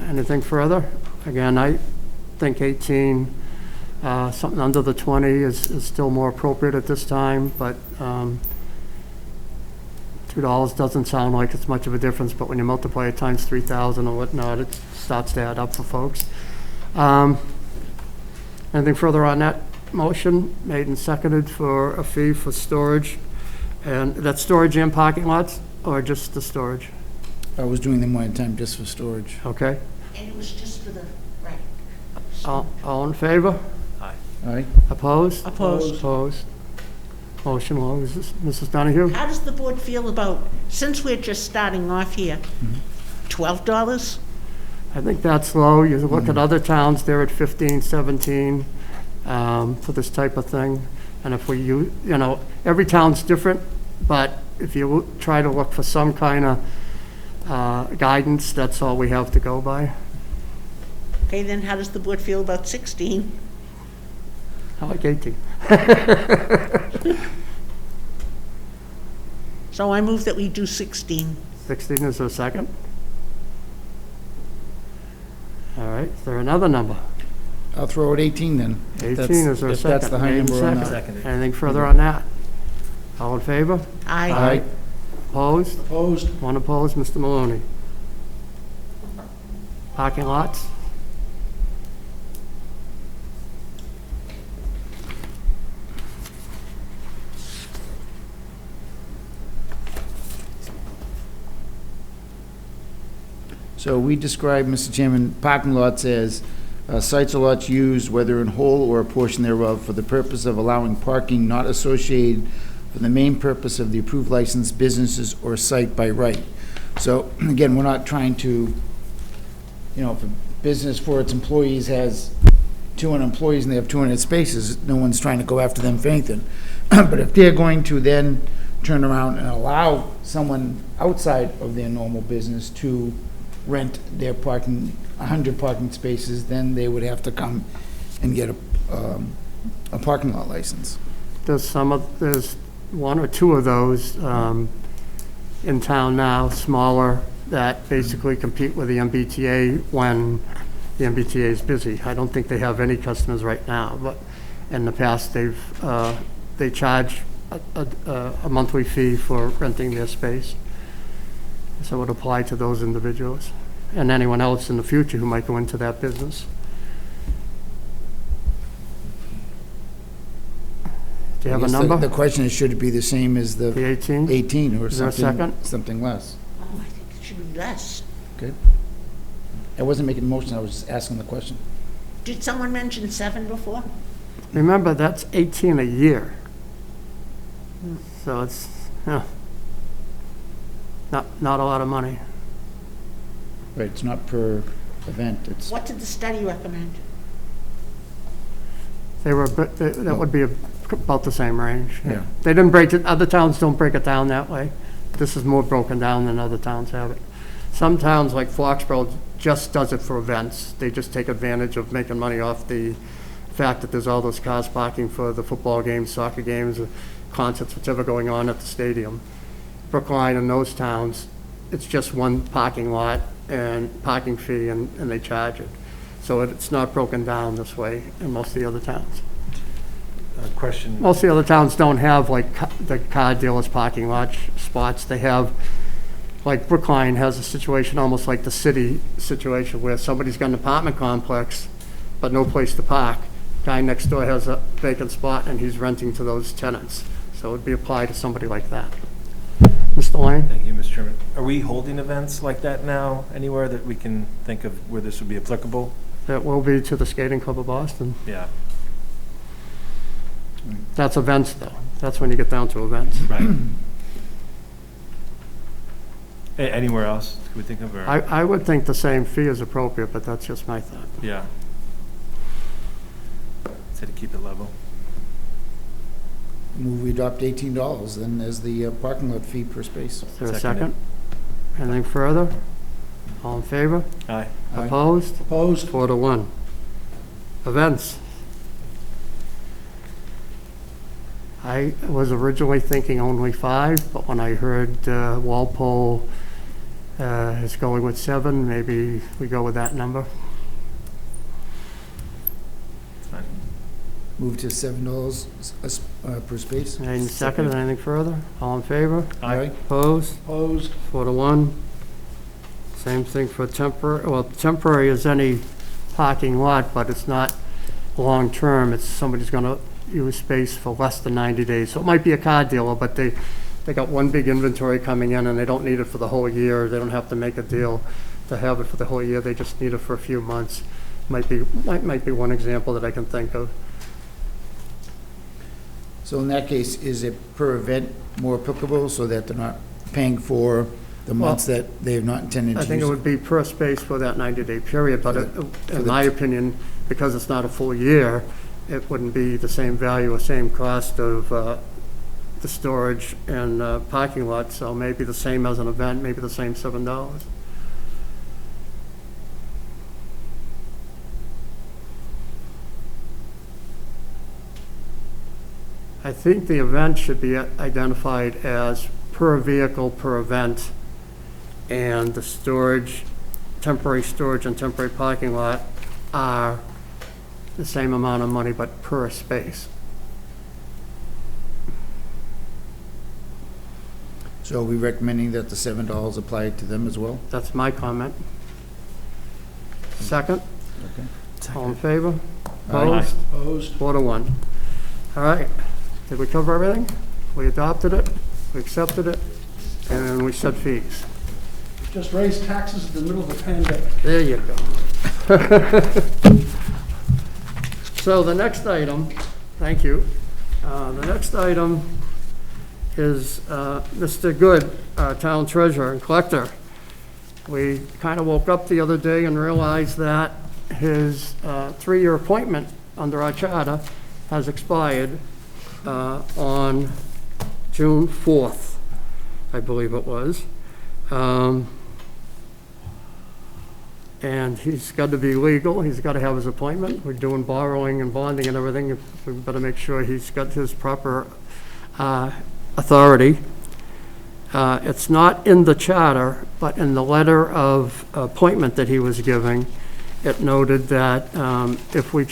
[SPEAKER 1] Anything further? Again, I think 18, something under the 20 is still more appropriate at this time, but $2 doesn't sound like it's much of a difference, but when you multiply it times 3,000 or whatnot, it starts to add up for folks. Anything further on that motion? Made and seconded for a fee for storage, and that's storage and parking lots, or just the storage?
[SPEAKER 8] I was doing them one at a time just for storage.
[SPEAKER 1] Okay.
[SPEAKER 6] and it was just for the, right.
[SPEAKER 1] All in favor?
[SPEAKER 8] Aye.
[SPEAKER 1] Opposed?
[SPEAKER 6] Opposed.
[SPEAKER 1] Opposed. Motion will, Mrs. Donahue?
[SPEAKER 6] How does the board feel about, since we're just starting off here, $12?
[SPEAKER 1] I think that's low. You look at other towns, they're at 15, 17 for this type of thing. And if we, you know, every town's different, but if you try to look for some kind of guidance, that's all we have to go by.
[SPEAKER 6] Okay, then how does the board feel about 16?
[SPEAKER 1] I like 18.
[SPEAKER 6] So I move that we do 16.
[SPEAKER 1] 16 is a second. All right, is there another number?
[SPEAKER 8] I'll throw out 18 then.
[SPEAKER 1] 18 is there a
[SPEAKER 8] If
[SPEAKER 1] second?
[SPEAKER 8] that's the high
[SPEAKER 1] Made
[SPEAKER 8] number or not.
[SPEAKER 1] second. Anything further on that? All in favor?
[SPEAKER 6] Aye.
[SPEAKER 8] Aye.
[SPEAKER 1] Opposed?
[SPEAKER 3] Opposed?
[SPEAKER 1] One opposed, Mr. Maloney. Parking lots?
[SPEAKER 8] So we describe, Mr. Chairman, parking lots as sites or lots used, whether in whole or a portion thereof, for the purpose of allowing parking not associated for the main purpose of the approved licensed businesses or site by right. So again, we're not trying to, you know, if a business for its employees has 200 employees and they have 200 spaces, no one's trying to go after them for anything. But if they're going to then turn around and allow someone outside of their normal business to rent their parking, 100 parking spaces, then they would have to come and get a parking lot license.
[SPEAKER 1] There's one or two of those in town now, smaller, that basically compete with the MBTA when the MBTA is busy. I don't think they have any customers right now, but in the past, they charge a monthly fee for renting their space. So it would apply to those individuals and anyone else in the future who might go into that business. Do you have a
[SPEAKER 8] I guess
[SPEAKER 1] number?
[SPEAKER 8] The question is, should it be the same as the
[SPEAKER 1] 18?
[SPEAKER 8] 18 or
[SPEAKER 1] Is there a second?
[SPEAKER 8] something less?
[SPEAKER 6] Oh, I think it should be less.
[SPEAKER 8] Good. I wasn't making a motion, I was just asking the question.
[SPEAKER 6] Did someone mention 7 before?
[SPEAKER 1] Remember, that's 18 a year. So it's, not a lot of money.
[SPEAKER 8] Right, it's not per event, it's,
[SPEAKER 6] What did the study recommend?
[SPEAKER 1] They were, that would be about the same range.
[SPEAKER 8] Yeah.
[SPEAKER 1] They didn't break it, other towns don't break it down that way. This is more broken down than other towns have it. Some towns, like Foxborough, just does it for events. They just take advantage of making money off the fact that there's all those cars parking for the football games, soccer games, concerts, whatever going on at the stadium. Brookline and those towns, it's just one parking lot, and parking fee, and they charge it. So it's not broken down this way in most of the other towns.
[SPEAKER 4] Question.
[SPEAKER 1] Most of the other towns don't have like the car dealers parking lot spots. They have, like Brookline has a situation almost like the city situation where somebody's got an apartment complex, but no place to park. Guy next door has a vacant spot and he's renting to those tenants. So it'd be applied to somebody like that. Mr. Lane?
[SPEAKER 4] Thank you, Mr. Chairman. Are we holding events like that now anywhere that we can think of where this would be applicable?
[SPEAKER 1] That will be to the Skating Club of Boston.
[SPEAKER 4] Yeah.
[SPEAKER 1] That's events, though. That's when you get down to events.
[SPEAKER 4] Right. Anywhere else can we think of? Or?
[SPEAKER 1] I would think the same fee is appropriate, but that's just my thought.
[SPEAKER 4] Yeah. So to keep it level.
[SPEAKER 8] Move we adopt $18 then as the parking lot fee per space.
[SPEAKER 1] Is there a second? Anything further? All in favor?
[SPEAKER 4] Aye.
[SPEAKER 1] Opposed?
[SPEAKER 3] Opposed?
[SPEAKER 1] 4-1. Events. I was originally thinking only 5, but when I heard Walpole is going with 7, maybe we go with that number.
[SPEAKER 4] Fine.
[SPEAKER 8] Move to $7 per space.
[SPEAKER 1] Any second, anything further? All in favor?
[SPEAKER 4] Aye.
[SPEAKER 1] Opposed?
[SPEAKER 3] Opposed?
[SPEAKER 1] 4-1. Same thing for temporary. Well, temporary is any parking lot, but it's not long-term. It's somebody's going to use space for less than 90 days. So it might be a car dealer, but they got one big inventory coming in and they don't need it for the whole year. They don't have to make a deal to have it for the whole year. They just need it for a few months. Might be one example that I can think of.
[SPEAKER 8] So in that case, is it per event more applicable so that they're not paying for the months that they have not intended to
[SPEAKER 1] I
[SPEAKER 8] use?
[SPEAKER 1] think it would be per space for that 90-day period, but in my opinion, because it's not a full year, it wouldn't be the same value or same cost of the storage and parking lot, so maybe the same as an event, maybe the same $7. I think the event should be identified as per vehicle per event, and the storage, temporary storage and temporary parking lot are the same amount of money, but per space.
[SPEAKER 8] So are we recommending that the $7 apply to them as well?
[SPEAKER 1] That's my comment. Second?
[SPEAKER 8] Okay.
[SPEAKER 1] All in favor?
[SPEAKER 8] Aye.
[SPEAKER 1] Opposed?
[SPEAKER 3] Opposed?
[SPEAKER 1] 4-1. All right. Did we cover everything? We adopted it, we accepted it, and we set fees.
[SPEAKER 3] Just raise taxes in the middle of the pandemic.
[SPEAKER 1] There you go. So the next item, thank you. The next item is Mr. Good, our town treasurer and collector. We kind of woke up the other day and realized that his 3-year appointment under our charter has expired on June 4th, I believe it was. And he's got to be legal, he's got to have his appointment. We're doing borrowing and bonding and everything. We better make sure he's got his proper authority. It's not in the charter, but in the letter of appointment that he was giving, it noted that if we're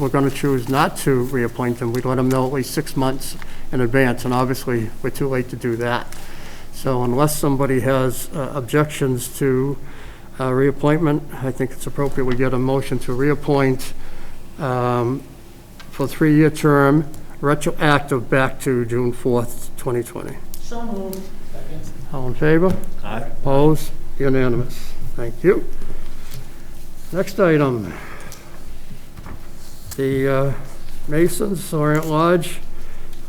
[SPEAKER 1] going to choose not to reappoint him, we'd let him know at least 6 months in advance, and obviously we're too late to do that. So unless somebody has objections to reappointment, I think it's appropriate we get a motion to reappoint for a 3-year term, retroactive back to June 4th, 2020.
[SPEAKER 6] So moved.
[SPEAKER 1] All in favor?
[SPEAKER 4] Aye.
[SPEAKER 1] Opposed? Unanimous. Thank you. Next item. The Masons, Orient Lodge,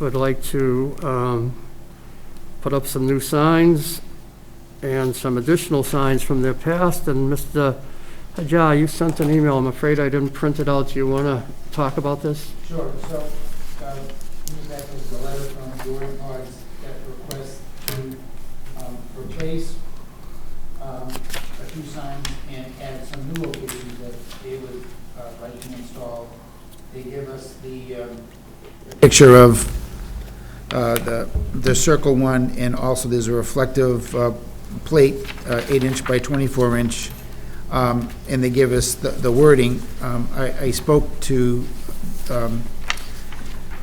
[SPEAKER 1] would like to put up some new signs and some additional signs from their past. And Mr. Hajar, you sent an email. I'm afraid I didn't print it out. Do you want to talk about this?
[SPEAKER 8] Sure. So, that was the letter from the Orient Lodge that requests to replace a few signs and add some new locations that they would like to install. They give us the picture of the circle one, and also there's a reflective plate, 8-inch by 24-inch, and they give us the wording. I spoke to the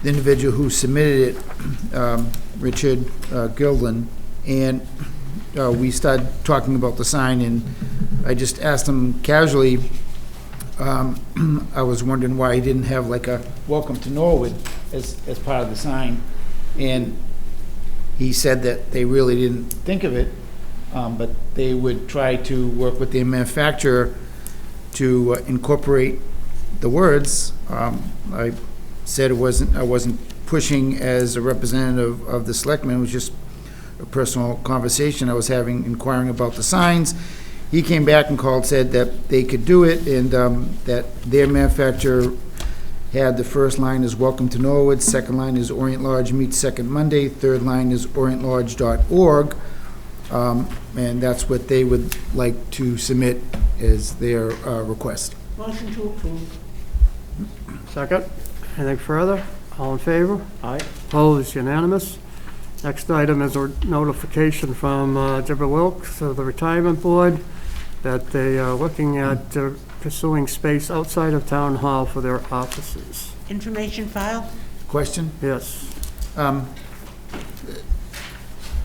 [SPEAKER 8] individual who submitted it, Richard Gilden, and we started talking about the sign, and I just asked him casually, I was wondering why he didn't have like a welcome to Norwood as part of the sign, and he said that they really didn't think of it, but they would try to work with the manufacturer to incorporate the words. I said I wasn't pushing as a representative of the Selectmen. It was just a personal conversation I was having, inquiring about the signs. He came back and called, said that they could do it, and that their manufacturer had the first line is Welcome to Norwood, second line is Orient Lodge meets second Monday, third line is orientlodge.org, and that's what they would like to submit as their request.
[SPEAKER 6] Motion to approve.
[SPEAKER 1] Second. Anything further? All in favor? Aye. Opposed? Unanimous. Next item is a notification from Deborah Wilkes of the Retirement Board that they are looking at pursuing space outside of Town Hall for their offices.
[SPEAKER 6] Information file?
[SPEAKER 8] Question?
[SPEAKER 1] Yes.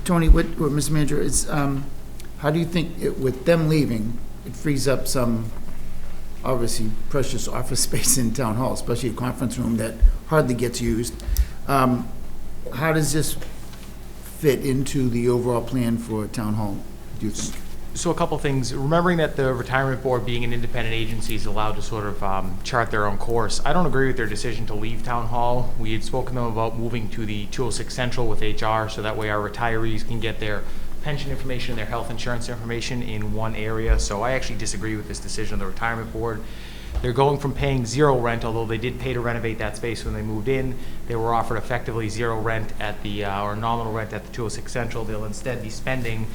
[SPEAKER 8] Tony, what Mr. Manager, is, how do you think, with them leaving, it frees up some, obviously, precious office space in Town Hall, especially a conference room that hardly gets used? How does this fit into the overall plan for Town Hall, do you think?
[SPEAKER 14] So a couple things. Remembering that the Retirement Board, being an independent agency, is allowed to sort of chart their own course. I don't agree with their decision to leave Town Hall. We had spoken to them about moving to the 206 Central with HR, so that way our retirees can get their pension information and their health insurance information in one area. So I actually disagree with this decision of the Retirement Board. They're going from paying zero rent, although they did pay to renovate that space when they moved in. They were offered effectively zero rent at the, or nominal rent at the 206 Central. They'll instead be spending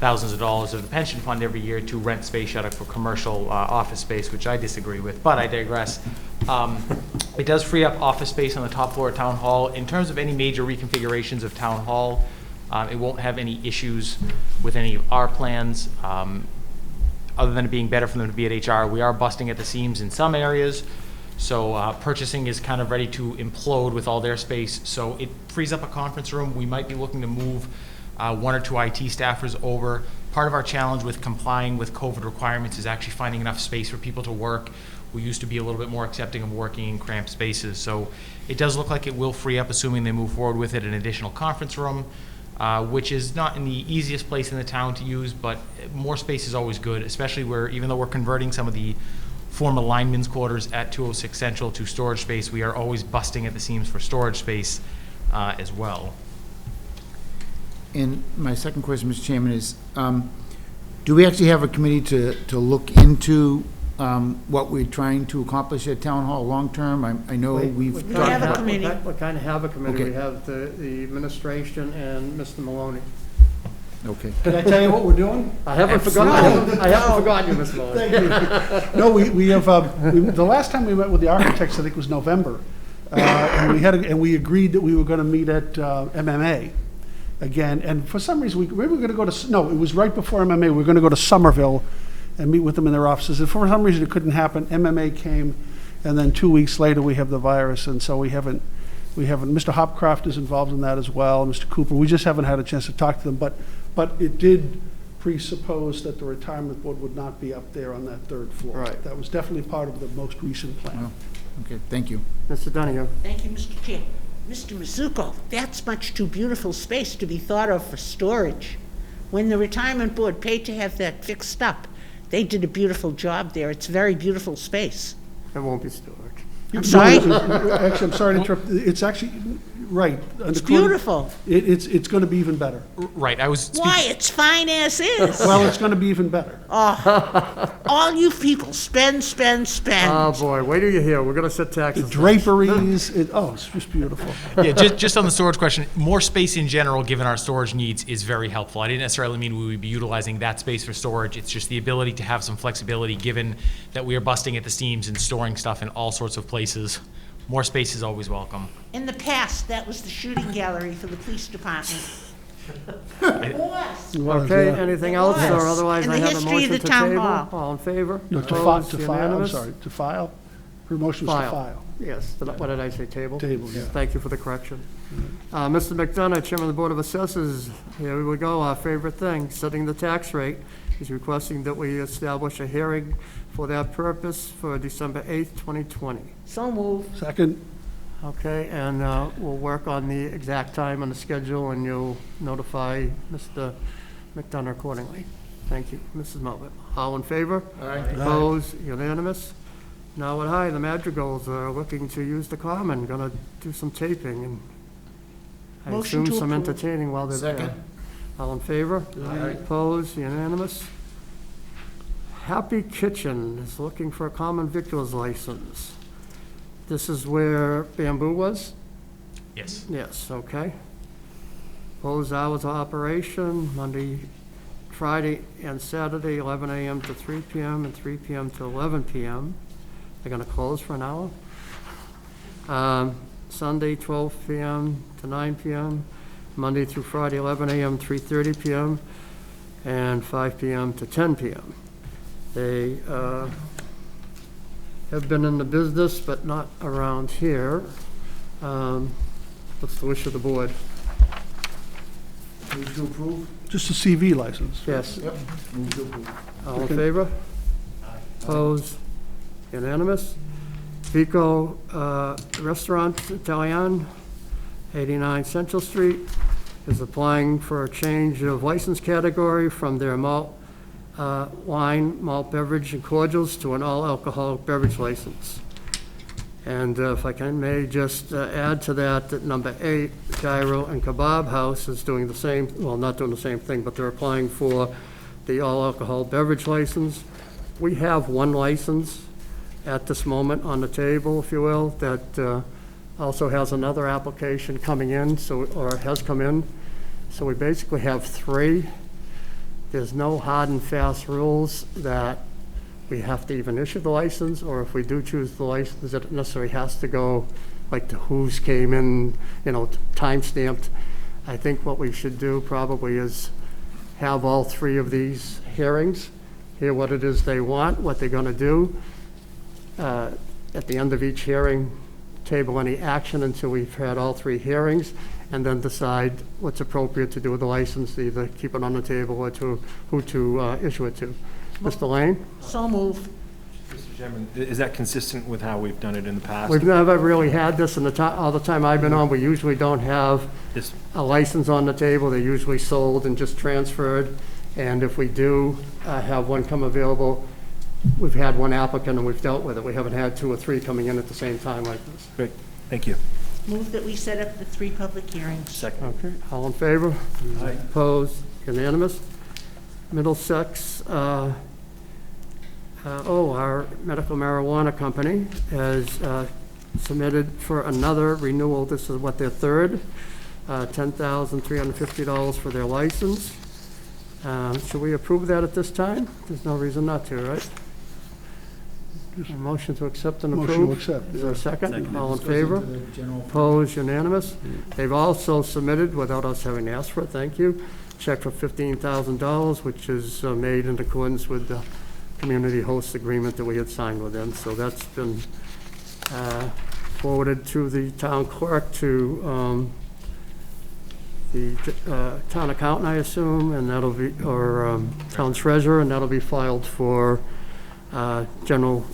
[SPEAKER 14] thousands of dollars of the pension fund every year to rent space out for commercial office space, which I disagree with, but I digress. It does free up office space on the top floor of Town Hall. In terms of any major reconfigurations of Town Hall, it won't have any issues with any of our plans, other than it being better for them to be at HR. We are busting at the seams in some areas, so purchasing is kind of ready to implode with all their space, so it frees up a conference room. We might be looking to move one or two IT staffers over. Part of our challenge with complying with COVID requirements is actually finding enough space for people to work. We used to be a little bit more accepting of working in cramped spaces, so it does look like it will free up, assuming they move forward with it, an additional conference room, which is not in the easiest place in the town to use, but more space is always good, especially where, even though we're converting some of the former linemen's quarters at 206 Central to storage space, we are always busting at the seams for storage space as well.
[SPEAKER 8] And my second question, Mr. Chairman, is do we actually have a committee to look into what we're trying to accomplish at Town Hall long-term? I know we've
[SPEAKER 1] We
[SPEAKER 8] talked
[SPEAKER 6] have a
[SPEAKER 8] about...
[SPEAKER 6] committee.
[SPEAKER 1] We kind of have a committee.
[SPEAKER 8] Okay.
[SPEAKER 1] We have the administration and Mr. Maloney.
[SPEAKER 8] Okay.
[SPEAKER 3] Can I tell you what we're doing?
[SPEAKER 1] I haven't forgotten, I haven't forgotten you, Mr. Maloney.
[SPEAKER 3] Thank you. No, we have, the last time we met with the architects, I think was November, and we agreed that we were going to meet at MMA again, and for some reason, we were going to go to, no, it was right before MMA, we were going to go to Somerville and meet with them in their offices, and for some reason it couldn't happen. MMA came, and then 2 weeks later we have the virus, and so we haven't, Mr. Hopcroft is involved in that as well, Mr. Cooper, we just haven't had a chance to talk to them, but it did presuppose that the Retirement Board would not be up there on that third floor.
[SPEAKER 1] Right.
[SPEAKER 3] That was definitely part of the most recent plan.
[SPEAKER 8] Well, okay, thank you.
[SPEAKER 1] Mr. Donahue.
[SPEAKER 6] Thank you, Mr. Chair. Mr. Mizuko, that's much too beautiful space to be thought of for storage. When the Retirement Board paid to have that fixed up, they did a beautiful job there. It's very beautiful space.
[SPEAKER 1] It won't be storage.
[SPEAKER 6] I'm sorry?
[SPEAKER 3] Actually, I'm sorry to interrupt. It's actually, right.
[SPEAKER 6] It's beautiful.
[SPEAKER 3] It's going to be even better.
[SPEAKER 14] Right, I was...
[SPEAKER 6] Why? It's fine as is.
[SPEAKER 3] Well, it's going to be even better.
[SPEAKER 6] Oh, all you people spend.
[SPEAKER 1] Oh, boy, wait till you hear. We're going to set
[SPEAKER 3] The
[SPEAKER 1] taxes.
[SPEAKER 3] draperies, it's just beautiful.
[SPEAKER 14] Yeah, just on the storage question, more space in general, given our storage needs, is very helpful. I didn't necessarily mean we would be utilizing that space for storage. It's just the ability to have some flexibility, given that we are busting at the seams and storing stuff in all sorts of places. More space is always welcome.
[SPEAKER 6] In the past, that was the shooting gallery for the police department. Horse.
[SPEAKER 1] Okay, anything else, or
[SPEAKER 6] Yes.
[SPEAKER 1] otherwise
[SPEAKER 6] In
[SPEAKER 1] I
[SPEAKER 6] the
[SPEAKER 1] have a
[SPEAKER 6] history of
[SPEAKER 1] motion
[SPEAKER 6] the
[SPEAKER 1] to
[SPEAKER 6] town
[SPEAKER 1] table?
[SPEAKER 6] hall.
[SPEAKER 1] All in favor?
[SPEAKER 3] No, to
[SPEAKER 1] Opposed?
[SPEAKER 3] file, I'm
[SPEAKER 1] Unanimous?
[SPEAKER 3] sorry, to file? Her motion's to file.
[SPEAKER 1] Yes, what did I say, table?
[SPEAKER 3] Table, yeah.
[SPEAKER 1] Thank you for the correction. Mr. McDonough, Chairman of the Board of Assessors, here we go, our favorite thing, setting the tax rate. He's requesting that we establish a hearing for that purpose for December 8th, 2020.
[SPEAKER 6] So move.
[SPEAKER 3] Second?
[SPEAKER 1] Okay, and we'll work on the exact time on the schedule, and you'll notify Mr. McDonough accordingly. Thank you. Mrs. Melvin. All in favor?
[SPEAKER 8] Aye.
[SPEAKER 1] Opposed? Unanimous? Norwood High, the Madrigals are looking to use the common, gonna do some taping, and I
[SPEAKER 6] Motion
[SPEAKER 1] assume
[SPEAKER 6] to
[SPEAKER 1] some
[SPEAKER 6] approve.
[SPEAKER 1] entertaining while they're there.
[SPEAKER 8] Second.
[SPEAKER 1] All in favor?
[SPEAKER 8] Aye.
[SPEAKER 1] Opposed? Unanimous? Happy Kitchen is looking for a common victuals license. This is where Bamboo was?
[SPEAKER 14] Yes.
[SPEAKER 1] Yes, okay. Closed hours of operation, Monday, Friday, and Saturday, 11 a.m. to 3 p.m. and 3 p.m. to 11 p.m. They're gonna close for an hour. Sunday, 12 p.m. to 9 p.m. Monday through Friday, 11 a.m., 3:30 p.m., and 5 p.m. to 10 p.m. They have been in the business, but not around here. What's the wish of the board?
[SPEAKER 8] Move to approve?
[SPEAKER 3] Just a CV license.
[SPEAKER 1] Yes.
[SPEAKER 8] Yep. Move to approve.
[SPEAKER 1] All in favor? Opposed? Unanimous? Vico Restaurant Italian, 89 Central Street, is applying for a change of license category from their malt wine, malt beverage, and cordials to an all-alcoholic beverage license. And if I may just add to that, that number 8, Gyro and Kebab House is doing the same, well, not doing the same thing, but they're applying for the all-alcohol beverage license. We have one license at this moment on the table, if you will, that also has another application coming in, so, or has come in. So we basically have 3. There's no hard and fast rules that we have to even issue the license, or if we do choose the license, it necessarily has to go, like the who's came in, you know, time-stamped. I think what we should do probably is have all 3 of these hearings, hear what it is they want, what they're gonna do. At the end of each hearing, table any action until we've had all 3 hearings, and then decide what's appropriate to do with the license, either keep it on the table or to, who to issue it to. Mr. Lane?
[SPEAKER 6] So move.
[SPEAKER 19] Mr. Chairman, is that consistent with how we've done it in the past?
[SPEAKER 1] We've never really had this in the time, all the time I've been on. We usually don't have
[SPEAKER 19] This-
[SPEAKER 1] a license on the table. They're usually sold and just transferred. And if we do have one come available, we've had one applicant and we've dealt with it. We haven't had 2 or 3 coming in at the same time like this.
[SPEAKER 19] Great, thank you.
[SPEAKER 6] Move that we set up the 3 public hearings.
[SPEAKER 19] Second.
[SPEAKER 1] Okay, all in favor?
[SPEAKER 19] Aye.
[SPEAKER 1] Opposed? Unanimous? Middlesex, our medical marijuana company has submitted for another renewal. This is what, their 3rd, $10,350 for their license. Should we approve that at this time? There's no reason not to, right? A motion to accept and approve?
[SPEAKER 3] Motion to accept.
[SPEAKER 1] Is there a second?
[SPEAKER 19] Second.
[SPEAKER 1] All in favor? Opposed, unanimous? They've also submitted, without us having asked for it, thank you, check for $15,000, which is made in accordance with the community host agreement that we had signed with them. So that's been forwarded to the town clerk, to the town accountant, I assume, and that'll be, or town treasurer, and that'll be filed for general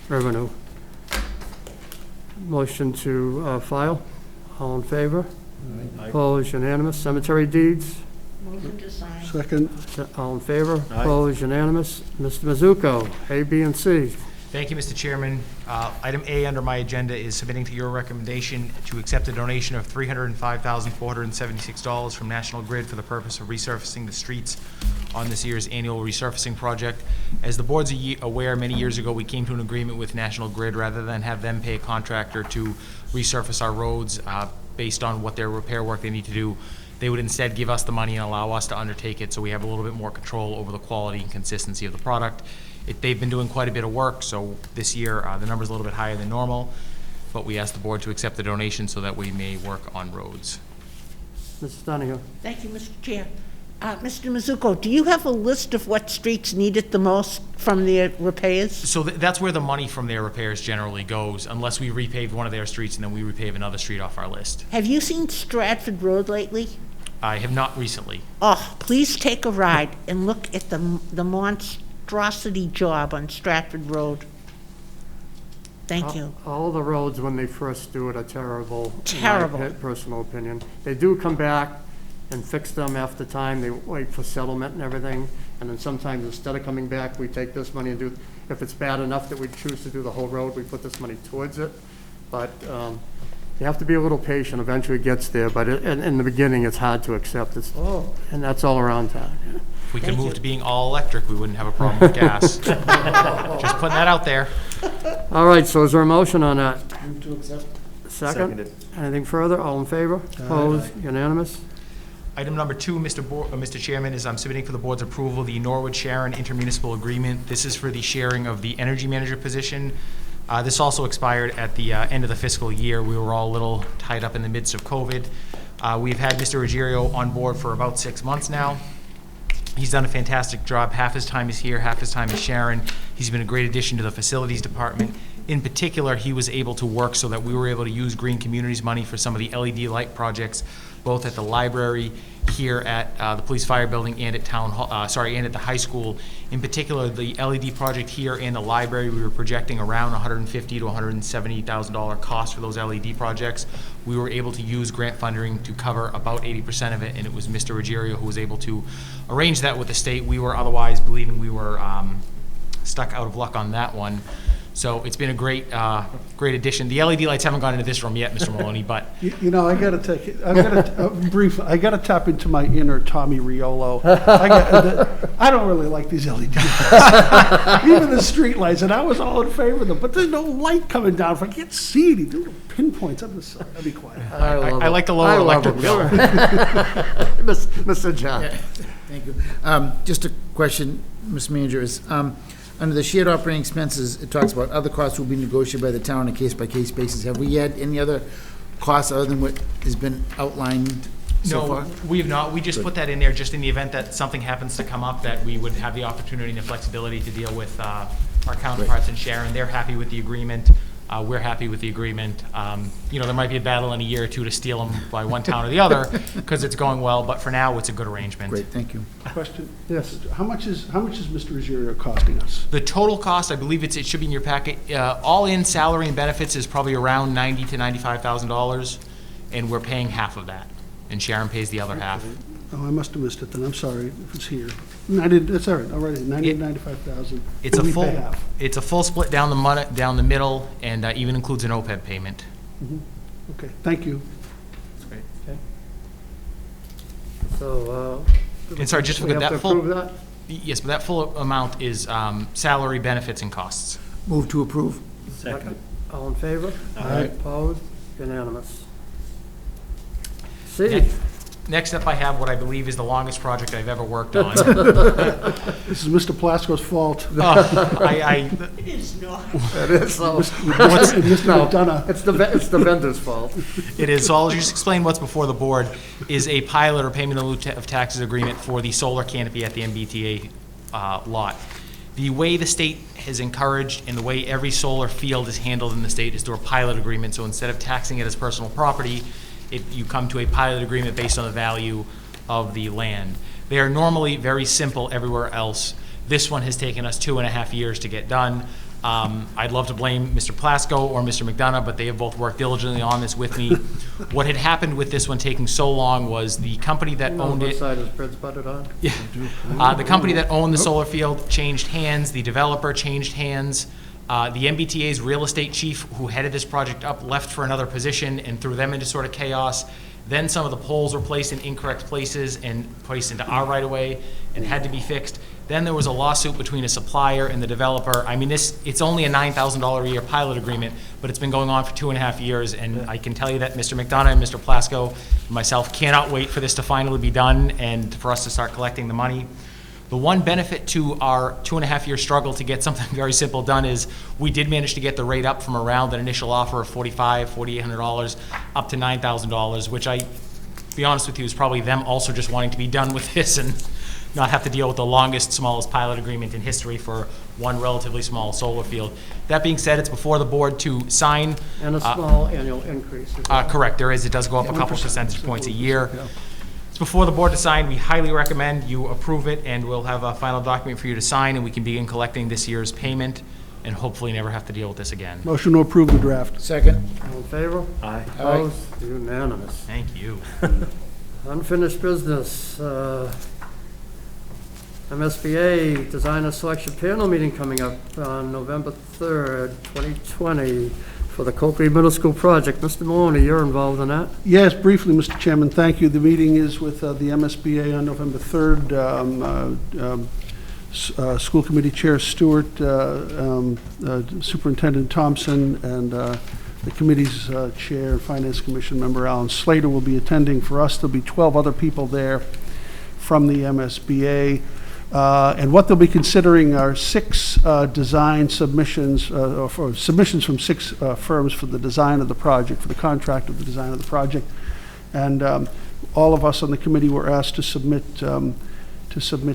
[SPEAKER 1] revenue. Motion to file. All in favor?
[SPEAKER 19] Aye.
[SPEAKER 1] Opposed, unanimous. Cemetery deeds.
[SPEAKER 6] Motion to sign.
[SPEAKER 3] Second?
[SPEAKER 1] All in favor?
[SPEAKER 19] Aye.
[SPEAKER 1] Opposed, unanimous. Mr. Mizuko, A, B, and C.
[SPEAKER 14] Thank you, Mr. Chairman. Item A under my agenda is submitting to your recommendation to accept a donation of $305,476 from National Grid for the purpose of resurfacing the streets on this year's annual resurfacing project. As the board's aware, many years ago, we came to an agreement with National Grid rather than have them pay a contractor to resurface our roads based on what their repair work they need to do. They would instead give us the money and allow us to undertake it, so we have a little bit more control over the quality and consistency of the product. They've been doing quite a bit of work, so this year the number's a little bit higher than normal, but we asked the board to accept the donation so that we may work on roads.
[SPEAKER 1] Mrs. Donahue?
[SPEAKER 6] Thank you, Mr. Chair. Mr. Mizuko, do you have a list of what streets need it the most from their repairs?
[SPEAKER 14] So that's where the money from their repairs generally goes, unless we repave one of their streets and then we repave another street off our list.
[SPEAKER 6] Have you seen Stratford Road lately?
[SPEAKER 14] I have not recently.
[SPEAKER 6] Oh, please take a ride and look at the monstrosity job on Stratford Road. Thank you.
[SPEAKER 1] All the roads, when they first do it, are terrible.
[SPEAKER 6] Terrible.
[SPEAKER 1] In my personal opinion. They do come back and fix them after time. They wait for settlement and everything. And then sometimes instead of coming back, we take this money and do, if it's bad enough that we choose to do the whole road, we put this money towards it. But you have to be a little patient. Eventually it gets there. But in the beginning, it's hard to accept. And that's all around town. Yeah.
[SPEAKER 14] If we could move to being all electric, we wouldn't have a problem with gas. Just putting that out there.
[SPEAKER 1] All right, so is there a motion on that?
[SPEAKER 8] Move to accept.
[SPEAKER 1] Second?
[SPEAKER 19] Seconded.
[SPEAKER 1] Anything further? All in favor? Opposed? Unanimous?
[SPEAKER 14] Item number 2, Mr. Chairman, is I'm submitting for the board's approval the Norwood Sharon intermunicipal agreement. This is for the sharing of the energy manager position. This also expired at the end of the fiscal year. We were all a little tied up in the midst of COVID. We've had Mr. Ruggiero on board for about 6 months now. He's done a fantastic job. Half his time is here, half his time is Sharon. He's been a great addition to the facilities department. In particular, he was able to work so that we were able to use Green Communities money for some of the LED light projects, both at the library, here at the police fire building, and at town hall, and at the high school. In particular, the LED project here and the library, we were projecting around $150,000 to $170,000 cost for those LED projects. We were able to use grant funding to cover about 80% of it, and it was Mr. Ruggiero who was able to arrange that with the state. We were otherwise believing we were stuck out of luck on that one. So it's been a great addition. The LED lights haven't gone into this room yet, Mr. Maloney, but
[SPEAKER 3] You know, I gotta take it, I gotta tap into my inner Tommy Riolo. I don't really like these LED lights. Even the street lights, and I was all in favor of them, but there's no light coming down. If I can't see any little pinpoints, I'll be quiet.
[SPEAKER 14] I like the lower electric bill.
[SPEAKER 1] Mr. John.
[SPEAKER 8] Yeah, thank you. Just a question, Mr. Manager, is under the shared operating expenses, it talks about other costs will be negotiated by the town on a case-by-case basis. Have we had any other costs other than what has been outlined so far?
[SPEAKER 14] No, we have not. We just put that in there just in the event that something happens to come up, that we would have the opportunity and the flexibility to deal with our counterparts in Sharon. They're happy with the agreement. We're happy with the agreement. There might be a battle in a year or two to steal them by one town or the other because it's going well, but for now, it's a good arrangement.
[SPEAKER 8] Great, thank you.
[SPEAKER 3] Question?
[SPEAKER 1] Yes.
[SPEAKER 3] How much is Mr. Ruggiero costing us?
[SPEAKER 14] The total cost, I believe it should be in your packet, all in salary and benefits is probably around $90,000 to $95,000, and we're paying half of that, and Sharon pays the other half.
[SPEAKER 3] Oh, I must have missed it then, I'm sorry if it's here. That's all right, already, 90 to 95,000.
[SPEAKER 14] It's a
[SPEAKER 3] We
[SPEAKER 14] full,
[SPEAKER 3] pay half.
[SPEAKER 14] it's a full split down the middle, and even includes an OPEB payment.
[SPEAKER 3] Okay, thank you.
[SPEAKER 14] That's great.
[SPEAKER 1] Okay. So,
[SPEAKER 14] And sorry, just
[SPEAKER 1] we
[SPEAKER 14] for
[SPEAKER 1] have
[SPEAKER 14] that
[SPEAKER 1] to
[SPEAKER 14] full.
[SPEAKER 1] approve that?
[SPEAKER 14] Yes, but that full amount is salary, benefits, and costs.
[SPEAKER 8] Move to approve.
[SPEAKER 1] Second. All in favor?
[SPEAKER 3] Aye.
[SPEAKER 1] Opposed? Unanimous. C.
[SPEAKER 14] Next up, I have what I believe is the longest project I've ever worked on.
[SPEAKER 3] This is Mr. Plasko's fault.
[SPEAKER 6] It is not.
[SPEAKER 1] It is, so.
[SPEAKER 3] Mr.
[SPEAKER 1] No,
[SPEAKER 3] McDonough.
[SPEAKER 1] it's the vendor's fault.
[SPEAKER 14] It is, so I'll just explain what's before the board, is a pilot or payment in lieu of taxes agreement for the solar canopy at the MBTA lot. The way the state has encouraged and the way every solar field is handled in the state is through a pilot agreement, so instead of taxing it as personal property, you come to a pilot agreement based on the value of the land. They are normally very simple everywhere else. This one has taken us 2.5 years to get done. I'd love to blame Mr. Plasko or Mr. McDonough, but they have both worked diligently on this with me. What had happened with this one taking so long was the company that owned it.
[SPEAKER 1] Side is Fred's butted on?
[SPEAKER 14] Yeah. The company that owned the solar field changed hands. The developer changed hands. The MBTA's real estate chief, who headed this project up, left for another position and threw them into sort of chaos. Then some of the poles were placed in incorrect places and placed into our right-of-way and had to be fixed. Then there was a lawsuit between a supplier and the developer. I mean, it's only a $9,000 a year pilot agreement, but it's been going on for 2.5 years, and I can tell you that Mr. McDonough and Mr. Plasko and myself cannot wait for this to finally be done and for us to start collecting the money. The one benefit to our 2.5-year struggle to get something very simple done is we did manage to get the rate up from around an initial offer of $4,800 up to $9,000, which I to be honest with you, is probably them also just wanting to be done with this and not have to deal with the longest, smallest pilot agreement in history for one relatively small solar field. That being said, it's before the board to sign.
[SPEAKER 1] And a small annual increase.
[SPEAKER 14] Correct, there is. It does go up a couple percentage points a year. It's before the board to sign. We highly recommend you approve it, and we'll have a final document for you to sign, and we can begin collecting this year's payment and hopefully never have to deal with this again.
[SPEAKER 3] Motion to approve the draft.
[SPEAKER 8] Second.
[SPEAKER 1] All in favor?
[SPEAKER 14] Aye.
[SPEAKER 1] Opposed? Unanimous.
[SPEAKER 14] Thank you.
[SPEAKER 1] Unfinished business. MSBA Designer Selection Panel meeting coming up on November 3rd, 2020 for the Coakley Middle School project. Mr. Maloney, you're involved in that?
[SPEAKER 3] Yes, briefly, Mr. Chairman, thank you. The meeting is with the MSBA on November 3rd. School Committee Chair Stewart, Superintendent Thompson, and the committee's chair, Finance Commission member Alan Slater will be attending. For us, there'll be 12 other people there from the MSBA. And what they'll be considering are 6 design submissions, or for submissions from 6 firms for the design of the project, for the contract of the design of the project. And all of us on the committee were asked to submit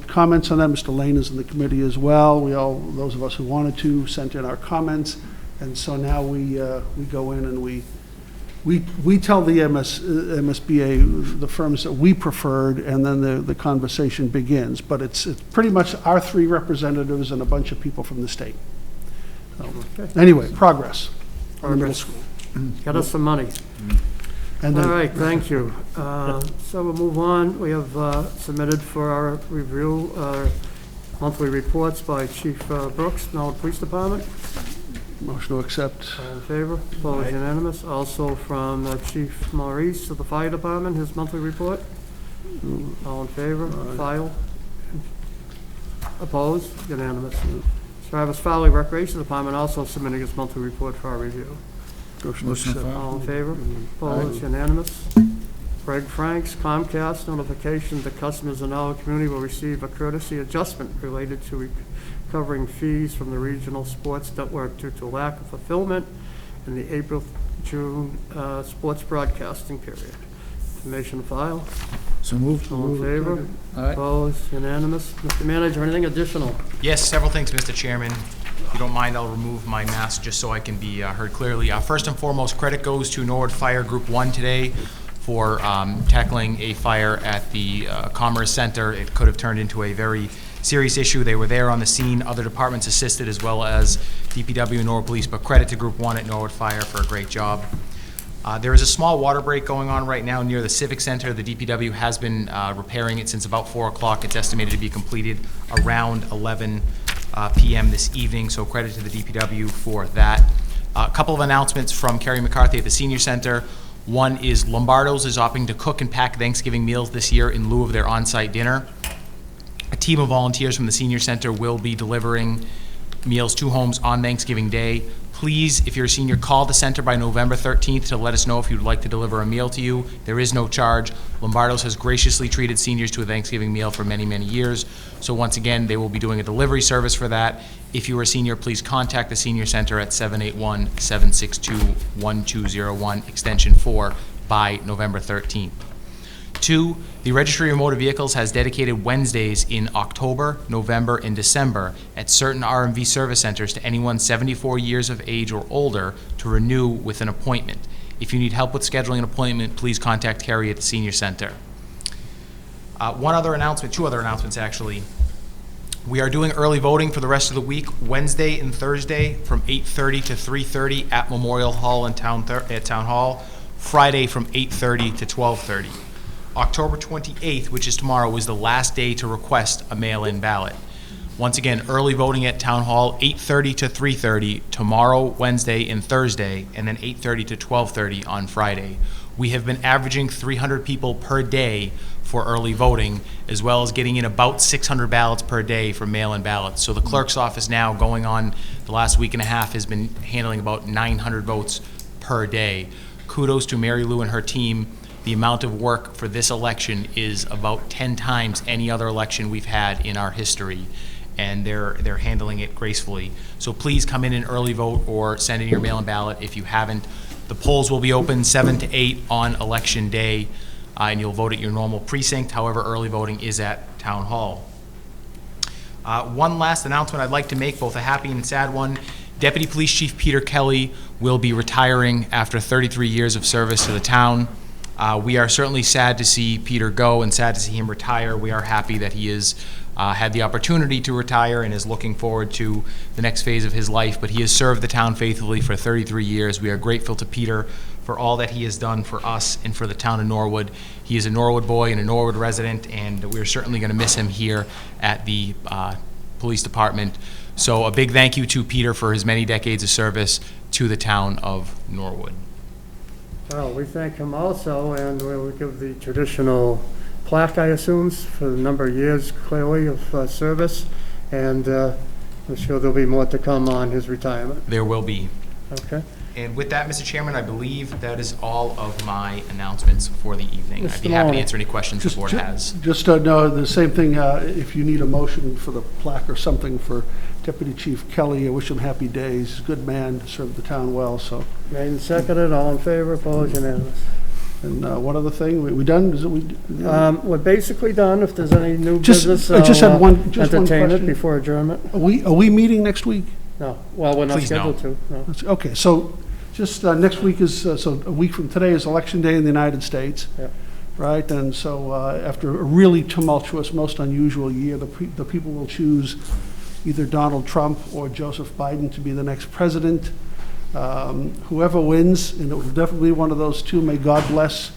[SPEAKER 3] comments on that. Mr. Lane is in the committee as well. We all, those of us who wanted to, sent in our comments. And so now we go in and we tell the MSBA the firms that we preferred, and then the conversation begins. But it's pretty much our 3 representatives and a bunch of people from the state. So, anyway, progress on the middle school.
[SPEAKER 1] Get us some money.
[SPEAKER 3] And then,
[SPEAKER 1] all right, thank you. So we'll move on. We have submitted for our review monthly reports by Chief Brooks, Norwood Police Department.
[SPEAKER 3] Motion to accept.
[SPEAKER 1] All in favor? Opposed? Unanimous. Also from Chief Maurice of the Fire Department, his monthly report. All in favor? File. Opposed? Unanimous. Travis Fowley, Recreation Department, also submitting his monthly report for our review.
[SPEAKER 3] Motion to
[SPEAKER 1] All in favor? Opposed? Unanimous. Greg Franks, Comcast, notification that customers in our community will receive a courtesy adjustment related to recovering fees from the regional sports network due to lack of fulfillment in the April-June sports broadcasting period. Information file.
[SPEAKER 8] So moved.
[SPEAKER 1] All in favor?
[SPEAKER 8] Aye.
[SPEAKER 1] Opposed? Unanimous. Mr. Manager, anything additional?
[SPEAKER 14] Yes, several things, Mr. Chairman. If you don't mind, I'll remove my mask just so I can be heard clearly. First and foremost, credit goes to Norwood Fire Group 1 today for tackling a fire at the Commerce Center. It could have turned into a very serious issue. They were there on the scene. Other departments assisted, as well as DPW and Norwood Police, but credit to Group 1 at Norwood Fire for a great job. There is a small water break going on right now near the Civic Center. The DPW has been repairing it since about 4 o'clock. It's estimated to be completed around 11 p.m. this evening, so credit to the DPW for that. A couple of announcements from Carrie McCarthy at the Senior Center. One is Lombardo's is opting to cook and pack Thanksgiving meals this year in lieu of their on-site dinner. A team of volunteers from the Senior Center will be delivering meals to homes on Thanksgiving Day. Please, if you're a senior, call the center by November 13th to let us know if you'd like to deliver a meal to you. There is no charge. Lombardo's has graciously treated seniors to a Thanksgiving meal for many, many years. So once again, they will be doing a delivery service for that. If you are a senior, please contact the Senior Center at 781-762-1201, extension 4, by November 13th. 2, the Registry of Motor Vehicles has dedicated Wednesdays in October, November, and December at certain RMV service centers to anyone 74 years of age or older to renew with an appointment. If you need help with scheduling an appointment, please contact Carrie at the Senior Center. One other announcement, 2 other announcements actually. We are doing early voting for the rest of the week, Wednesday and Thursday from 8:30 to 3:30 at Memorial Hall and Town Hall, Friday from 8:30 to 12:30. October 28th, which is tomorrow, is the last day to request a mail-in ballot. Once again, early voting at Town Hall, 8:30 to 3:30, tomorrow, Wednesday, and Thursday, and then 8:30 to 12:30 on Friday. We have been averaging 300 people per day for early voting, as well as getting in about 600 ballots per day for mail-in ballots. So the clerk's office now, going on the last week and a half, has been handling about 900 votes per day. Kudos to Mary Lou and her team. The amount of work for this election is about 10 times any other election we've had in our history, and they're handling it gracefully. So please come in and early vote or send in your mail-in ballot if you haven't. The polls will be open 7 to 8 on election day. and you'll vote at your normal precinct. However, early voting is at Town Hall. One last announcement I'd like to make, both a happy and sad one. Deputy Police Chief Peter Kelly will be retiring after 33 years of service to the town. We are certainly sad to see Peter go and sad to see him retire. We are happy that he has had the opportunity to retire and is looking forward to the next phase of his life, but he has served the town faithfully for 33 years. We are grateful to Peter for all that he has done for us and for the town of Norwood. He is a Norwood boy and a Norwood resident, and we're certainly going to miss him here at the police department. So a big thank you to Peter for his many decades of service to the town of Norwood.
[SPEAKER 1] Well, we thank him also, and we'll give the traditional plaque, I assume, for the number of years, clearly, of service, and I'm sure there'll be more to come on his retirement.
[SPEAKER 14] There will be.
[SPEAKER 1] Okay.
[SPEAKER 14] And with that, Mr. Chairman, I believe that is all of my announcements for the evening. I'd be
[SPEAKER 1] Mr.
[SPEAKER 14] happy to
[SPEAKER 1] Maloney.
[SPEAKER 14] answer any questions the board has.
[SPEAKER 3] Just know the same thing, if you need a motion for the plaque or something for Deputy Chief Kelly, I wish him happy days. He's a good man, served the town well, so.
[SPEAKER 1] Made and seconded, all in favor, opposed, unanimous.
[SPEAKER 3] And one other thing, we done? Is it we?
[SPEAKER 1] We're basically done. If there's any new
[SPEAKER 3] Just-
[SPEAKER 1] business,
[SPEAKER 3] I just
[SPEAKER 1] I'll,
[SPEAKER 3] had one
[SPEAKER 1] entertain it
[SPEAKER 3] question.
[SPEAKER 1] before adjournment.
[SPEAKER 3] Are we meeting next week?
[SPEAKER 1] No, well, we're not
[SPEAKER 14] Please, no.
[SPEAKER 1] scheduled to, no.
[SPEAKER 3] Okay, so just next week is, so a week from today is Election Day in the United States.
[SPEAKER 1] Yeah.
[SPEAKER 3] Right, and so after a really tumultuous, most unusual year, the people will choose either Donald Trump or Joseph Biden to be the next president. Whoever wins, and it will definitely be one of those two, may God bless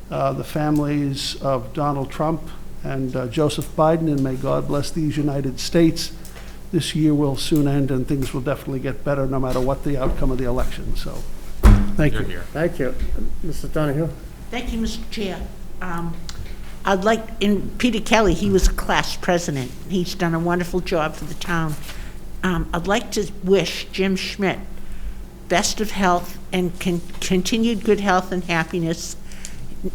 [SPEAKER 3] the families of Donald Trump and Joseph Biden, and may God bless these United States. This year will soon end, and things will definitely get better no matter what the outcome of the election, so thank you.
[SPEAKER 1] Thank you. Mrs. Donahue?
[SPEAKER 6] Thank you, Mr. Chair. I'd like, in Peter Kelly, he was a class president. He's done a wonderful job for the town. I'd like to wish Jim Schmidt best of health and continued good health and happiness.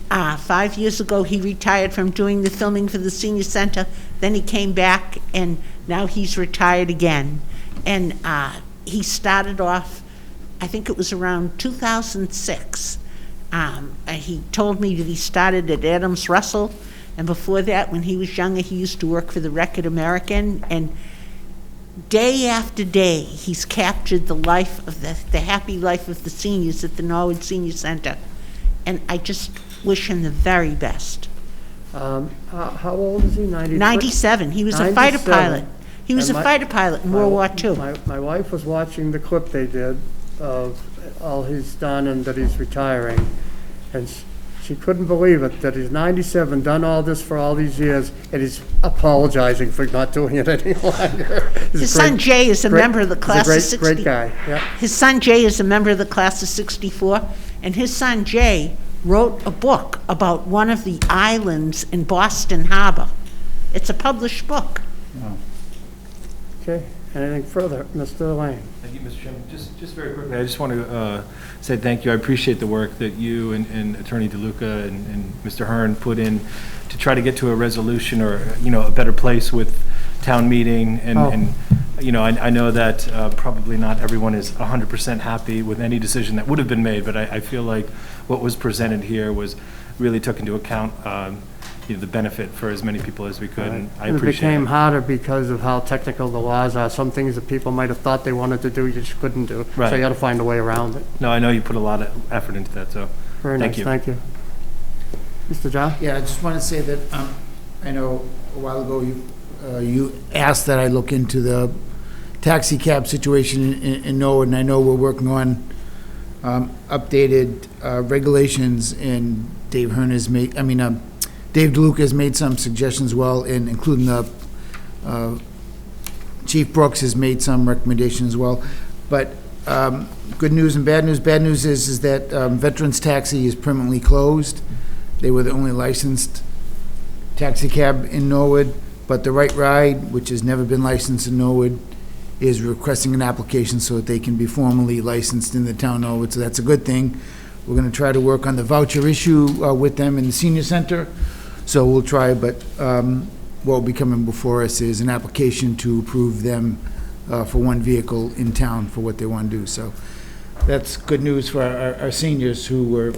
[SPEAKER 6] 5 years ago, he retired from doing the filming for the senior center. Then he came back, and now he's retired again. And he started off, I think it was around 2006. He told me that he started at Adams Russell, and before that, when he was younger, he used to work for the Record American, and day after day, he's captured the life of the happy life of the seniors at the Norwood Senior Center, and I just wish him the very best.
[SPEAKER 1] How old is he, 90?
[SPEAKER 6] 97, he was a fighter
[SPEAKER 1] 97.
[SPEAKER 6] pilot. He was
[SPEAKER 1] And
[SPEAKER 6] a fighter pilot in World War II.
[SPEAKER 1] My wife was watching the clip they did of all he's done and that he's retiring, and she couldn't believe it, that he's 97, done all this for all these years, and he's apologizing for not doing it any longer.
[SPEAKER 6] His son Jay is a member of the class of 60.
[SPEAKER 1] Great guy, yeah.
[SPEAKER 6] His son Jay is a member of the class of 64, and his son Jay wrote a book about one of the islands in Boston Harbor. It's a published book.
[SPEAKER 1] Okay, anything further? Mr. Lane?
[SPEAKER 19] Thank you, Mr. Chairman. Just very quickly, I just want to say thank you. I appreciate the work that you and Attorney DeLuca and Mr. Hearn put in to try to get to a resolution or, a better place with town meeting. And I know that probably not everyone is 100% happy with any decision that would have been made, but I feel like what was presented here was really took into account the benefit for as many people as we could, and I
[SPEAKER 1] It
[SPEAKER 19] appreciate
[SPEAKER 1] became
[SPEAKER 19] it.
[SPEAKER 1] harder because of how technical the laws are. Some things that people might have thought they wanted to do, you just couldn't do.
[SPEAKER 19] Right.
[SPEAKER 1] So you got to find a way around it.
[SPEAKER 19] No, I know you put a lot of effort into that, so
[SPEAKER 1] Very
[SPEAKER 19] thank
[SPEAKER 1] nice,
[SPEAKER 19] you.
[SPEAKER 1] thank you. Mr. John?
[SPEAKER 8] Yeah, I just want to say that I know a while ago you asked that I look into the taxi cab situation in Norwood, and I know we're working on updated regulations, and Dave DeLuca has made some suggestions well, and including the Chief Brooks has made some recommendations as well. But good news and bad news. Bad news is that Veterans Taxi is permanently closed. They were the only licensed taxi cab in Norwood, but the Right Ride, which has never been licensed in Norwood, is requesting an application so that they can be formally licensed in the town of Norwood, so that's a good thing. We're going to try to work on the voucher issue with them in the senior center, so we'll try, but what will be coming before us is an application to approve them for one vehicle in town for what they want to do, so that's good news for our seniors who were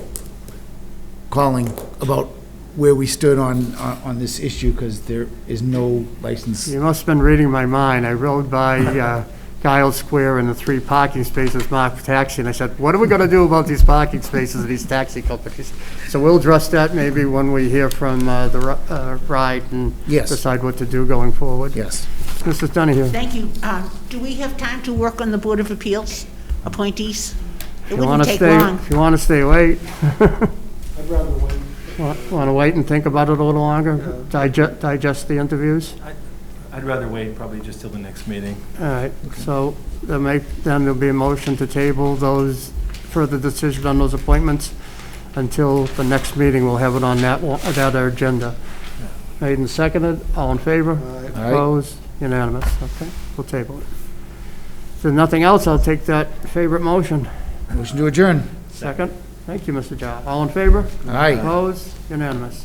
[SPEAKER 8] calling about where we stood on this issue, because there is no license.
[SPEAKER 1] You must have been reading my mind. I rode by Giles Square and the 3 parking spaces marked for taxi, and I said, what are we gonna do about these parking spaces of these taxi companies? So we'll address that maybe when we hear from the ride and
[SPEAKER 8] Yes.
[SPEAKER 1] decide what to do going forward.
[SPEAKER 8] Yes.
[SPEAKER 1] Mrs. Donahue?
[SPEAKER 6] Thank you. Do we have time to work on the Board of Appeals appointees? It
[SPEAKER 1] If you
[SPEAKER 6] wouldn't
[SPEAKER 1] wanna
[SPEAKER 6] take
[SPEAKER 1] stay,
[SPEAKER 6] long.
[SPEAKER 1] if you wanna stay late,
[SPEAKER 3] I'd rather wait.
[SPEAKER 1] wanna wait and think about it a little longer? Digest the interviews?
[SPEAKER 19] I'd rather wait probably just till the next meeting.
[SPEAKER 1] All right, so then there'll be a motion to table those, further decision on those appointments until the next meeting. We'll have it on that agenda. Made and seconded, all in favor?
[SPEAKER 8] Aye.
[SPEAKER 1] Opposed? Unanimous, okay, we'll table it. If there's nothing else, I'll take that favorite motion.
[SPEAKER 8] Motion to adjourn.
[SPEAKER 1] Second, thank you, Mr. Jar. All in favor?
[SPEAKER 8] Aye.
[SPEAKER 1] Opposed? Unanimous.